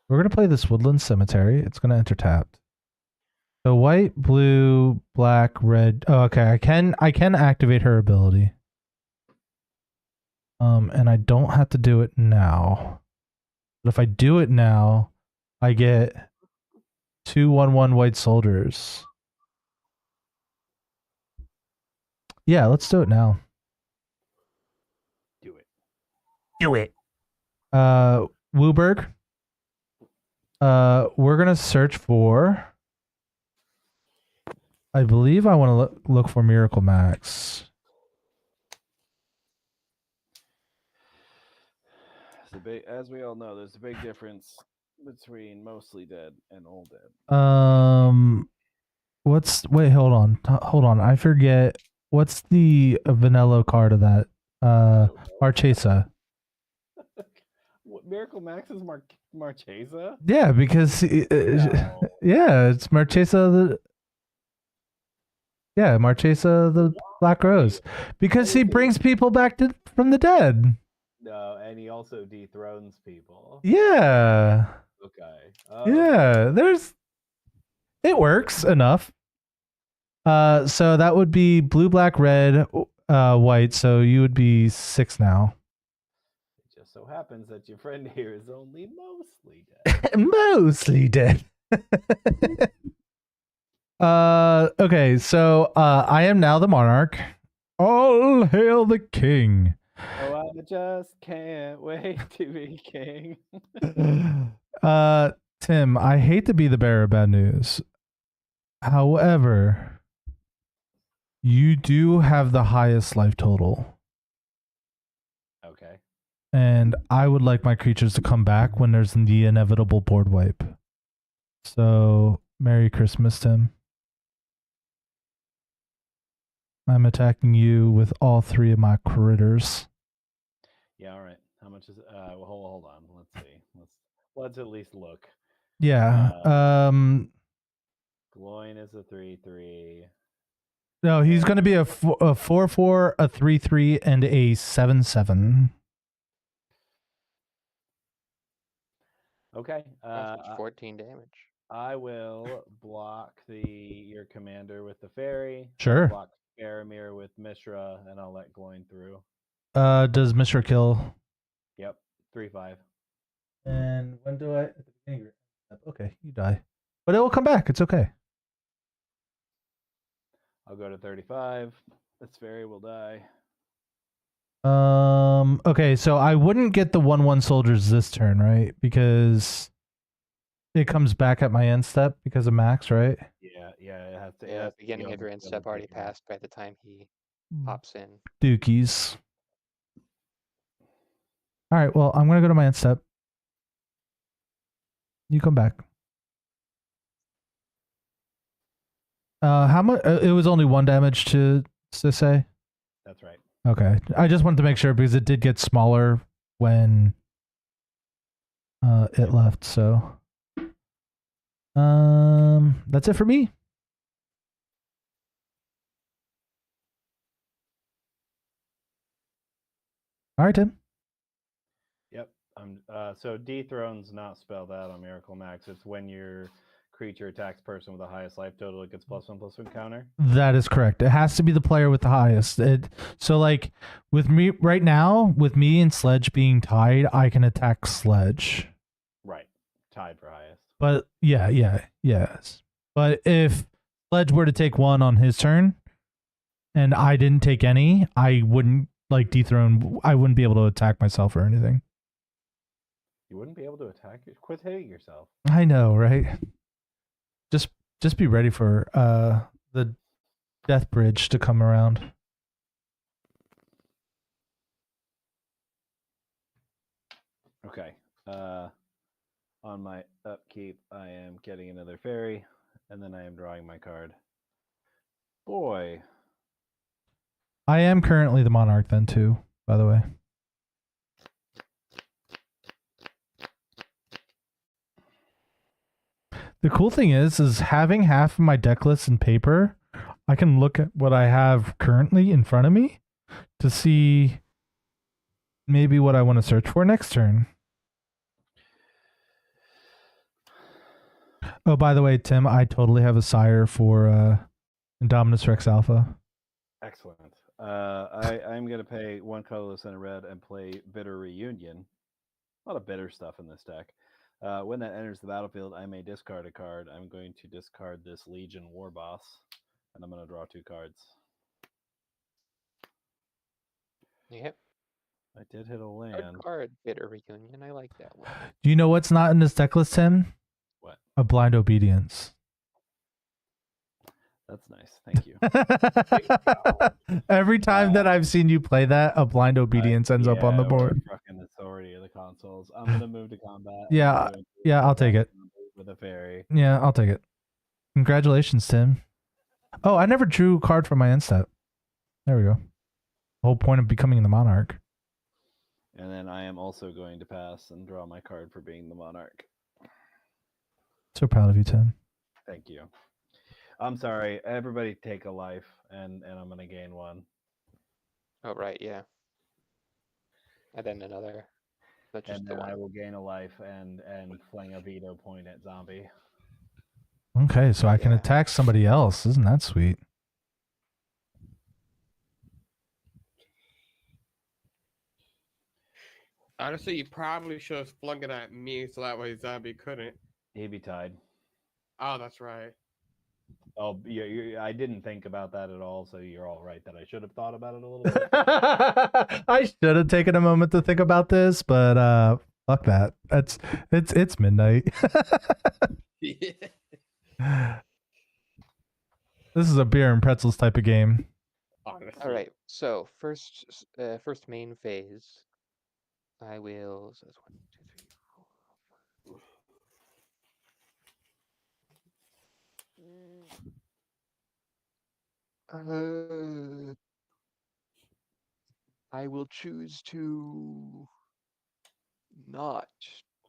we're gonna play this Woodland Cemetery. It's gonna enter tapped. So white, blue, black, red. Oh, okay. I can activate her ability. And I don't have to do it now. But if I do it now, I get 2/1/1 white soldiers. Yeah, let's do it now. Do it. Do it. Wooburg. We're gonna search for I believe I want to look for Miracle Max. As we all know, there's a big difference between mostly dead and all dead. Wait, hold on. I forget. What's the vanilla card of that? Marchesa. What, Miracle Max is Marchesa? Yeah, because No. yeah, it's Marchesa Marchesa the Black Rose, because he brings people back from the dead. No, and he also dethrones people. Yeah. Okay. Yeah, it works enough. So that would be blue, black, red, white. So you would be 6 now. It just so happens that your friend here is only mostly dead. Mostly dead. Okay, so I am now the monarch. All hail the king. Oh, I just can't wait to be king. Tim, I hate to be the bearer of bad news. However, you do have the highest life total. Okay. And I would like my creatures to come back when there's the inevitable board wipe. So, Merry Christmas, Tim. I'm attacking you with all 3 of my critters. Yeah, all right. How much is well, hold on. Let's see. Let's at least look. Yeah. Gloin is a 3/3. No, he's going to be a 4/4, a 3/3, and a 7/7. Okay. That's 14 damage. I will block your commander with the fairy. Sure. I'll block Faramir with Mishra, and I'll let Gloin through. Does Mishra kill? Yep. 3/5. And when do I? Okay, you die, but it will come back. It's okay. I'll go to 35. This fairy will die. Okay, so I wouldn't get the 1/1 soldiers this turn, right? Because it comes back at my end step because of Max, right? Yeah, it has to. Yeah, the beginning of your end step already passed by the time he pops in. Dookies. All right, well, I'm gonna go to my end step. You come back. How much? It was only 1 damage to say. That's right. Okay, I just wanted to make sure because it did get smaller when it left. So, that's it for me. All right, Tim. Yep. So dethrone's not spelled out on Miracle Max. It's when your creature attacks person with the highest life total, it gets +1/+1 counter. That is correct. It has to be the player with the highest. So like with me right now, with me and Sledge being tied, I can attack Sledge. Right. Tied for highest. But yes. But if Sledge were to take 1 on his turn and I didn't take any, I wouldn't dethrone. I wouldn't be able to attack myself or anything. You wouldn't be able to attack. Quit hitting yourself. I know, right? Just be ready for the death bridge to come around. Okay. On my upkeep, I am getting another fairy, and then I am drawing my card. Boy. I am currently the monarch then too, by the way. The cool thing is having half of my deck list in paper, I can look at what I have currently in front of me to see maybe what I want to search for next turn. Oh, by the way, Tim, I totally have a sire for Indominus Rex Alpha. Excellent. I'm going to pay 1 colorless and a red and play Bitter Reunion. A lot of bitter stuff in this deck. When that enters the battlefield, I may discard a card. I'm going to discard this Legion War Boss, and I'm going to draw 2 cards. Yep. I did hit a land. Good card, Bitter Reunion. I like that one. Do you know what's not in this deck list, Tim? What? A Blind Obedience. That's nice. Thank you. Every time that I've seen you play that, a blind obedience ends up on the Yeah, board. we're fucking authority of the consoles. I'm gonna move to combat. Yeah, yeah, I'll take it. With a fairy. Yeah, I'll take it. Congratulations, Tim. Oh, I never drew a card from my end step. There we go. The whole point of becoming the monarch. And then I am also going to pass and draw my card for being the monarch. So proud of you, Tim. Thank you. I'm sorry. Everybody take a life, and I'm gonna gain one. Oh right, yeah. And then another. That's just And the then I one. will gain a life and fling a veto point at zombie. Okay, so I can Yeah. attack somebody else. Isn't that sweet? Honestly, you probably should have flung it at me so that way Zombie couldn't. He'd be tied. Oh, that's right. Oh, I didn't think about that at all. So you're all right that I should have thought about it a little bit. I should have taken a moment to think about this, but fuck that. It's midnight. This is a beer and pretzels type of game. Honestly. All right. So first main phase. I will. So that's 1, 2, 3, 4. I will choose to not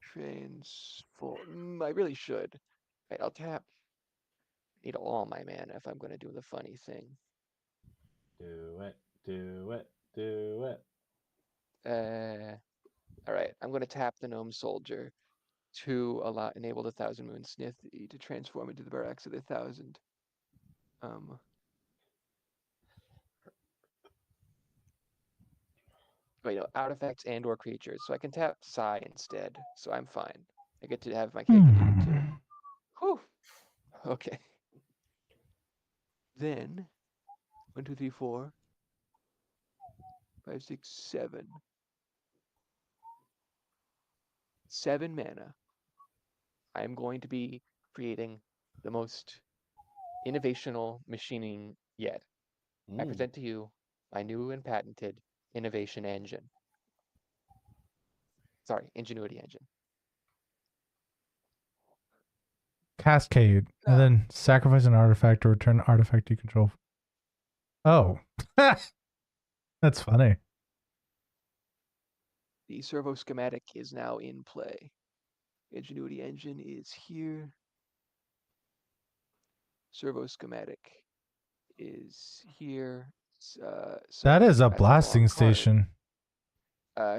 transform. I really should. Right, I'll tap. Need all my mana if I'm going to do the funny thing. Do it. Do it. Do it. All right, I'm going to tap the Gnome Soldier to enable the Thousand Moon Smithy to transform into the Barracks of the Thousand. Wait, no, artifacts and/or creatures. So I can tap Psy instead. So I'm fine. I get to have my cake and eat it too. Whew. Okay. Then 1, 2, 3, 4, 5, 6, 7. 7 mana. I am going to be creating the most innovational machining yet. I present to you my new and patented innovation engine. Sorry, ingenuity engine. Cascade. And then sacrifice an artifact or return an artifact you control. Oh. That's funny. The servo schematic is now in play. Ingenuity engine is here. Servo schematic is here. So That is a I shuffle blasting card. station.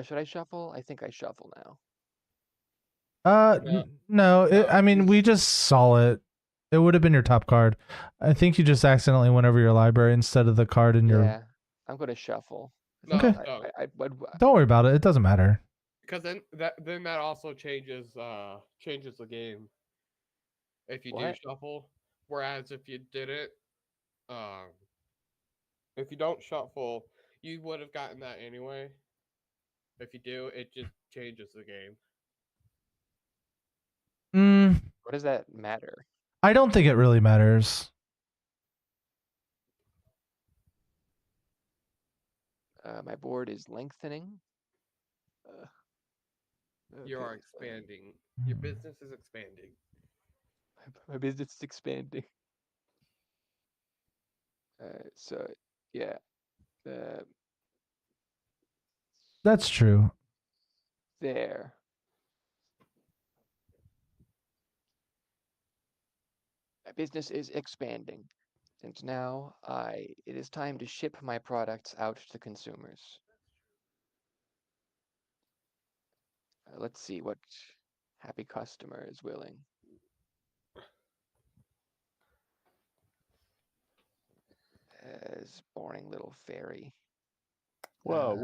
Should I shuffle? I think I shuffle now. No. I mean, we just saw it. It would have been your top card. I think you just accidentally went over your library instead of the card in your. Yeah, I'm going to shuffle. No, Okay. no. Don't worry about it. It doesn't matter. Because then that also changes the game. If you do shuffle, whereas if you didn't, if you don't shuffle, you would have gotten that anyway. If you do, it just changes the game. What does that matter? I don't think it really matters. My board is lengthening. You are expanding. Your business is expanding. My business is expanding. So yeah. That's true. There. My business is expanding. Since now it is time to ship my products out to consumers. Let's see what happy customer is willing. As boring little fairy. Whoa.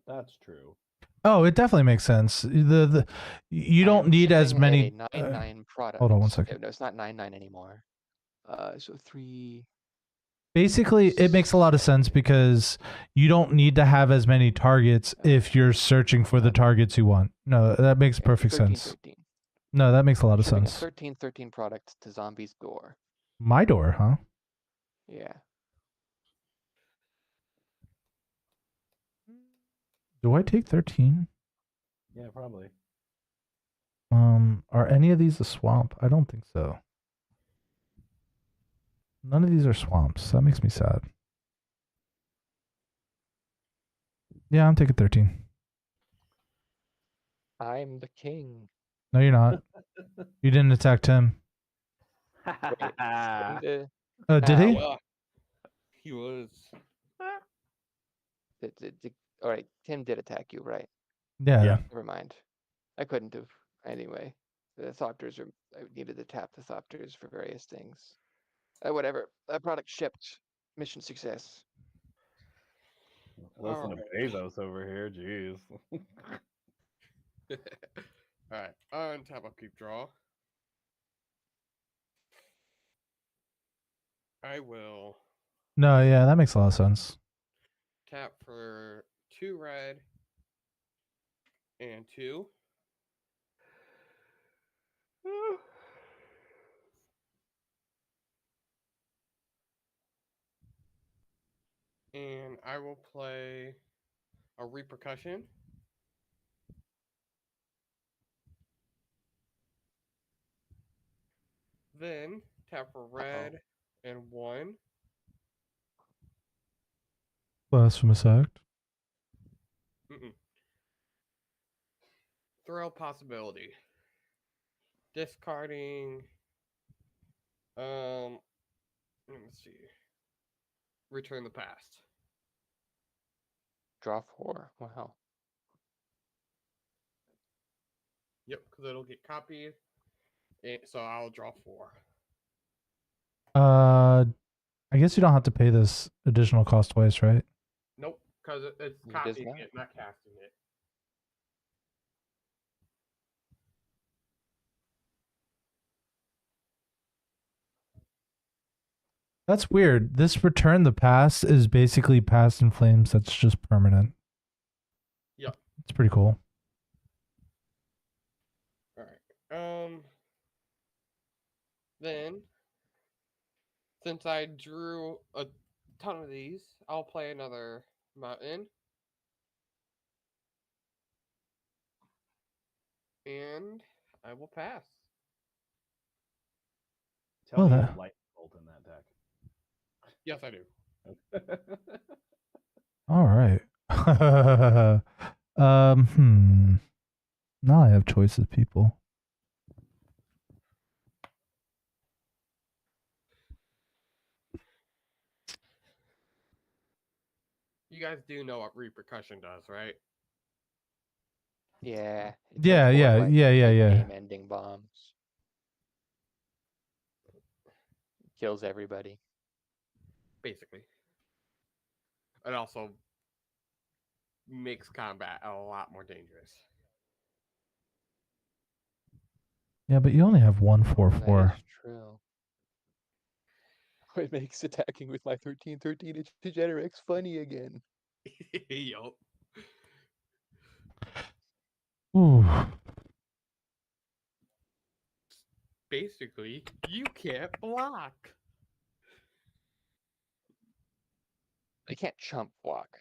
That's true. Oh, it definitely makes sense. You don't need as many 9/9 products. Hold on 1 second. No, it's not 9/9 anymore. So 3. Basically, it makes a lot of sense because you don't need to have as many targets if you're searching for the targets you want. No, that makes perfect 13, sense. 13. No, that makes a lot of Shipping sense. 13 products to Zombie's door. My door, huh? Yeah. Do I take 13? Yeah, probably. Are any of these a swamp? I don't think so. None of these are swamps. That makes me sad. Yeah, I'm taking 13. I'm the king. No, you're not. You didn't attack Tim. Wait, Tim did, Did he? Yeah, he was. all right, Tim did attack you, right? Yeah. Yeah. Never mind. I couldn't have. Anyway, the Thopters are. I needed to tap the Thopters for various things. Whatever. Product shipped. Mission success. Listen to Alright. Bezos over here. Jeez. Alright, untap upkeep draw. I will No, yeah, that makes a lot of sense. tap for 2 red and 2. And I will play a repercussion. Then tap for red and 1. Blasphemous act. Throw possibility. Discarding. Let me see. Return the past. Draw 4. Wow. Yep, because it'll get copied. So I'll draw 4. I guess you don't have to pay this additional cost twice, right? Nope, because it's It does copying not. it, not casting it. That's weird. This return the past is basically past in flames that's just permanent. Yep. It's pretty cool. Alright. Then, since I drew a ton of these, I'll play another mountain. And I will pass. Tell me you that- have lightning bolt in that deck. Yes, I do. All right. Now I have choices, people. You guys do know what repercussion does, right? Yeah. it does Yeah, more yeah, like yeah. game-ending bombs. Kills everybody. Basically. It also makes combat a lot more dangerous. Yeah, but you only have one That 4/4. is true. It makes attacking with my 13/13 Degenerates funny again. Yup. Ooh. Basically, you can't block. They can't chump block.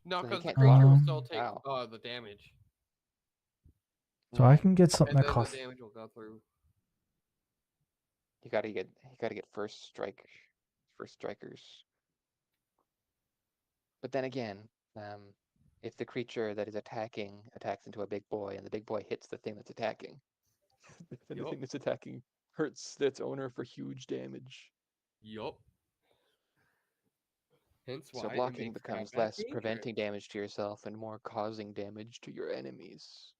No, So they because the can't creature will block. still take Wow. the damage. So I can get something And that then costs. the damage will go through. You gotta get first strikers. But then again, if the creature that is attacking attacks into a big boy and the big boy hits the thing that's attacking, then the Yup. thing that's attacking hurts its owner for huge damage. Yup. Hence why So it blocking makes becomes combat less dangerous. preventing damage to yourself and more causing damage to your enemies.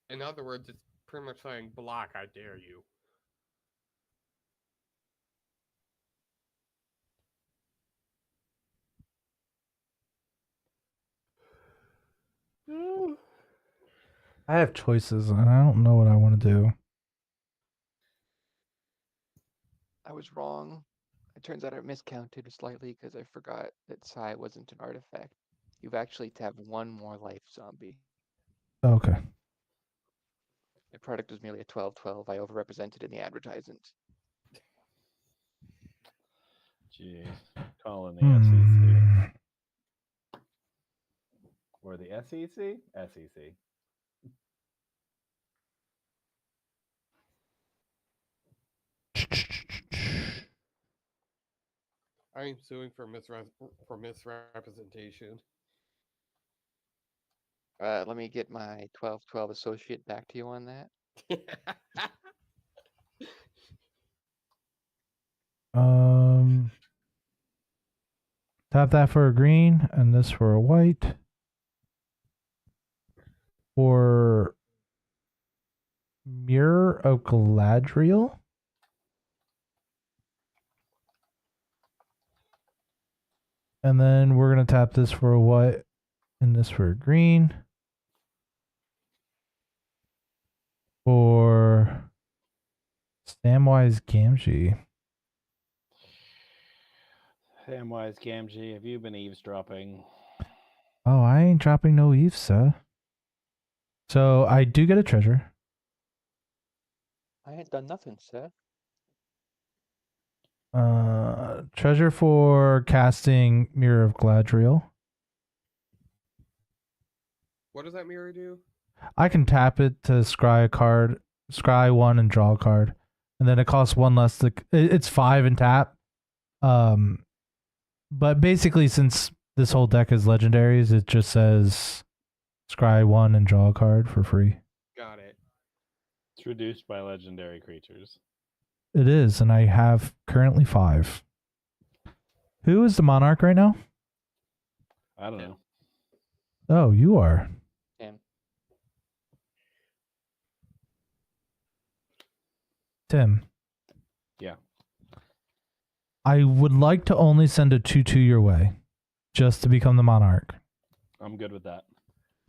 In other words, it's pretty much saying, block, I dare you. I have choices, and I don't know what I want to do. I was wrong. I turns out I miscounted slightly because I forgot that Psi wasn't an artifact. You've actually to have one more life zombie. Okay. The product was merely a 12/12. I overrepresented in the advertisement. Jeez. Calling the FCC. Hmm. Or the SEC? SEC. I am suing for misrepresentation. Let me get my 12/12 associate back to you on that. Tap that for a green and this for a white. For Mirror of Galadriel. And then we're going to tap this for a white and this for a green. For Samwise Gamgee. Samwise Gamgee, have you been eavesdropping? Oh, I ain't dropping no eaves, sir. So I do get a treasure. I had done nothing, sir. Treasure for casting Mirror of Galadriel. What does that mirror do? I can tap it to scry a card, scry one and draw a card, and then it costs one less. It's 5 and tap. But basically, since this whole deck is legendaries, it just says scry one and draw a card for free. Got it. It's reduced by legendary creatures. It is, and I have currently 5. Who is the monarch right now? I don't know. Oh, you are. Tim. Tim. Yeah. I would like to only send a 2/2 your way, just to become the monarch. I'm good with that.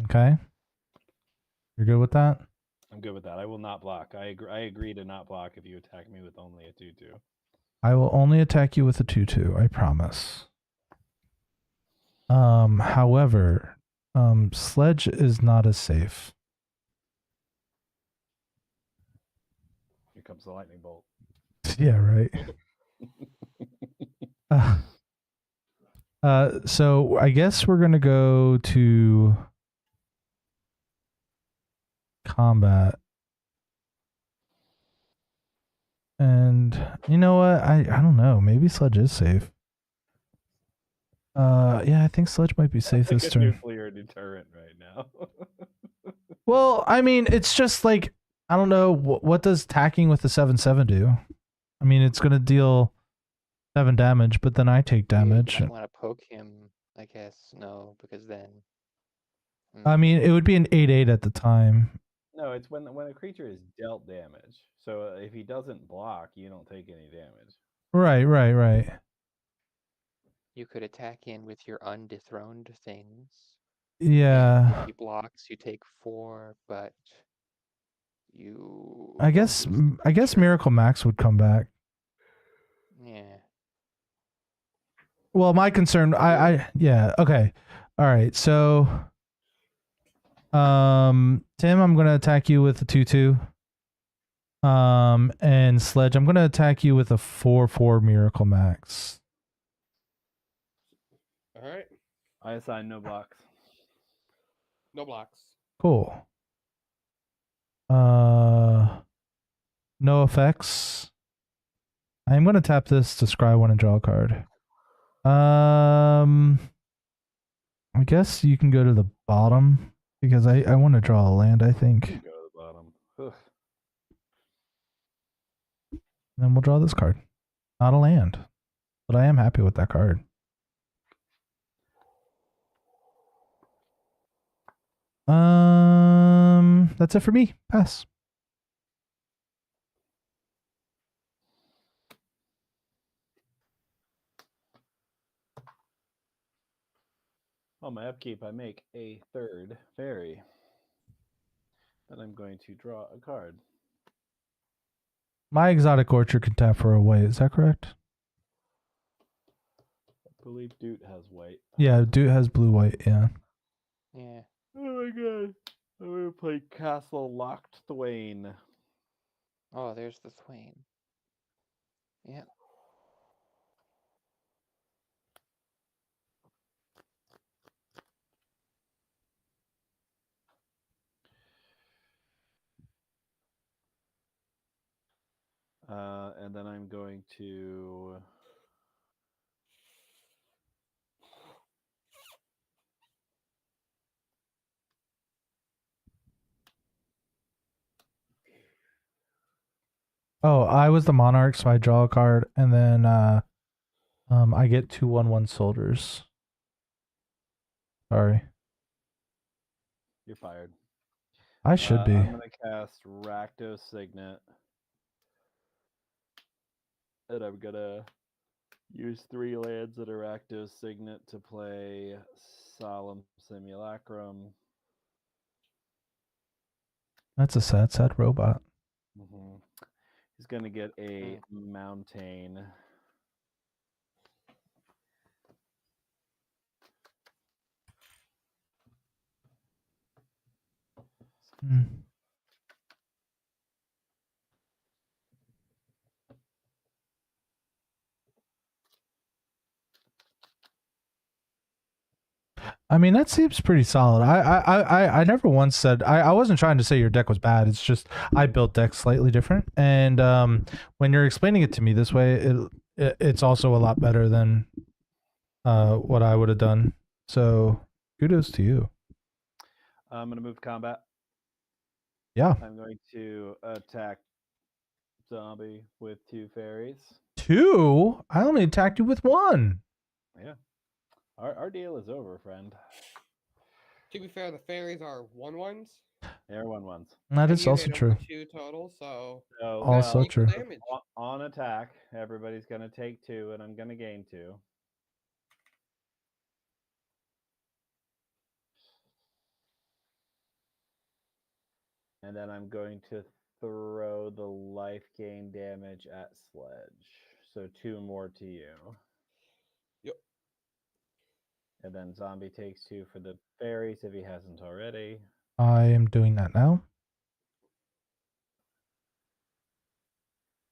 Okay? You're good with that? I'm good with that. I will not block. I agree to not block if you attack me with only a 2/2. I will only attack you with a 2/2, I promise. However, Sledge is not as safe. Here comes the lightning bolt. Yeah, right. So I guess we're gonna go to combat. And you know what? I don't know. Maybe Sledge is safe. Yeah, I think Sledge might be safe That's this like a turn. nuclear deterrent right now. Well, I mean, it's just like, I don't know, what does tacking with the 7/7 do? I mean, it's gonna deal 7 damage, but then I take damage. You might want to poke him, I guess. No, because then. I mean, it would be an 8/8 at the time. No, it's when a creature is dealt damage. So if he doesn't block, you don't take any damage. Right. You could attack in with your undethroned things. Yeah. If he blocks, you take 4, but you. I guess Miracle Max would come back. Yeah. Well, my concern, yeah, okay. All right, so Tim, I'm gonna attack you with a 2/2. And Sledge, I'm gonna attack you with a 4/4 Miracle Max. All right. I assign no blocks. No blocks. Cool. No effects. I'm gonna tap this to scry one and draw a card. I guess you can go to the bottom because I want to draw a land, I think. Go to the bottom. Ugh. Then we'll draw this card. Not a land, but I am happy with that card. That's it for me. Pass. On my upkeep, I make a 3rd fairy. Then I'm going to draw a card. My Exotic Orchard can tap for a white. Is that correct? believe Doot has white. Yeah, dude has blue white. Yeah. Yeah. Oh my god. I'm gonna play Castle Locked Thwain. Oh, there's the Thwain. Yeah. And then I'm going to Oh, I was the monarch, so I draw a card, and then I get 2/1/1 soldiers. Sorry, you're fired. I should be. I'm gonna cast Rakdos Signet. And I'm gonna use 3 lands at Rakdos Signet to play Solemn Simulacrum. That's a sad robot. Mm-hmm. He's gonna get a Mountain. Mm. I mean, that seems pretty solid. I never once said I wasn't trying to say your deck was bad. It's just I built decks slightly different, and when you're explaining it to me this way, it's also a lot better than what I would have done. So kudos to you. I'm gonna move combat. Yeah, I'm going to attack Zombie with 2 fairies. 2. I only attacked you with 1. Yeah. Our deal is over, friend. To be fair, the fairies are 1/1s. They're 1/1s. That and is you also hit 'em true. for 2 total, so So, Also well, true. damage. on attack, everybody's gonna take 2, and I'm gonna gain 2. And then I'm going to throw the life gain damage at Sledge. So 2 more to you. Yep. And then Zombie takes 2 for the fairies if he hasn't already. I am doing that now.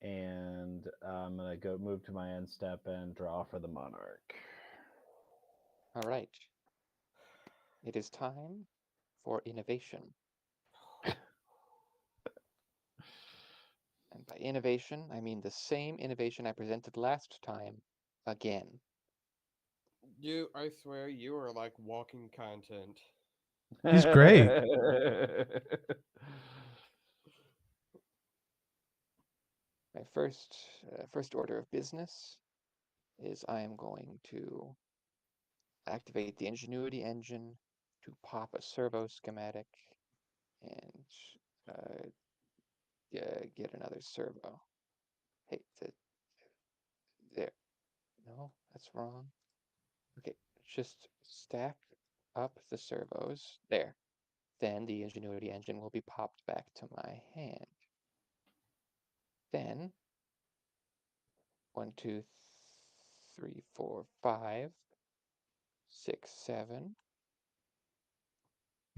And I'm gonna go move to my end step and draw for the Monarch. All right. It is time for innovation. And by innovation, I mean the same innovation I presented last time again. I swear, you are like walking content. He's great. My first order of business is I am going to activate the Ingenuity engine to pop a servo schematic and get another servo. Hey, there. No, that's wrong. Okay, just stack up the servos. There. Then the Ingenuity engine will be popped back to my hand. Then 1, 2, 3, 4, 5, 6, 7.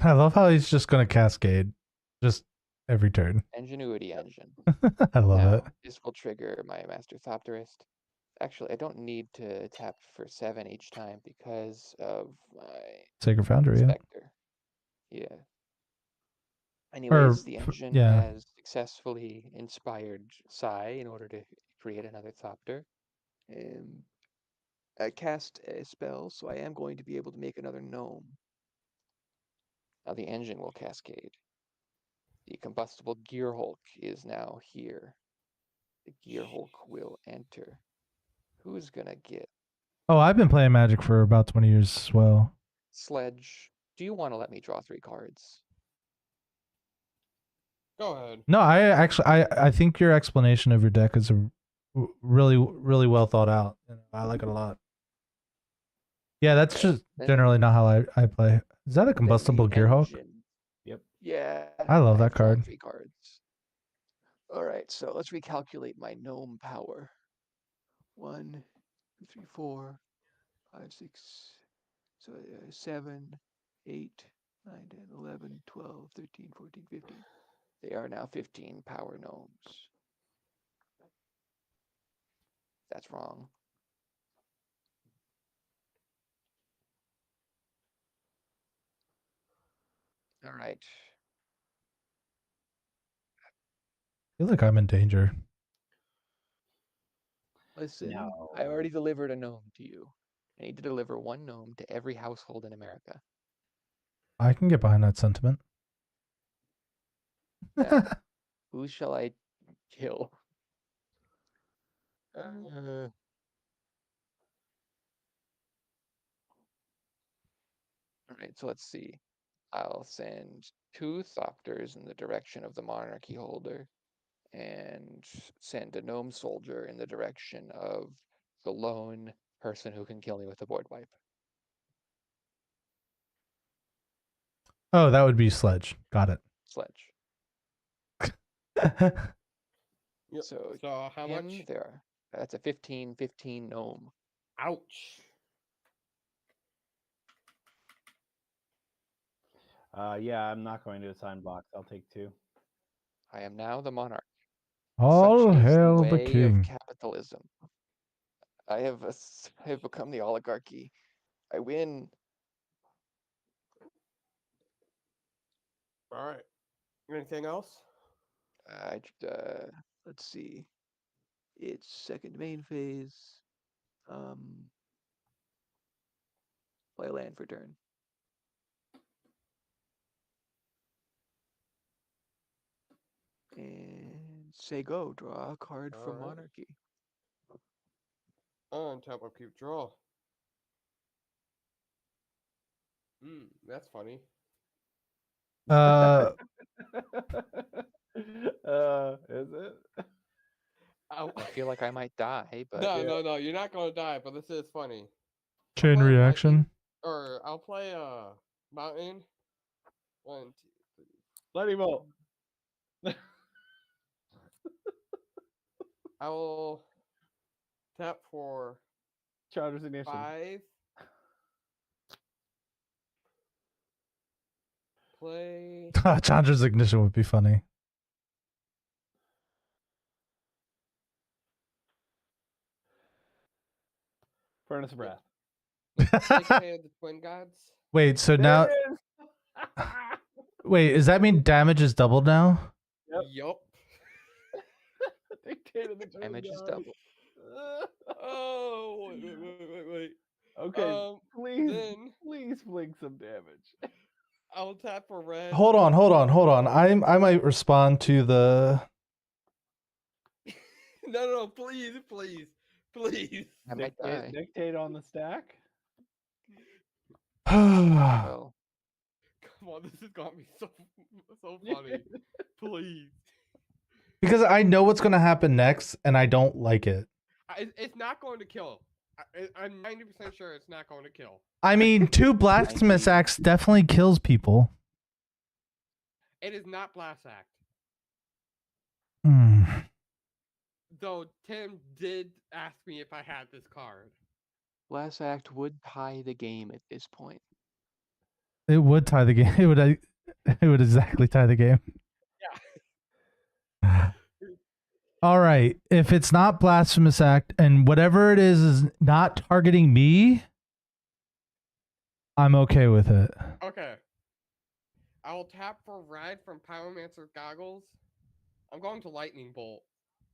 I love how he's just gonna cascade, just every turn. Ingenuity engine. I love Now, it. this will trigger my Master Thopterist. Actually, I don't need to tap for 7 each time because of my Sacred Foundry, yeah. Spectre. Yeah. Anyways, the engine yeah. has successfully inspired Psi in order to create another Thopter. I cast a spell, so I am going to be able to make another gnome. Now the engine will cascade. The combustible Gear Hulk is now here. The Gear Hulk will enter. Who's gonna get? Oh, I've been playing Magic for about 20 years as well. Sledge, do you want to let me draw 3 cards? Go ahead. No, I think your explanation of your deck is really well thought out. I like it a lot. Yeah, that's just generally not how I play. Is that a combustible Gearhulk? Yep. Yeah. I love that I've drawn card. 3 cards. All right, so let's recalculate my gnome power. 1, 2, 3, 4, 5, 6. So 7, 8, 9, 10, 11, 12, 13, 14, 15. They are now 15 power gnomes. That's wrong. All right. I feel like I'm in danger. Listen, No. I already delivered a gnome to you. I need to deliver one gnome to every household in America. I can get behind that sentiment. Now, who shall I kill? All right, so let's see. I'll send 2 Thopters in the direction of the monarchy holder, and send a gnome soldier in the direction of the lone person who can kill me with a board wipe. Oh, that would be Sledge. Got it. Sledge. Yep. So So how him much? there. That's a 15/15 gnome. Ouch. Yeah, I'm not going to assign blocks. I'll take 2. I am now the monarch. All Such is the hail the way of king. capitalism. I have become the oligarchy. I win. All right. Anything else? Let's see. It's second main phase. Play land for turn. And say go. Draw a card from Alright. monarchy. On top of keep draw. That's funny. Is it? Ow. I feel like I might die, but No, Yeah. no, you're not gonna die, but this is funny. Chain play reaction. lightning, or I'll play mountain. 1, 2, 3. Lightning bolt. I will tap for Chandra's ignition. 5. Play. Chandra's ignition would be funny. Furnace of Wrath. Dictate of the Twin Gods. Wait, so now, There it is! wait, does that mean damage is doubled now? Yep. Yup. Dictate of the Twin damage is Gods. double. Oh, wait. Okay, please, Then please fling some damage. I'll tap for red. Hold on. I might respond to the. No, please. I might die. Dictate on the stack. Well, Come on, this has got me so funny. Please. Because I know what's going to happen next, and I don't like it. It's not going to kill. I'm 90% sure it's not going to kill. I mean, 2 Blasphemous Acts definitely kills people. It is not Blast Act. Hmm. Though Tim did ask me if I had this card. Last act would tie the game at this point. It would tie the game. It would exactly tie the game. Yeah. All right. If it's not Blasphemous Act and whatever it is not targeting me, I'm okay with it. Okay. I will tap for red from Pyromancer Goggles. I'm going to Lightning Bolt.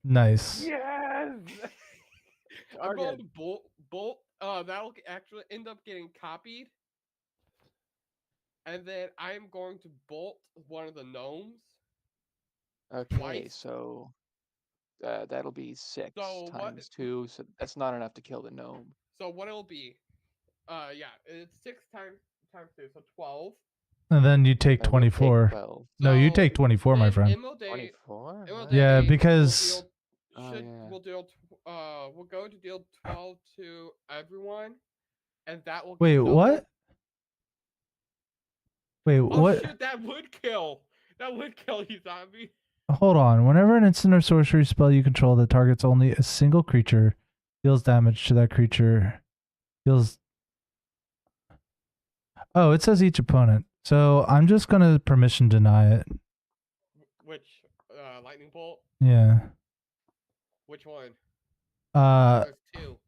Nice. Yes. I'm going to bolt. That'll actually end up getting copied. And then I'm going to bolt one of the gnomes. Okay, Twice. so that'll be 6 So what- times 2, so that's not enough to kill the gnome. So what it'll be? Yeah, it's 6 times 2, so 12. And then you take I will take 24. 12. No, you So take 24, my then friend. MLD 24? MLD Yeah, will because- deal- we'll deal we'll go to deal 12 to everyone, and that will get Wait, doubled. what? Wait, Oh what? shit, that would kill. That would kill you, zombie. Hold on. Whenever an instant or sorcery spell you control that targets only a single creature deals damage to that creature, deals Oh, it says each opponent. So I'm just gonna permission deny it. Which lightning bolt? Yeah. Which one? Uh, There's 2.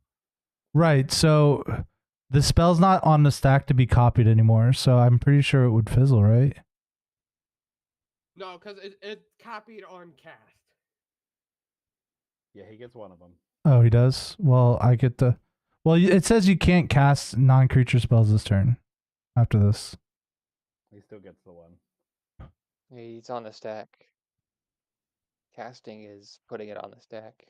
right. So the spell's not on the stack to be copied anymore. So I'm pretty sure it would fizzle, right? No, because it copied on cast. Yeah, he gets one of them. Oh, he does. Well, I get the. Well, it says you can't cast non-creature spells this turn. After this. He still gets the one. He's on the stack. Casting is putting it on the stack.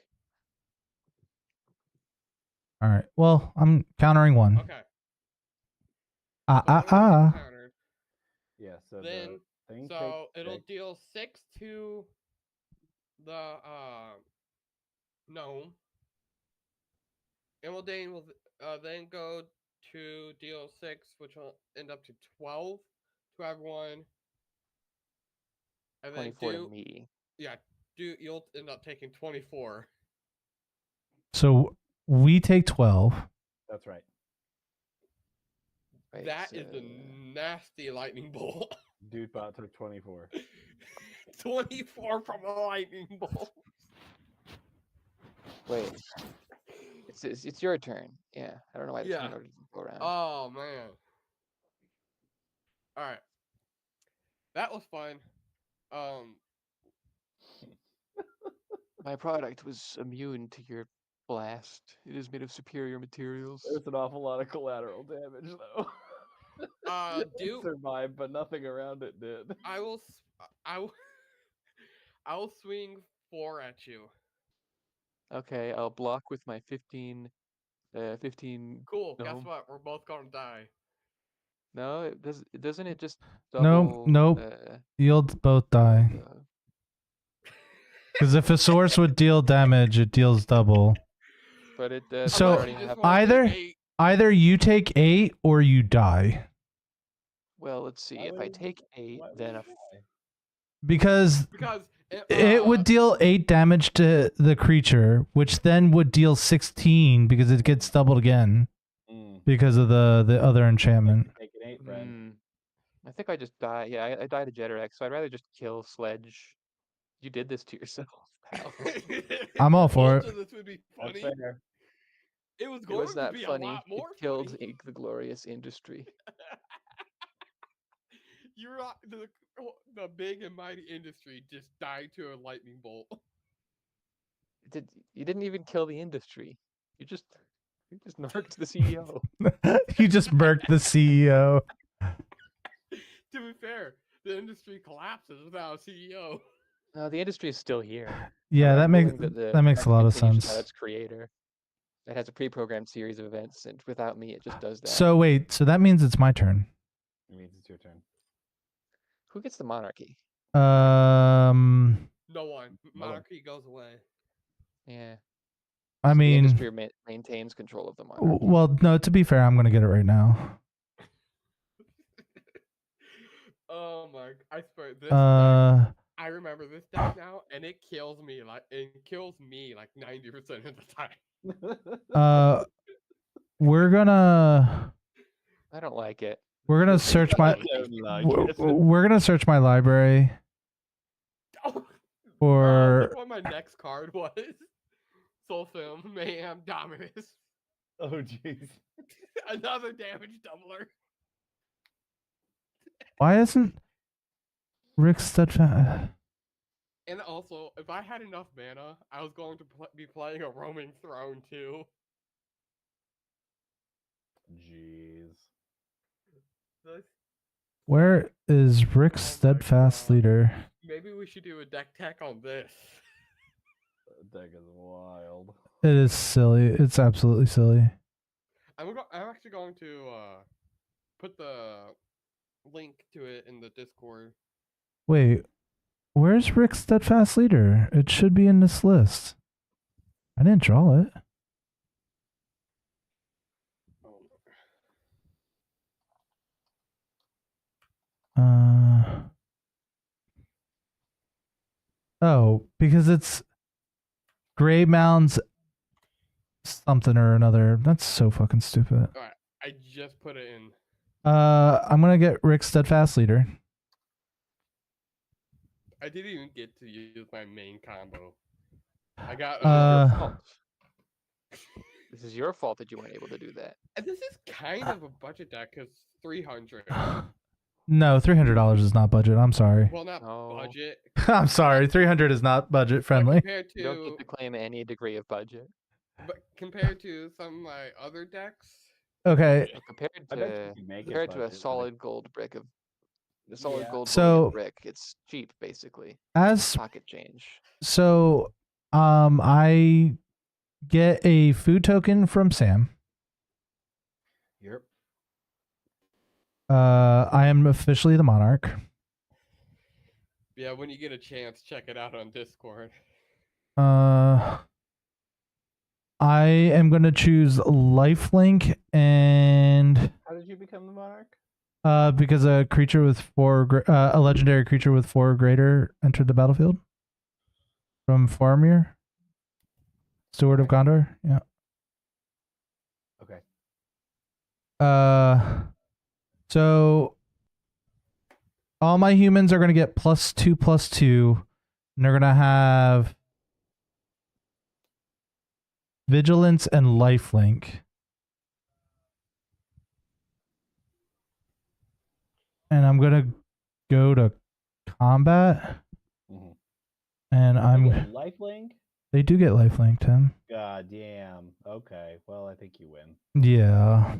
All right. Well, I'm countering one. Okay. Ah So ah one of them ah. gets countered. Yeah, so Then the thing so takes it'll 6. deal 6 to the gnome. Imoldane will then go to deal 6, which will end up to 12 to everyone. And then 24 to me. Yeah, you'll end up taking 24. So we take 12. That's right. Right, That is the nasty lightning bolt. Dude bot took 24. 24 from a lightning bolt. Wait. It's your turn. Yeah. I don't know why the turn order didn't go around. Oh man. Alright. That was fun. My product was immune to your blast. It is made of superior materials. There's an awful lot of collateral damage, though. It survived, but nothing around it did. I will swing 4 at you. Okay, I'll block with my 15. 15. Cool. gnome. Guess what? We're both gonna die. No, doesn't it just Nope. double? Nope. You'll both die. Because if a source would deal damage, it deals double. But it So, already happened. Either you take 8 or you die. Well, let's see. If I take 8, then Because it it would deal 8 damage to the creature, which then would deal 16 because it gets doubled again because of the other enchantment. Take an 8, friend. I think I just die. Yeah, I died to Jeterex, so I'd rather just kill Sledge. You did this to yourself, pal. I'm all for it. This would be funny. That's fair. It was It going was to not be funny. a lot more It killed funny. Ink the Glorious Industry. You're the big and mighty industry just died to a lightning bolt. You didn't even kill the industry. You just narked the CEO. You just murked the CEO. To be fair, the industry collapses without a CEO. No, the industry is still here. Yeah, that makes a lot of continues sense. without its creator. It has a pre-programmed series of events, and without me, it just does that. So wait, so that means it's my turn. It means it's your turn. Who gets the monarchy? No one. Monarchy goes away. Yeah. I So mean, the industry maintains control of the monarchy. well, no. To be fair, I'm gonna get it right now. Oh my! I swear this. Deck, I remember this deck now, and it kills me like 90% of the time. We're gonna. I don't like it. We're gonna search my. We're gonna search my library. For. Look what my next card was. Soul Film Mayhem Dominus. Oh jeez. Another damage doubler. Why isn't Rick steadfast? And also, if I had enough mana, I was going to be playing a roaming throne too. Jeez. Where is Rick's steadfast leader? Maybe we should do a deck tech on this. That deck is wild. It is silly. It's absolutely silly. I'm actually going to put the link to it in the Discord. Wait, where's Rick's steadfast leader? It should be in this list. I didn't draw it. Oh, because it's Gray Mounds something or another. That's so fucking stupid. Alright, I just put it in I'm gonna get Rick Steadfast Leader. I didn't even get to use my main combo. I got. Uh, Fault. This is your fault that you weren't able to do that. This is kind of a budget deck because 300. No, $300 is not budget. I'm sorry. Well, not No. budget. I'm sorry. 300 is not budget But friendly. compared You don't to, get to claim any degree of budget. but compared to some of my other decks, Okay. Well, compared I bet to you can make it compared to a budget, like- solid gold brick of the solid Yeah. gold So- bullion brick, it's cheap basically. As Pocket change. so, I get a food token from Sam. Yep. I am officially the monarch. yeah, when you get a chance, check it out on Discord. I am gonna choose lifelink and How did you become the monarch? because a creature with a legendary creature with 4 or greater entered the battlefield from Faramir, Steward of Gondor. Yeah. Okay. So all my humans are gonna get +2/+2, and they're gonna have vigilance and lifelink. And I'm gonna go to combat, Mhm. and You I'm get lifelink. they do get lifelink, Tim. God damn. Okay. Well, I think you win. Yeah.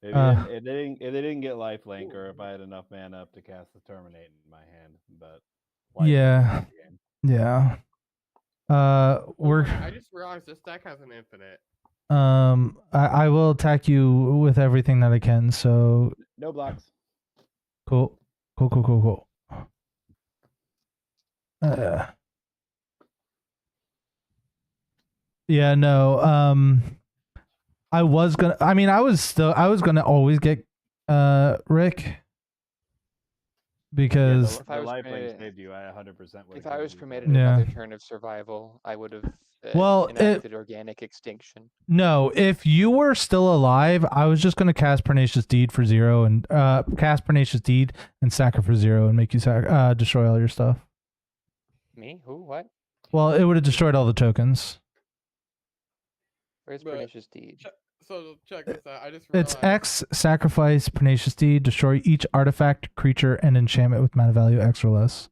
Maybe if they didn't get lifelink, or if I had enough mana up to cast the terminate in my hand, but lifelink Yeah. is the game. Yeah. We're I just realized this deck has an infinite. I will attack you with everything that I can. So No blocks. cool. Yeah, no. I was gonna always get Rick because If I the was lifelink permitted- saved you. I 100% would. If I was permitted Yeah. another turn of survival, I would have Well, enacted organic extinction. no, if you were still alive, I was just gonna cast Pernicious Deed for 0 and cast Pernicious Deed and sack it for 0 and make you destroy all your stuff. Me? Who? What? Well, it would have destroyed all the tokens. Where's But- Pernicious Deed? So check this out. I just It's realized. X, sacrifice Pernicious Deed, destroy each artifact, creature, and enchantment with mana value X or less.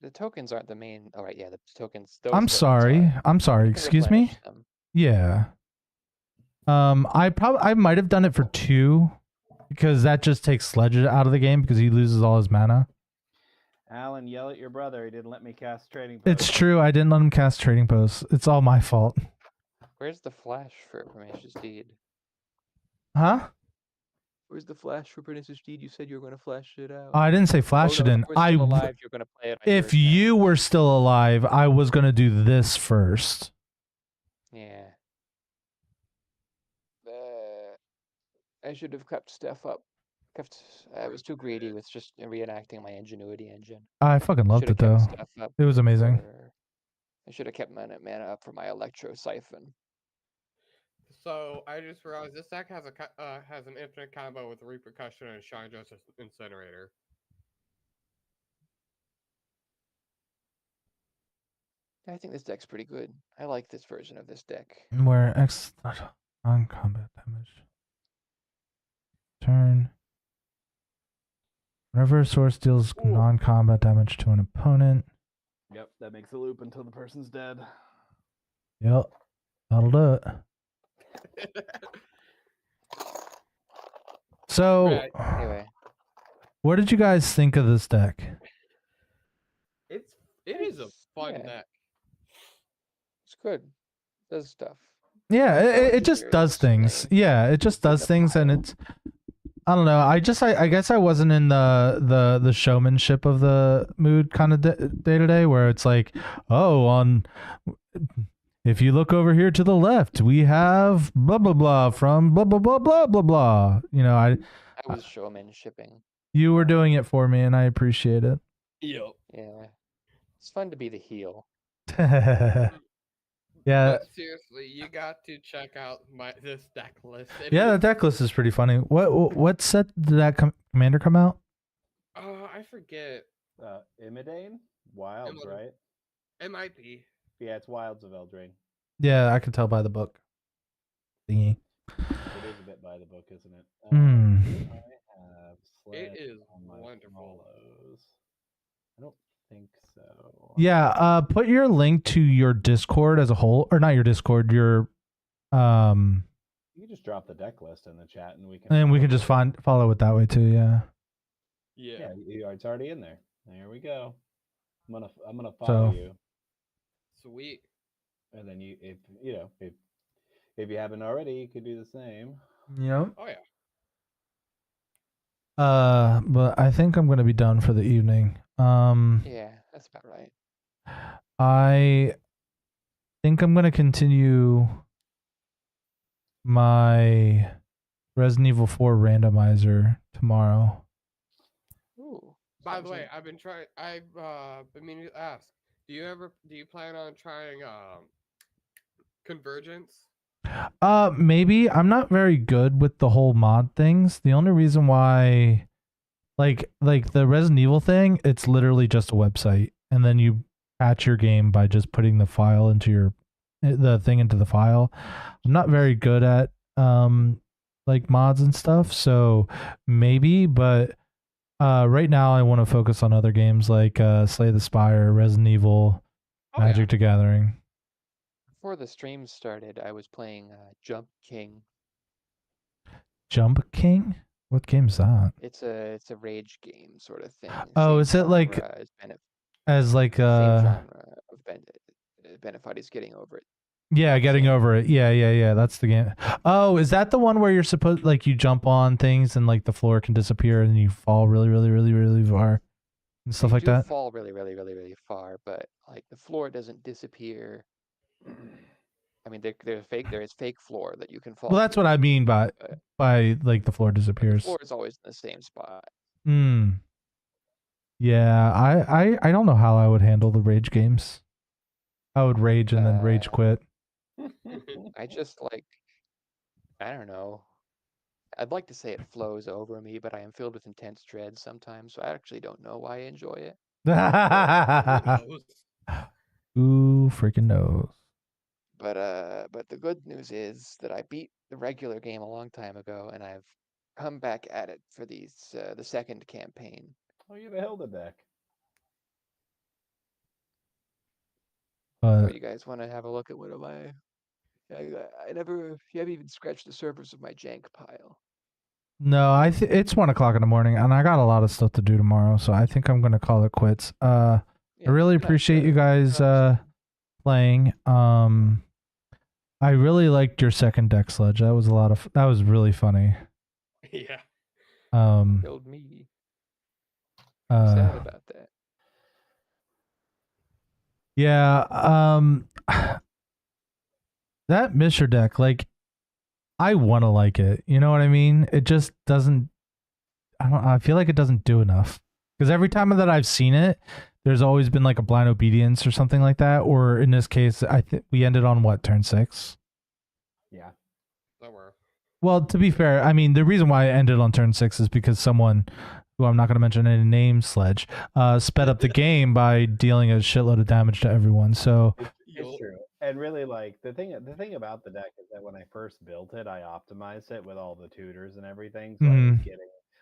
The tokens aren't the main. Oh, right, yeah, the tokens. I'm tokens sorry. are. I'm sorry. You can Excuse me? replenish them. Yeah. I might have done it for 2 because that just takes Sledge out of the game because he loses all his mana. Alan, yell at your brother. He didn't let me cast trading. It's Post. true. I didn't let him cast Trading Posts. It's all my fault. Where's the flash for Pernicious Deed? Huh? Where's the flash for Pernicious Deed? You said you were going to flash it out. I didn't say flash it in. If we're still alive, you're going to play it. On If your turn. you were still alive, I was gonna do this first. Yeah. I should have kept stuff up. I was too greedy with just reenacting my ingenuity engine. I fucking loved Shoulda it though. kept stuff up It was amazing. I should have kept mana up for my electro siphon. So I just realized this deck has has an infinite combo with repercussion and Chandra's incinerator. I think this deck's pretty good. I like this version of this deck. Where X non-combat damage. Turn. Whenever a source deals non-combat damage to an opponent. Yep, that makes a loop until the person's dead. Yep. That'll do it. So, Right. Anyway, what did you guys think of this deck? it is a It's- fun yeah. deck. it's good. Does stuff. Yeah, it Knowledge just does experience, things. Yeah, it just does the things, and pile. it's. I don't know. I guess I wasn't in the showmanship of the mood kind of day to day, where it's like, oh, if you look over here to the left, we have blah blah blah from blah blah blah blah blah blah. You know, I was showman shipping. you were doing it for me, and I appreciate it. Yep. Yeah. It's fun to be the heel. Yeah, But seriously, you got to check out this deck list. yeah, the deck list is pretty funny. What set did that commander come out? I forget. Imidane? Wilds, Imidane. right? It might be. Yeah, it's Wilds of Eldraine. Yeah, I can tell by the book. Thingy. It is a bit by the book, isn't it? Hmm. I have It is on my wonderful. follows. I don't think so. Yeah, put your link to your Discord as a whole, or not your Discord, your You can just drop the deck list in the chat, and we can. and we can just follow it that way too. Yeah. Yeah. It's already in there. There we go. I'm gonna follow you, Sweet. and then if you haven't already, you could do the same. Yep. Oh yeah. But I think I'm gonna be done for the evening. Yeah, that's about right. I think I'm gonna continue my Resident Evil 4 randomizer tomorrow. Ooh. By the sounds way, like- I've been meaning to ask. Do you plan on trying Convergence? Maybe. I'm not very good with the whole mod things. The only reason why, like the Resident Evil thing, it's literally just a website, and then you patch your game by just putting the file into the thing into the file. I'm not very good at like mods and stuff, so maybe, but right now I want to focus on other games like Slay the Spire, Resident Evil, Oh, Magic the Gathering. Before the stream started, I was playing Jump King. Jump King? What game's that? It's a rage game sort of thing. Oh, Same is it like genre as like same genre of Benefides getting over it. yeah, getting over it. Yeah. That's the game. Oh, is that the one where you're supposed like you jump on things and like the floor can disappear and you fall really, really, really, really far and stuff You like do that? fall really, really, really, really far, but like the floor doesn't disappear. I mean, there is fake floor that you can fall. Well, that's what I mean by like the floor The disappears. floor is always in the same spot. Hmm. Yeah, I don't know how I would handle the rage games. I would rage and then rage quit. I just I don't know. I'd like to say it flows over me, but I am filled with intense dread sometimes, so I actually don't know why I enjoy it. Who freaking knows? But the good news is that I beat the regular game a long time ago, and I've come back at it for the second campaign. Oh, you have a Hilda deck. So you guys want to have a look at what am I never. You haven't even scratched the surface of my jank pile. No, it's 1 o'clock in the morning, and I got a lot of stuff to do tomorrow, so I think I'm gonna call it quits. I really appreciate you guys playing. I really liked your second deck sledge. That was that was really funny. Yeah. Killed me. Sad about that. Yeah. That Mishra deck, like, I want to like it. You know what I mean? It just doesn't. I feel like it doesn't do enough because every time that I've seen it, there's always been like a blind obedience or something like that. Or in this case, I think we ended on what, turn 6? Yeah. Somewhere. Well, to be fair, I mean the reason why I ended on turn 6 is because someone, who I'm not going to mention any name, Sledge, sped up the game by dealing a shitload of damage to everyone. So It's true. And really, like the thing about the deck is that when I first built it, I optimized it with all the tutors and everything. So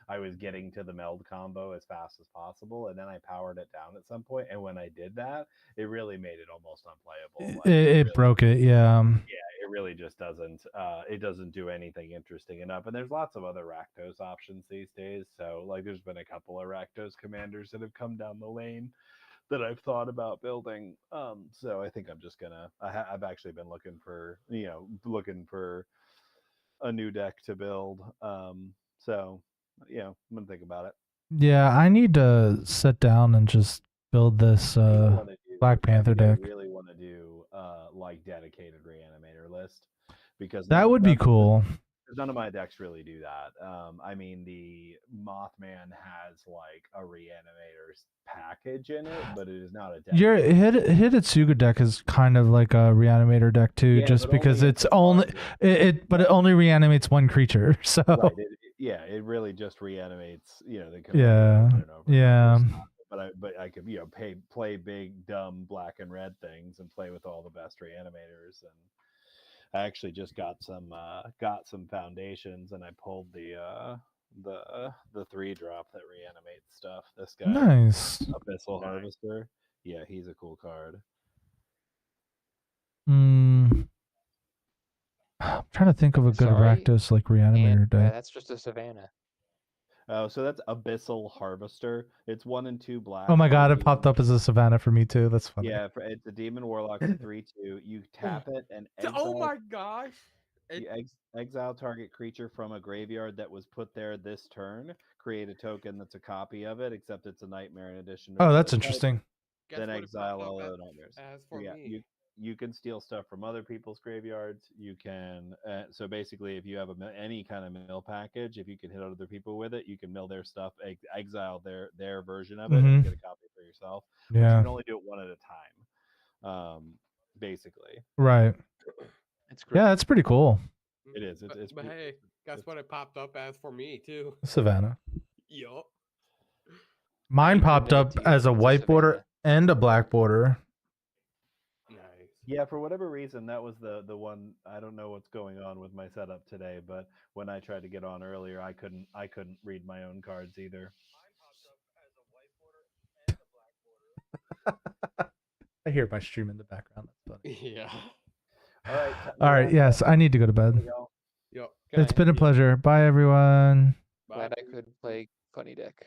I was getting to the meld combo as fast as possible, and then I powered it down at some point. And when I did that, it really made it almost unplayable. Like, it really broke it. Yeah. It really just doesn't. It doesn't do anything interesting enough. And there's lots of other Rakdos options these days. So like, there's been a couple of Rakdos commanders that have come down the lane that I've thought about building. So I think I'm just gonna. I've actually been looking for a new deck to build. So I'm gonna think about it. Yeah, I need to sit down and just build this Black Panther deck. I really want to do like dedicated reanimator list because that would be cool. none of my decks really do that. I mean, the Mothman has like a Reanimator's package in it, but it is not a deck. Your Hidetsuga deck is kind of like a Reanimator deck too, Yeah, just but because only it's insofar only as but it only reanimates one creature. So right, it really just reanimates, the Yeah, commander over and over and yeah. over. But I could play big dumb black and red things and play with all the best reanimators. And I actually just got some foundations, and I pulled the 3-drop that reanimates stuff. This guy, Nice. Abyssal Nice. Harvester. Yeah, he's a cool card. I'm trying to think of a good Sorry, Rakdos like reanimator And deck. that's just a Savannah. Oh, so that's Abyssal Harvester. It's 1 and 2 black. Oh my for god, a it popped demon. up as a Savannah for me too. That's funny. Yeah, it's a Demon Warlock 3/2. You tap it and Oh exile. my gosh! You exile target creature from a graveyard that was put there this turn. Create a token that's a copy of it, except it's a nightmare in addition to Oh, another that's type. interesting. Guess Then what it exile popped all up other nightmares. as for Yeah, me. you can steal stuff from other people's graveyards. You can so basically, if you have any kind of mill package, if you can hit other people with it, you can mill their stuff, exile their version of it, and get a copy for yourself. But you Yeah. can only do it one at a time. Basically, Right. It's great. Yeah, that's pretty cool. it is. It's But hey, guess what it popped up as for me too. Savannah. Yup. Mine hate to popped admit it up to you, as a it's a white border Savannah. and a black border. Nice. Yeah, for whatever reason, that was the one. I don't know what's going on with my setup today, but when I tried to get on earlier, I couldn't read my own cards either. I hear my stream in the background. That's funny. Yeah. All right. All right. Yes, I need to go to bed. Y'all. Yup. It's been a pleasure. Bye, everyone. Bye. Glad I could play funny deck.